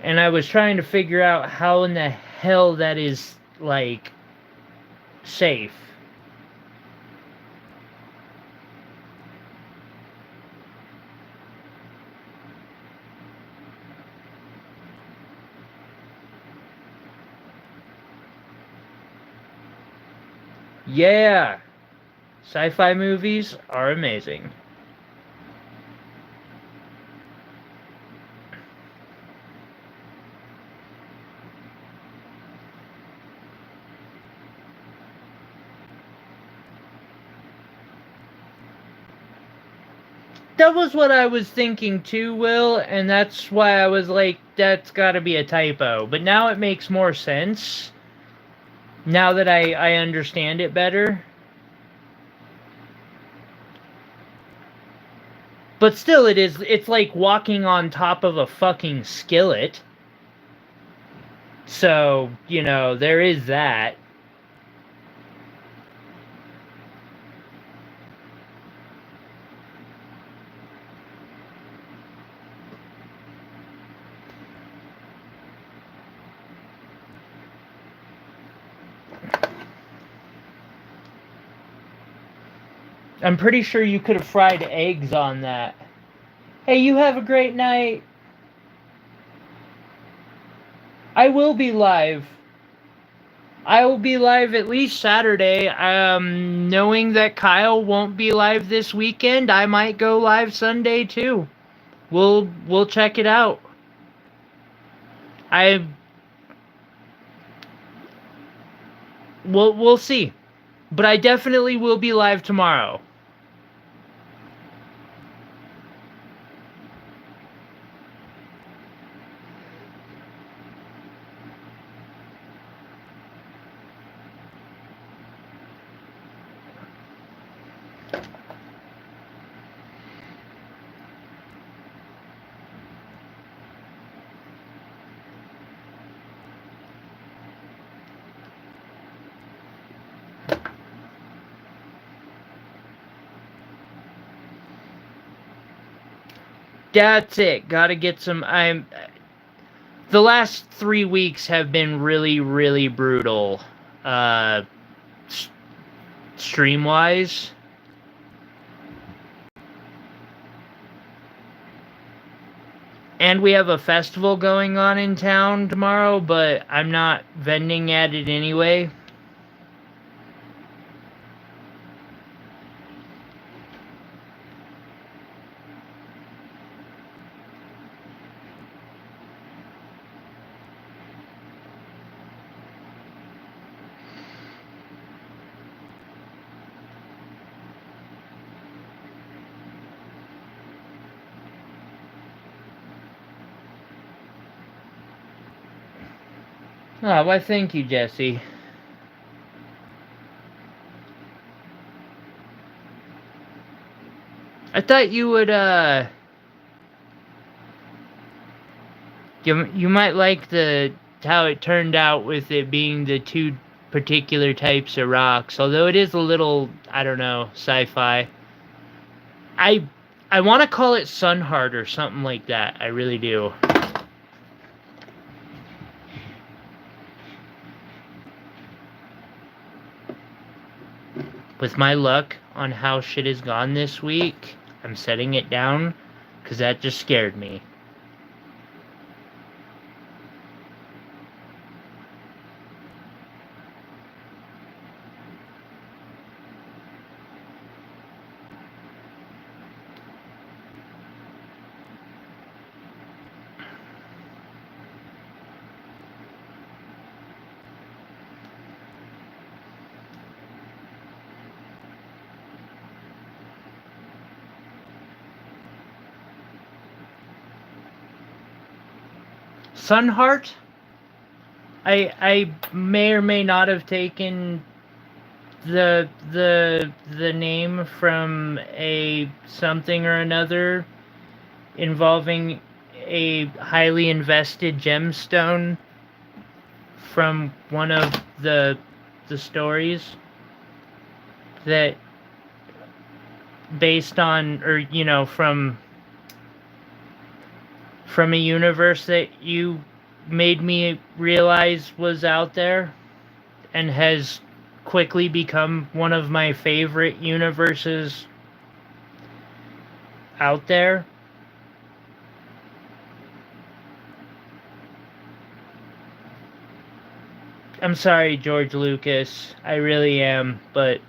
And I was trying to figure out how in the hell that is, like, safe. Yeah. Sci-fi movies are amazing. That was what I was thinking too, Will, and that's why I was like, that's gotta be a typo. But now it makes more sense. Now that I understand it better. But still, it's like walking on top of a fucking skillet. So, there is that. I'm pretty sure you could have fried eggs on that. Hey, you have a great night. I will be live. I will be live at least Saturday. Knowing that Kyle won't be live this weekend, I might go live Sunday too. We'll check it out. I we'll see. But I definitely will be live tomorrow. That's it. Gotta get some. The last 3 weeks have been really, really brutal. Uh, Stream wise. And we have a festival going on in town tomorrow, but I'm not vending at it anyway. Oh, why thank you, Jesse. I thought you would, you might like the how it turned out with it being the two particular types of rocks, although it is a little, I don't know, sci-fi. I I want to call it Sunheart or something like that. I really do. With my luck on how shit has gone this week, I'm setting it down because that just scared me. Sunheart? I may or may not have taken the name from a something or another involving a highly invested gemstone from one of the stories that based on, or you know, from a universe that you made me realize was out there and has quickly become one of my favorite universes out there. I'm sorry, George Lucas. I really am, but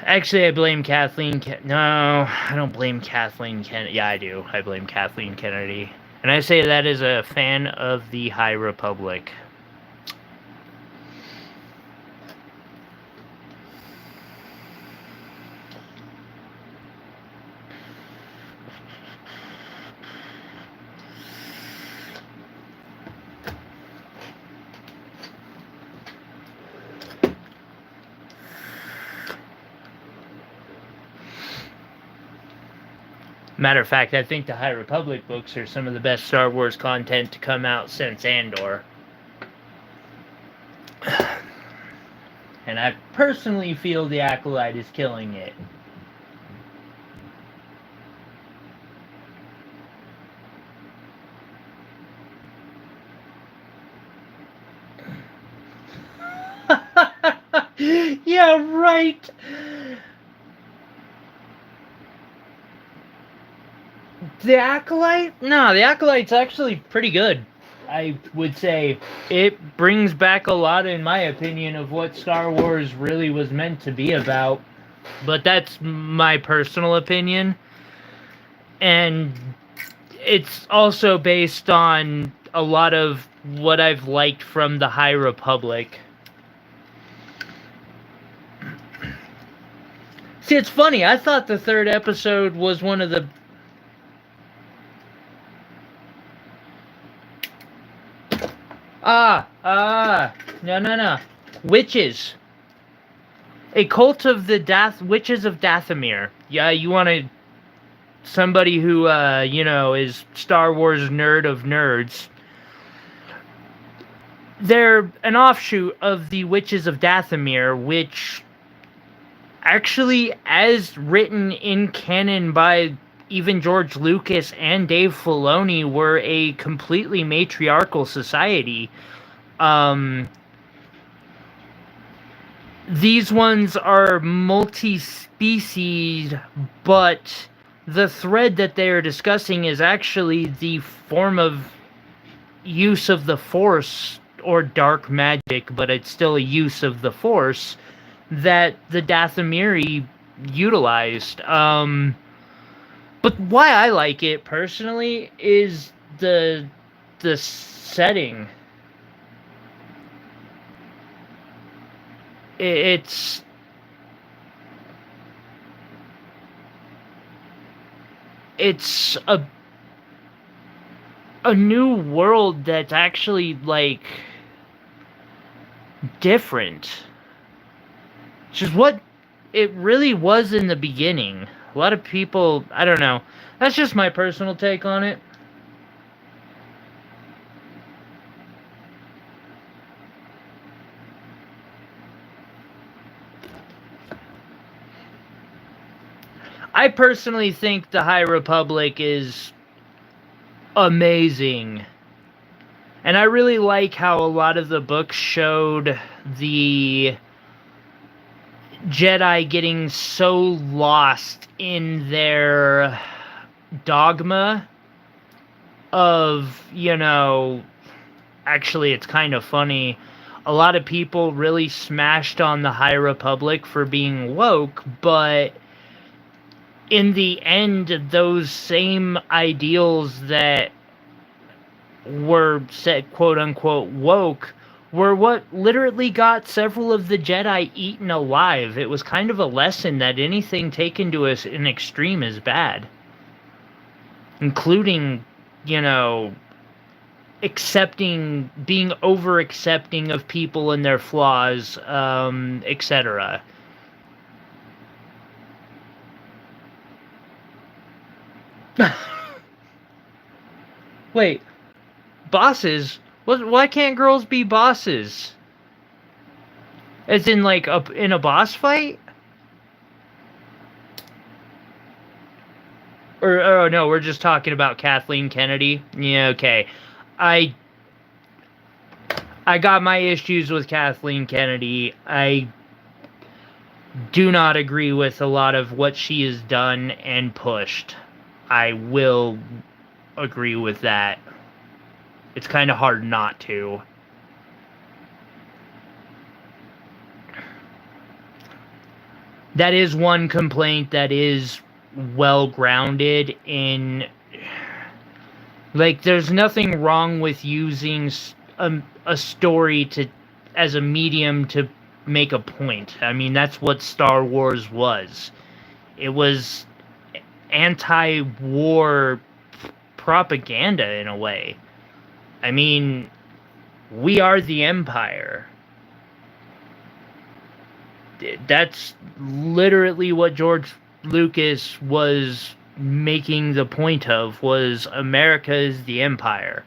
actually, I blame Kathleen. No, I don't blame Kathleen Kennedy. Yeah, I do. I blame Kathleen Kennedy, and I say that as a fan of the High Republic. Matter of fact, I think the High Republic books are some of the best Star Wars content to come out since Andor. And I personally feel the Acolyte is killing it. Yeah, right. The Acolyte? No, the Acolyte's actually pretty good. I would say it brings back a lot, in my opinion, of what Star Wars really was meant to be about. But that's my personal opinion. And it's also based on a lot of what I've liked from the High Republic. See, it's funny. I thought the third episode was one of the... No. Witches. A Cult of the Witches of Dathomir. Yeah, you want to... Somebody who, is Star Wars nerd of nerds. They're an offshoot of the Witches of Dathomir, which actually, as written in canon by even George Lucas and Dave Filoni, were a completely matriarchal society. These ones are multi-species, but the thread that they are discussing is actually the form of use of the Force or dark magic, but it's still a use of the Force that the Dathomiri utilized. But why I like it personally is the setting. It's a new world that's actually, like, different. Which is what it really was in the beginning. A lot of people, I don't know. That's just my personal take on it. I personally think the High Republic is amazing. And I really like how a lot of the books showed the Jedi getting so lost in their dogma of, actually, it's kind of funny. A lot of people really smashed on the High Republic for being woke, but in the end, those same ideals that were said, quote unquote, woke were what literally got several of the Jedi eaten alive. It was kind of a lesson that anything taken to an extreme is bad. Including, being over accepting of people and their flaws, etc. Wait, bosses? Why can't girls be bosses? As in, like, in a boss fight? Or, oh no, we're just talking about Kathleen Kennedy? Yeah, okay. I got my issues with Kathleen Kennedy. I do not agree with a lot of what she has done and pushed. I will agree with that. It's kind of hard not to. That is one complaint that is well grounded in, like, there's nothing wrong with using a story as a medium to make a point. I mean, that's what Star Wars was. It was anti-war propaganda in a way. I mean, we are the Empire. That's literally what George Lucas was making the point of, was America is the Empire.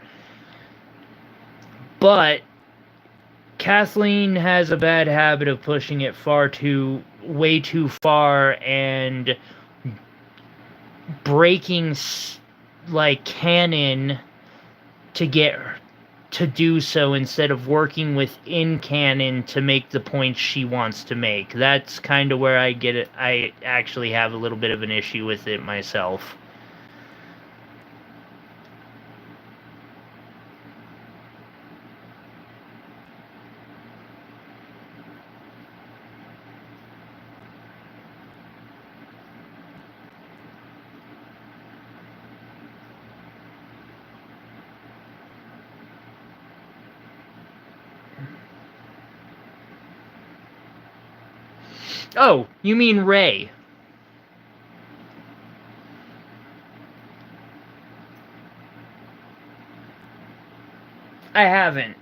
But Kathleen has a bad habit of pushing it way too far and breaking, like, canon to do so instead of working within canon to make the points she wants to make. That's kind of where I get it. I actually have a little bit of an issue with it myself. Oh, you mean Rey? I haven't.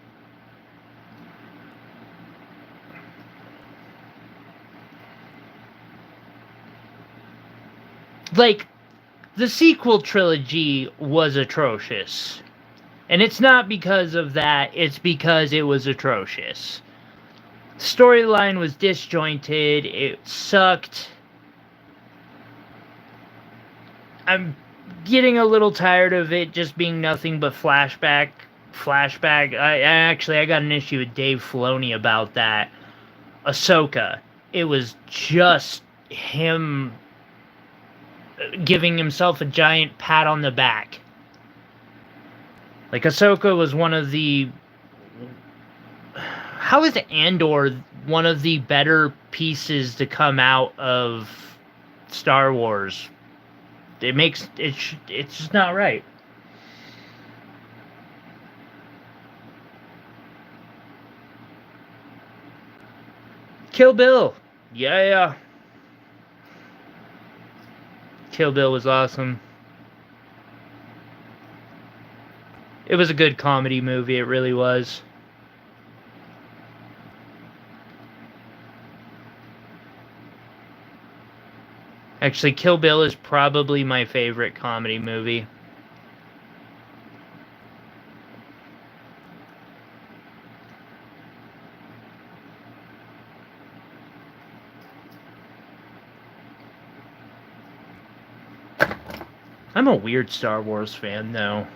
Like, the sequel trilogy was atrocious. And it's not because of that, it's because it was atrocious. Storyline was disjointed, it sucked. I'm getting a little tired of it just being nothing but flashback. I got an issue with Dave Filoni about that. Ahsoka, it was just him giving himself a giant pat on the back. Like, Ahsoka was one of the... How is Andor one of the better pieces to come out of Star Wars? It's just not right. Kill Bill. Yeah. Kill Bill was awesome. It was a good comedy movie, it really was. Actually, Kill Bill is probably my favorite comedy movie. I'm a weird Star Wars fan, though.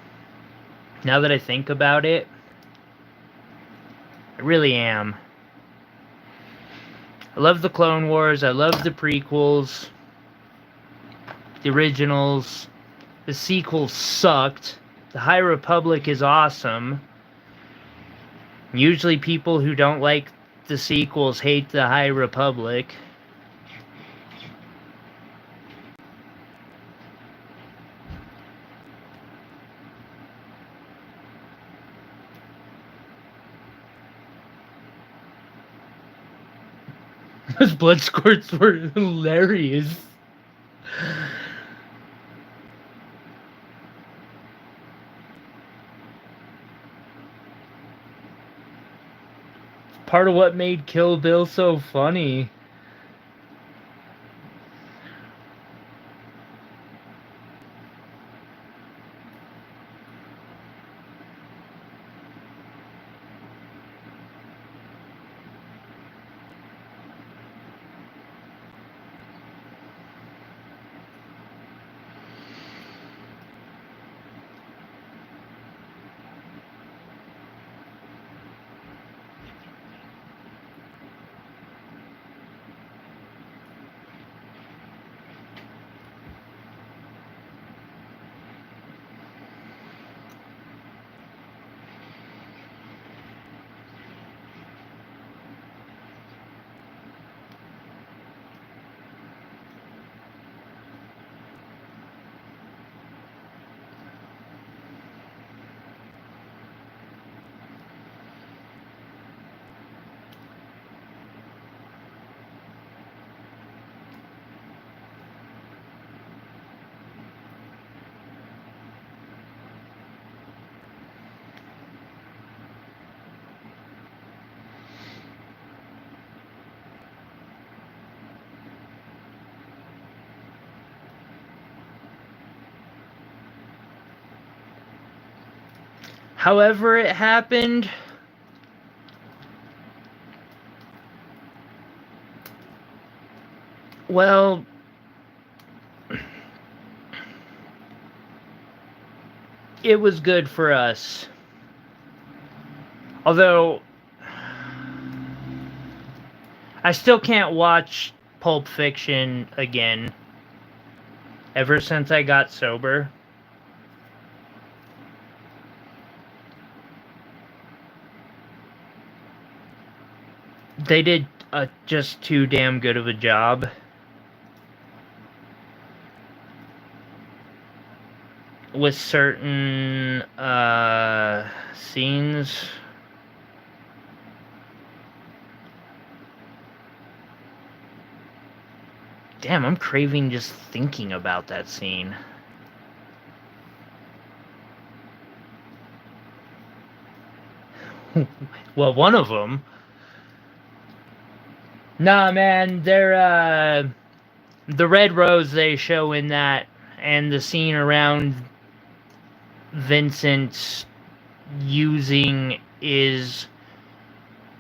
Now that I think about it, I really am. I love the Clone Wars, I love the prequels, the originals. The sequels sucked. The High Republic is awesome. Usually people who don't like the sequels hate the High Republic. Those blood squirts were hilarious. Part of what made Kill Bill so funny. However it happened, well, it was good for us. Although, I still can't watch Pulp Fiction again. Ever since I got sober. They did just too damn good of a job. With certain scenes. Damn, I'm craving just thinking about that scene. Well, one of them. Nah, man, they're, the red rose they show in that, and the scene around Vincent using is